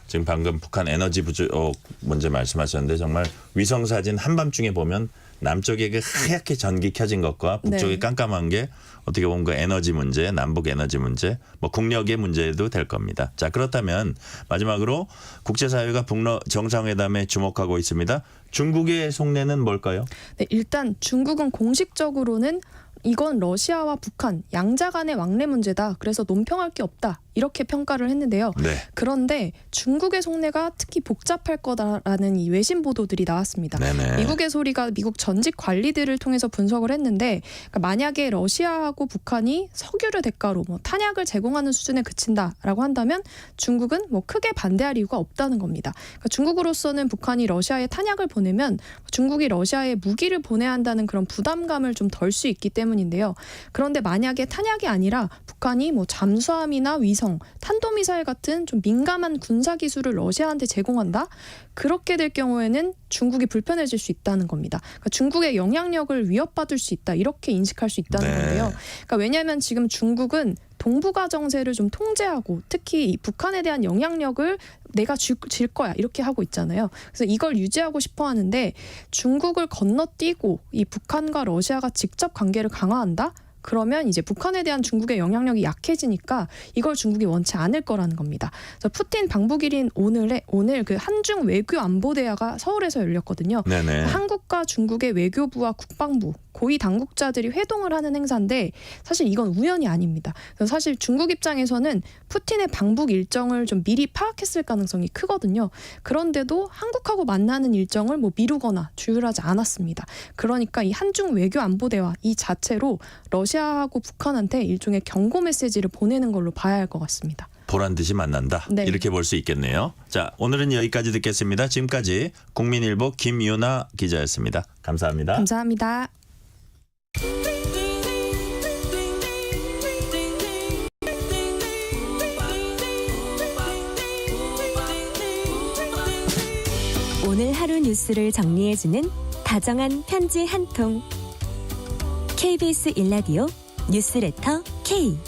지금 방금 북한 에너지 부족 문제 말씀하셨는데 정말 위성 사진 한밤중에 보면 남쪽에 그 하얗게 전기 켜진 것과 북쪽에 네. 깜깜한 게 어떻게 보면 그 에너지 문제, 남북 에너지 문제, 뭐 국력의 문제도 될 겁니다. 자, 그렇다면 마지막으로 국제사회가 북러 정상회담에 주목하고 있습니다. 중국의 속내는 뭘까요? 네, 일단 중국은 공식적으로는 이건 러시아와 북한 양자 간의 왕래 문제다. 그래서 논평할 게 없다. 이렇게 평가를 했는데요. 네. 그런데 중국의 속내가 특히 복잡할 거다라는 이 외신 보도들이 나왔습니다. 네네. 미국의 소리가 미국 전직 관리들을 통해서 분석을 했는데 그러니까 만약에 러시아하고 북한이 석유를 대가로 뭐 탄약을 제공하는 수준에 그친다라고 한다면 중국은 뭐 크게 반대할 이유가 없다는 겁니다. 그러니까 중국으로서는 북한이 러시아에 탄약을 보내면 중국이 러시아에 무기를 보내야 한다는 그런 부담감을 좀 덜 수 있기 때문인데요. 그런데 만약에 탄약이 아니라 북한이 뭐 잠수함이나 위성 탄도미사일 같은 좀 민감한 군사 기술을 러시아한테 제공한다? 그렇게 될 경우에는 중국이 불편해질 수 있다는 겁니다. 그러니까 중국의 영향력을 위협받을 수 있다. 이렇게 인식할 수 있다는 네. 건데요. 그러니까 왜냐하면 지금 중국은 동북아 정세를 좀 통제하고 특히 이 북한에 대한 영향력을 내가 질 거야 이렇게 하고 있잖아요. 그래서 이걸 유지하고 싶어 하는데 중국을 건너뛰고 이 북한과 러시아가 직접 관계를 강화한다? 그러면 이제 북한에 대한 중국의 영향력이 약해지니까 이걸 중국이 원치 않을 거라는 겁니다. 그래서 푸틴 방북일인 오늘 그 한중 외교 안보 대화가 서울에서 열렸거든요. 네네. 한국과 중국의 외교부와 국방부 고위 당국자들이 회동을 하는 행사인데 사실 이건 우연이 아닙니다. 그래서 사실 중국 입장에서는 푸틴의 방북 일정을 좀 미리 파악했을 가능성이 크거든요. 그런데도 한국하고 만나는 일정을 뭐 미루거나 주율하지 않았습니다. 그러니까 이 한중 외교 안보 대화 이 자체로 러시아하고 북한한테 일종의 경고 메시지를 보내는 걸로 봐야 할 것 같습니다. 보란 듯이 만난다. 네. 이렇게 볼 수 있겠네요. 자, 오늘은 여기까지 듣겠습니다. 지금까지 국민일보 김유나 기자였습니다. 감사합니다. 감사합니다. 오늘 하루 뉴스를 정리해주는 다정한 편지 한 통. KBS 1라디오 뉴스레터 K.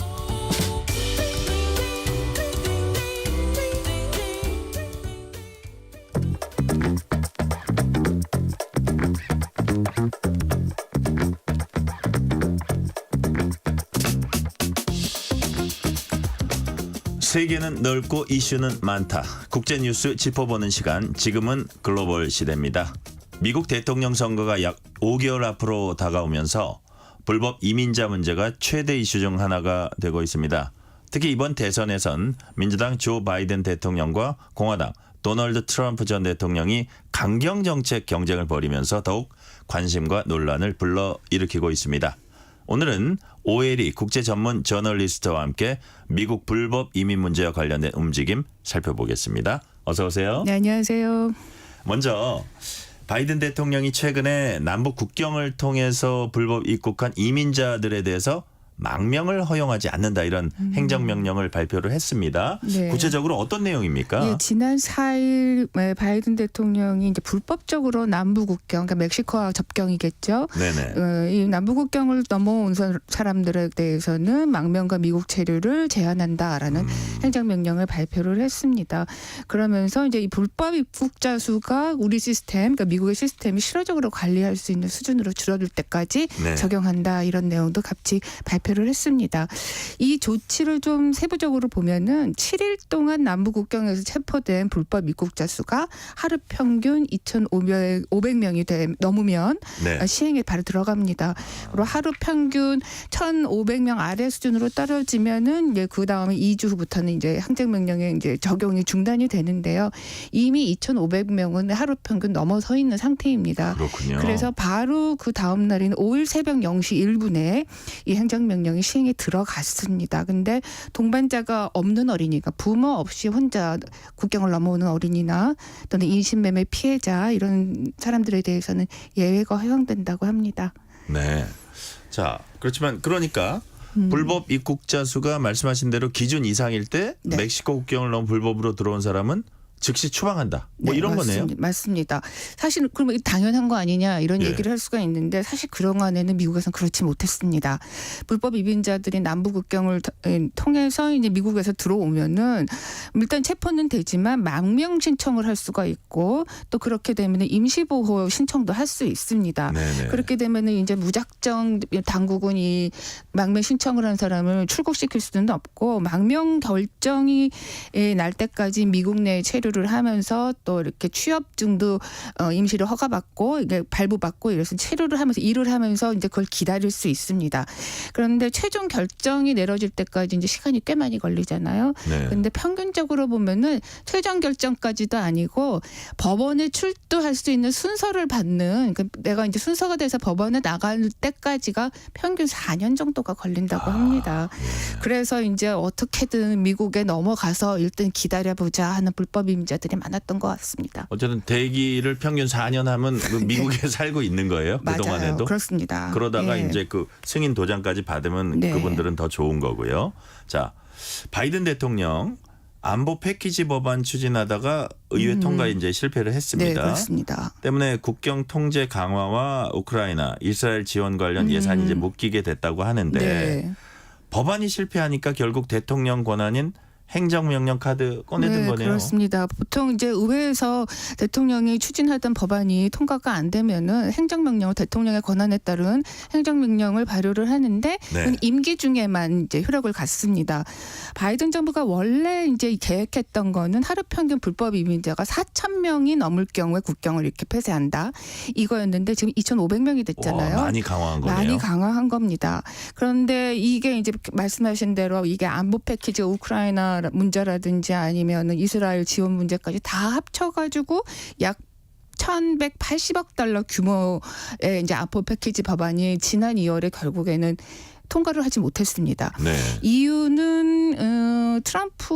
세계는 넓고 이슈는 많다. 국제뉴스 짚어보는 시간, 지금은 글로벌 시대입니다. 미국 대통령 선거가 약 5개월 앞으로 다가오면서 불법 이민자 문제가 최대 이슈 중 하나가 되고 있습니다. 특히 이번 대선에선 민주당 조 바이든 대통령과 공화당 도널드 트럼프 전 대통령이 강경 정책 경쟁을 벌이면서 더욱 관심과 논란을 불러일으키고 있습니다. 오늘은 오혜리 국제 전문 저널리스트와 함께 미국 불법 이민 문제와 관련된 움직임 살펴보겠습니다. 어서 오세요. 네, 안녕하세요. 먼저 바이든 대통령이 최근에 남북 국경을 통해서 불법 입국한 이민자들에 대해서 망명을 허용하지 않는다 이런 행정명령을 발표를 했습니다. 네. 구체적으로 어떤 내용입니까? 예, 지난 4일 바이든 대통령이 이제 불법적으로 남부국경, 그러니까 멕시코와 접경이겠죠. 네네. 이 남부국경을 넘어온 사람들에 대해서는 망명과 미국 체류를 제한한다라는 행정명령을 발표를 했습니다. 그러면서 이제 이 불법 입국자 수가 우리 시스템, 그러니까 미국의 시스템이 실효적으로 관리할 수 있는 수준으로 줄어들 때까지 네. 적용한다 이런 내용도 같이 발표를 했습니다. 이 조치를 좀 세부적으로 보면은 7일 동안 남부 국경에서 체포된 불법 입국자 수가 하루 평균 2,500명이 넘으면 네. 시행에 바로 들어갑니다. 그리고 하루 평균 1,500명 아래 수준으로 떨어지면은 이제 그 다음에 2주 후부터는 이제 행정명령에 이제 적용이 중단이 되는데요. 이미 2,500명은 하루 평균 넘어서 있는 상태입니다. 그렇군요. 그래서 바로 그 다음 날인 5일 새벽 0시 1분에 이 행정명령이 시행에 들어갔습니다. 근데 동반자가 없는 어린이가 부모 없이 혼자 국경을 넘어오는 어린이나 또는 인신매매 피해자 이런 사람들에 대해서는 예외가 허용된다고 합니다. 네. 자, 그렇지만 그러니까 불법 입국자 수가 말씀하신 대로 기준 이상일 때 네. 멕시코 국경을 넘어 불법으로 들어온 사람은 즉시 추방한다. 뭐 네, 이런 거네요. 맞습니다. 사실 그러면 당연한 거 아니냐 이런 예. 얘기를 할 수가 있는데 사실 그동안에는 미국에서는 그렇지 못했습니다. 불법 이민자들이 남부 국경을 통해서 이제 미국에서 들어오면은 일단 체포는 되지만 망명 신청을 할 수가 있고 또 그렇게 되면 임시보호 신청도 할 수 있습니다. 네네. 그렇게 되면은 이제 무작정 당국은 이 망명 신청을 한 사람을 출국시킬 수는 없고 망명 결정이 날 때까지 미국 내에 체류를 하면서 또 이렇게 취업증도 임시로 허가받고 이게 발부받고 이래서 체류를 하면서 일을 하면서 이제 그걸 기다릴 수 있습니다. 그런데 최종 결정이 내려질 때까지 이제 시간이 꽤 많이 걸리잖아요. 네. 근데 평균적으로 보면은 최종 결정까지도 아니고 법원에 출두할 수 있는 순서를 받는 그러니까 내가 이제 순서가 돼서 법원에 나갈 때까지가 평균 4년 정도가 걸린다고 합니다. 네. 그래서 이제 어떻게든 미국에 넘어가서 일단 기다려보자 하는 불법 이민자들이 많았던 것 같습니다. 어쨌든 대기를 평균 4년 하면 그 미국에 살고 있는 거예요. 맞아요. 그동안에도. 그렇습니다. 그러다가 예. 이제 그 승인 도장까지 받으면 네. 그분들은 더 좋은 거고요. 자, 바이든 대통령 안보 패키지 법안 추진하다가 의회 통과에 이제 실패를 했습니다. 네, 그렇습니다. 때문에 국경 통제 강화와 우크라이나, 이스라엘 지원 관련 예산이 이제 묶이게 됐다고 하는데 네. 법안이 실패하니까 결국 대통령 권한인 행정명령 카드 꺼내든 네, 거네요. 그렇습니다. 보통 이제 의회에서 대통령이 추진하던 법안이 통과가 안 되면은 행정명령을 대통령의 권한에 따른 행정명령을 발효를 하는데 네. 그건 임기 중에만 이제 효력을 갖습니다. 바이든 정부가 원래 이제 계획했던 거는 하루 평균 불법 이민자가 4,000명이 넘을 경우에 국경을 이렇게 폐쇄한다. 이거였는데 지금 2,500명이 됐잖아요. 와, 많이 강화한 거네요. 많이 강화한 겁니다. 그런데 이게 이제 말씀하신 대로 이게 안보 패키지 우크라이나 문제라든지 아니면 이스라엘 지원 문제까지 다 합쳐가지고 약 1,180억 달러 규모의 이제 안보 패키지 법안이 지난 2월에 결국에는 통과를 하지 못했습니다. 네. 이유는 트럼프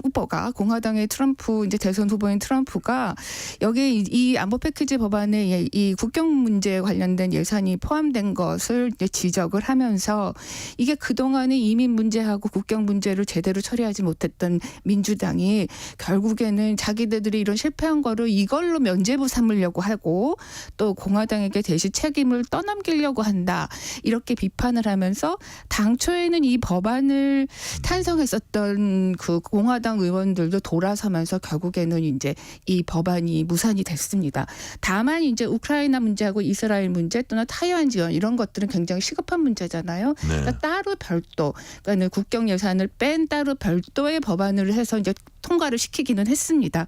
후보가 공화당의 트럼프 이제 대선 후보인 트럼프가 여기 이 안보 패키지 법안에 이 국경 문제에 관련된 예산이 포함된 것을 이제 지적을 하면서 이게 그동안의 이민 문제하고 국경 문제를 제대로 처리하지 못했던 민주당이 결국에는 자기들이 이런 실패한 거를 이걸로 면죄부 삼으려고 하고 또 공화당에게 대신 책임을 떠넘기려고 한다. 이렇게 비판을 하면서 당초에는 이 법안을 찬성했었던 그 공화당 의원들도 돌아서면서 결국에는 이제 이 법안이 무산이 됐습니다. 다만 이제 우크라이나 문제하고 이스라엘 문제 또는 타이완 지원 이런 것들은 굉장히 시급한 문제잖아요. 네. 그러니까 따로 별도, 그러니까 국경 예산을 뺀 따로 별도의 법안을 해서 이제 통과를 시키기는 했습니다.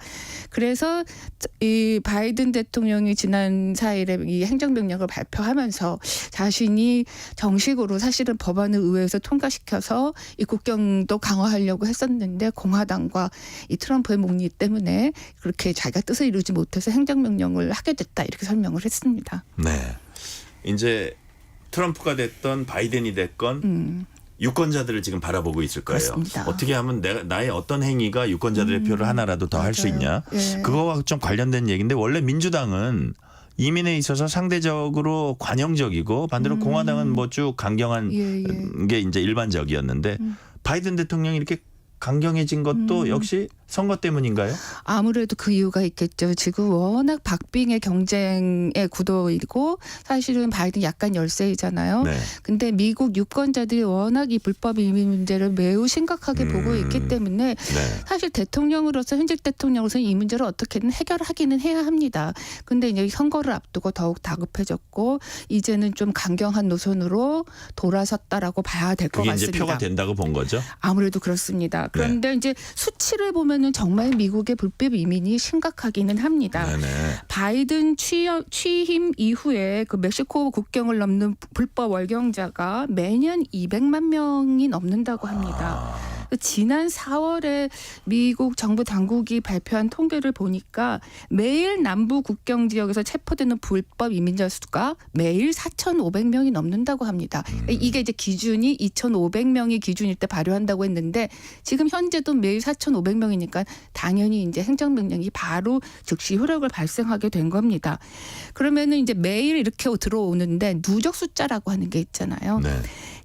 그래서 이 바이든 대통령이 지난 4일에 이 행정명령을 발표하면서 자신이 정식으로 사실은 법안을 의회에서 통과시켜서 이 국경도 강화하려고 했었는데 공화당과 이 트럼프의 목리 때문에 그렇게 자기가 뜻을 이루지 못해서 행정명령을 하게 됐다 이렇게 설명을 했습니다. 네. 이제 트럼프가 됐던 바이든이 됐건 유권자들을 지금 바라보고 있을 거예요. 그렇습니다. 어떻게 하면 나의 어떤 행위가 유권자들의 표를 하나라도 더 할 수 있냐. 예. 그거와 좀 관련된 얘기인데 원래 민주당은 이민에 있어서 상대적으로 관용적이고 반대로 공화당은 뭐 쭉 강경한 게 이제 일반적이었는데 바이든 대통령이 이렇게 강경해진 것도 역시 선거 때문인가요? 아무래도 그 이유가 있겠죠. 지금 워낙 박빙의 경쟁의 구도이고 사실은 바이든 약간 열세이잖아요. 네. 근데 미국 유권자들이 워낙 이 불법 이민 문제를 매우 심각하게 보고 있기 때문에 사실 대통령으로서 현직 대통령으로서는 이 문제를 어떻게든 해결하기는 해야 합니다. 근데 이제 선거를 앞두고 더욱 다급해졌고 이제는 좀 강경한 노선으로 돌아섰다라고 봐야 될 것 그게 같습니다. 이제 표가 된다고 본 거죠? 아무래도 그렇습니다. 그런데 이제 수치를 보면은 정말 미국의 불법 이민이 심각하기는 합니다. 네네. 바이든 취임 이후에 그 멕시코 국경을 넘는 불법 월경자가 매년 200만 명이 넘는다고 합니다. 지난 4월에 미국 정부 당국이 발표한 통계를 보니까 매일 남부 국경 지역에서 체포되는 불법 이민자 수가 매일 4,500명이 넘는다고 합니다. 이게 이제 기준이 2,500명이 기준일 때 발효한다고 했는데 지금 현재도 매일 4,500명이니까 당연히 이제 행정명령이 바로 즉시 효력을 발생하게 된 겁니다. 그러면은 이제 매일 이렇게 들어오는데 누적 숫자라고 하는 게 있잖아요. 네.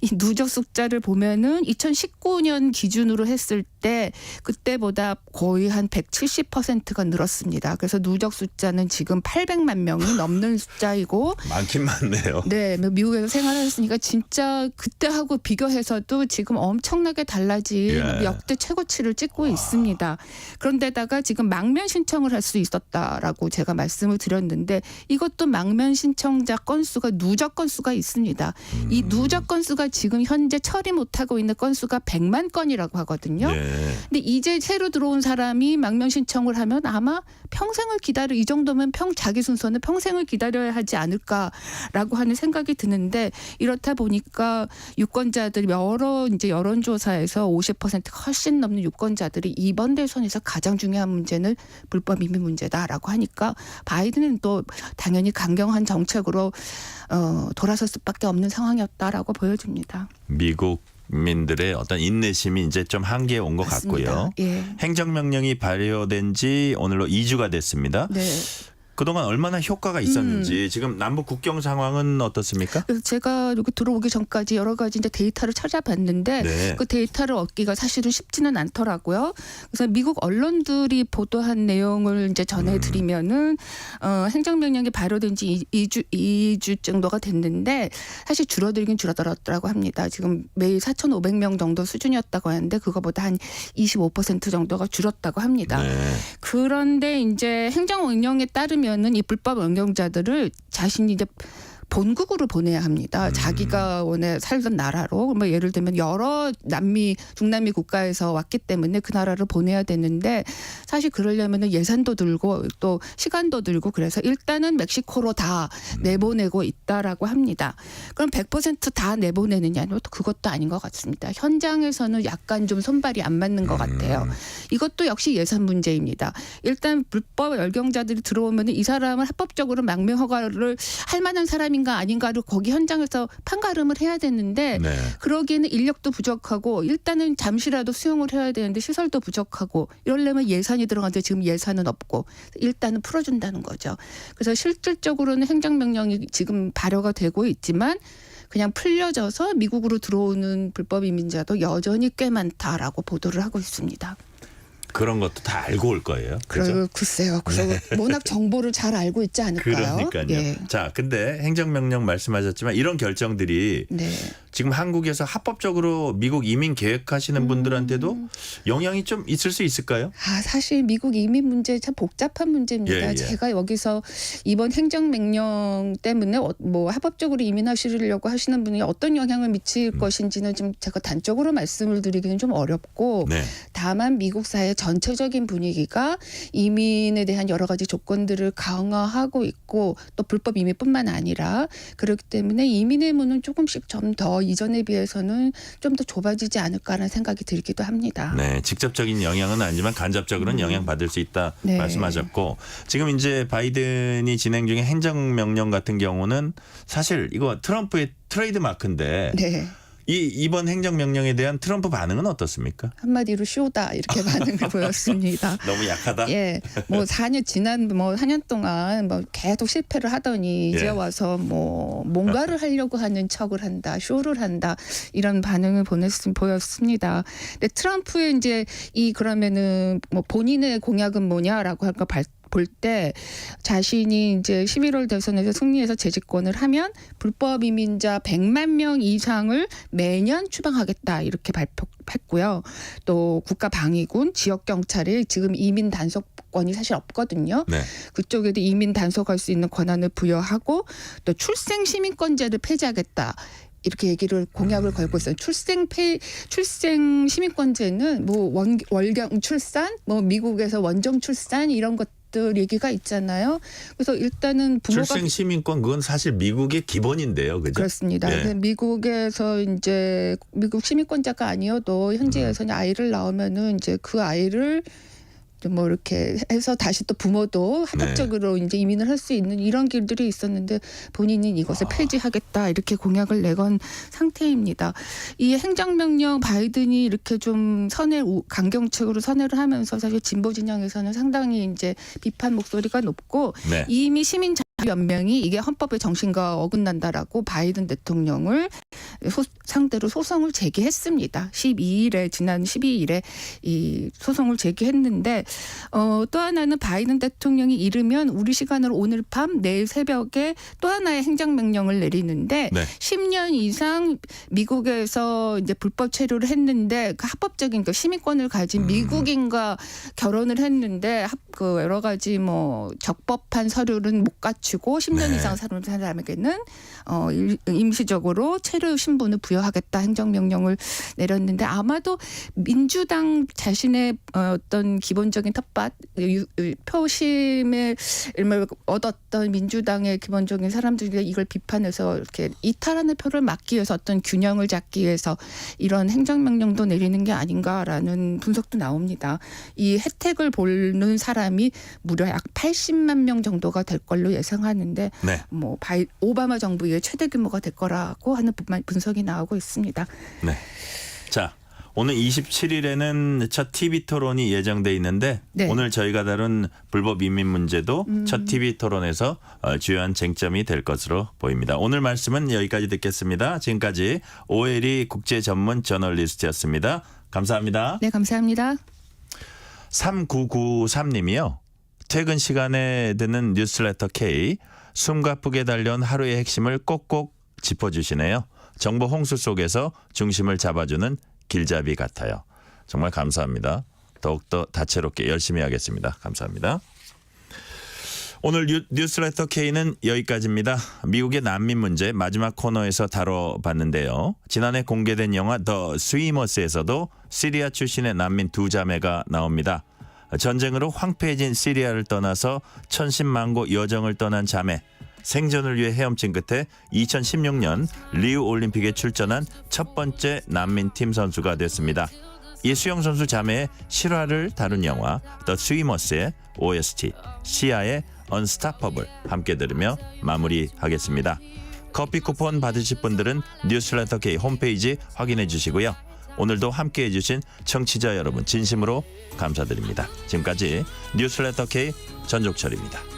이 누적 숫자를 보면은 2019년 기준으로 했을 때 그때보다 거의 한 170%가 늘었습니다. 그래서 누적 숫자는 지금 800만 명이 넘는 숫자이고 많긴 많네요. 네, 미국에서 생활했으니까 진짜 그때하고 비교해서도 지금 엄청나게 달라진 역대 최고치를 찍고 있습니다. 그런데다가 지금 망면 신청을 할 수 있었다라고 제가 말씀을 드렸는데 이것도 망면 신청자 건수가 누적 건수가 있습니다. 이 누적 건수가 지금 현재 처리 못하고 있는 건수가 100만 건이라고 하거든요. 근데 이제 새로 들어온 사람이 망면 신청을 하면 아마 평생을 이 정도면 자기 순서는 평생을 기다려야 하지 않을까라고 하는 생각이 드는데 이렇다 보니까 유권자들이 여러 이제 여론조사에서 50% 훨씬 넘는 유권자들이 이번 대선에서 가장 중요한 문제는 불법 이민 문제다라고 하니까 바이든은 또 당연히 강경한 정책으로 돌아설 수밖에 없는 상황이었다라고 보여집니다. 미국 민들의 어떤 인내심이 이제 좀 한계에 온 것 같고요. 예. 행정명령이 발효된 지 오늘로 2주가 됐습니다. 네. 그동안 얼마나 효과가 있었는지 지금 남북 국경 상황은 어떻습니까? 그래서 제가 여기 들어오기 전까지 여러 가지 이제 데이터를 찾아봤는데 그 데이터를 얻기가 사실은 쉽지는 않더라고요. 그래서 미국 언론들이 보도한 내용을 이제 전해드리면은 행정명령이 발효된 지 2주 정도가 됐는데 사실 줄어들긴 줄어들었다고 합니다. 지금 매일 4,500명 정도 수준이었다고 하는데 그거보다 한 25% 정도가 줄었다고 합니다. 그런데 이제 행정명령에 따르면 이 불법 연경자들을 자신이 이제 본국으로 보내야 합니다. 자기가 원래 살던 나라로 뭐 예를 들면 여러 중남미 국가에서 왔기 때문에 그 나라를 보내야 되는데 사실 그러려면 예산도 들고 또 시간도 들고 그래서 일단은 멕시코로 다 내보내고 있다라고 합니다. 그럼 100% 다 내보내느냐는 또 그것도 아닌 것 같습니다. 현장에서는 약간 좀 손발이 안 맞는 것 같아요. 이것도 역시 예산 문제입니다. 일단 불법 열경자들이 들어오면 이 사람을 합법적으로 망명 허가를 할 만한 사람인가 아닌가를 거기 현장에서 판가름을 해야 되는데 그러기에는 인력도 부족하고 일단은 잠시라도 수용을 해야 되는데 시설도 부족하고 이러려면 예산이 들어가는데 지금 예산은 없고 일단은 풀어준다는 거죠. 그래서 실질적으로는 행정명령이 지금 발효가 되고 있지만 그냥 풀려져서 미국으로 들어오는 불법 이민자도 여전히 꽤 많다라고 보도를 하고 있습니다. 그런 것도 다 알고 올 거예요. 그렇죠? 글쎄요. 워낙 정보를 잘 알고 있지 않을까요? 그러니까요. 예. 자, 근데 행정명령 말씀하셨지만 이런 결정들이 지금 한국에서 합법적으로 미국 이민 계획하시는 분들한테도 영향이 좀 있을 수 있을까요? 사실 미국 이민 문제 참 복잡한 문제입니다. 제가 여기서 이번 행정명령 때문에 뭐 합법적으로 이민하시려고 하시는 분이 어떤 영향을 미칠 것인지는 좀 제가 단적으로 말씀을 드리기는 좀 어렵고 다만 미국 사회 전체적인 분위기가 이민에 대한 여러 가지 조건들을 강화하고 있고 또 불법 이민뿐만 아니라 그렇기 때문에 이민의 문은 조금씩 좀 더 이전에 비해서는 좀 더 좁아지지 않을까라는 생각이 들기도 합니다. 네, 직접적인 영향은 아니지만 간접적으로는 영향받을 수 있다 네. 말씀하셨고 지금 이제 바이든이 진행 중인 행정명령 같은 경우는 사실 이거 트럼프의 트레이드 마크인데 네. 이번 행정명령에 대한 트럼프 반응은 어떻습니까? 한마디로 쇼다 이렇게 반응을 보였습니다. 너무 약하다? 예, 뭐 4년 동안 뭐 계속 실패를 하더니 이제 예. 와서 뭐 뭔가를 하려고 하는 척을 한다, 쇼를 한다 이런 반응을 보였습니다. 근데 트럼프의 이제 그러면은 뭐 본인의 공약은 뭐냐라고 할까 볼 때 자신이 이제 11월 대선에서 승리해서 재집권을 하면 불법 이민자 100만 명 이상을 매년 추방하겠다 이렇게 발표했고요. 또 국가방위군, 지역경찰이 지금 이민 단속권이 사실 없거든요. 네. 그쪽에도 이민 단속할 수 있는 권한을 부여하고 또 출생 시민권제를 폐지하겠다. 이렇게 공약을 걸고 있어요. 출생 시민권제는 뭐 월경 출산, 뭐 미국에서 원정 출산 이런 것들 얘기가 있잖아요. 그래서 일단은 부모가 출생 시민권 그건 사실 미국의 기본인데요, 그죠? 그렇습니다. 예. 미국에서 이제 미국 시민권자가 아니어도 현지에서 아이를 낳으면은 이제 그 아이를 뭐 이렇게 해서 다시 또 부모도 합법적으로 이제 이민을 할 수 있는 이런 길들이 있었는데 본인은 이것을 폐지하겠다 이렇게 공약을 내건 상태입니다. 이 행정명령 바이든이 이렇게 좀 강경책으로 선회를 하면서 사실 진보 진영에서는 상당히 이제 비판 목소리가 높고 네. 이미 시민자유연맹이 이게 헌법의 정신과 어긋난다라고 바이든 대통령을 상대로 소송을 제기했습니다. 지난 12일에 이 소송을 제기했는데 또 하나는 바이든 대통령이 이르면 우리 시간으로 오늘 밤 내일 새벽에 또 하나의 행정명령을 내리는데 네. 10년 이상 미국에서 이제 불법 체류를 했는데 그 합법적인 그 시민권을 가진 미국인과 결혼을 했는데 그 여러 가지 뭐 적법한 서류는 못 갖추고 10년 네. 이상 사는 사람에게는 임시적으로 체류 신분을 부여하겠다 행정명령을 내렸는데 아마도 민주당 자신의 어떤 기본적인 텃밭 표심을 얻었던 민주당의 기본적인 사람들이 이걸 비판해서 이렇게 이탈하는 표를 막기 위해서 어떤 균형을 잡기 위해서 이런 행정명령도 내리는 게 아닌가라는 분석도 나옵니다. 이 혜택을 보는 사람이 무려 약 80만 명 정도가 될 걸로 예상하는데 네. 뭐 오바마 정부 이후에 최대 규모가 될 거라고 하는 분석이 나오고 있습니다. 네. 자, 오늘 27일에는 첫 TV 토론이 예정돼 있는데 네. 오늘 저희가 다룬 불법 이민 문제도 첫 TV 토론에서 주요한 쟁점이 될 것으로 보입니다. 오늘 말씀은 여기까지 듣겠습니다. 지금까지 오혜리 국제 전문 저널리스트였습니다. 감사합니다. 네, 감사합니다. 3993님이요. 퇴근 시간에 듣는 뉴스레터 K. 숨가쁘게 달려온 하루의 핵심을 꼭꼭 짚어주시네요. 정보 홍수 속에서 중심을 잡아주는 길잡이 같아요. 정말 감사합니다. 더욱더 다채롭게 열심히 하겠습니다. 감사합니다. 오늘 뉴스레터 K는 여기까지입니다. 미국의 난민 문제 마지막 코너에서 다뤄봤는데요. 지난해 공개된 영화 더 스위머스에서도 시리아 출신의 난민 두 자매가 나옵니다. 전쟁으로 황폐해진 시리아를 떠나서 천신만고 여정을 떠난 자매. 생존을 위해 헤엄친 끝에 2016년 리우 올림픽에 출전한 첫 번째 난민팀 선수가 됐습니다. 이 수영 선수 자매의 실화를 다룬 영화 더 스위머스의 OST 시아의 언스타퍼블 함께 들으며 마무리하겠습니다. 커피 쿠폰 받으실 분들은 뉴스레터 K 홈페이지 확인해 주시고요. 오늘도 함께해 주신 청취자 여러분 진심으로 감사드립니다. 지금까지 뉴스레터 K 전종철입니다.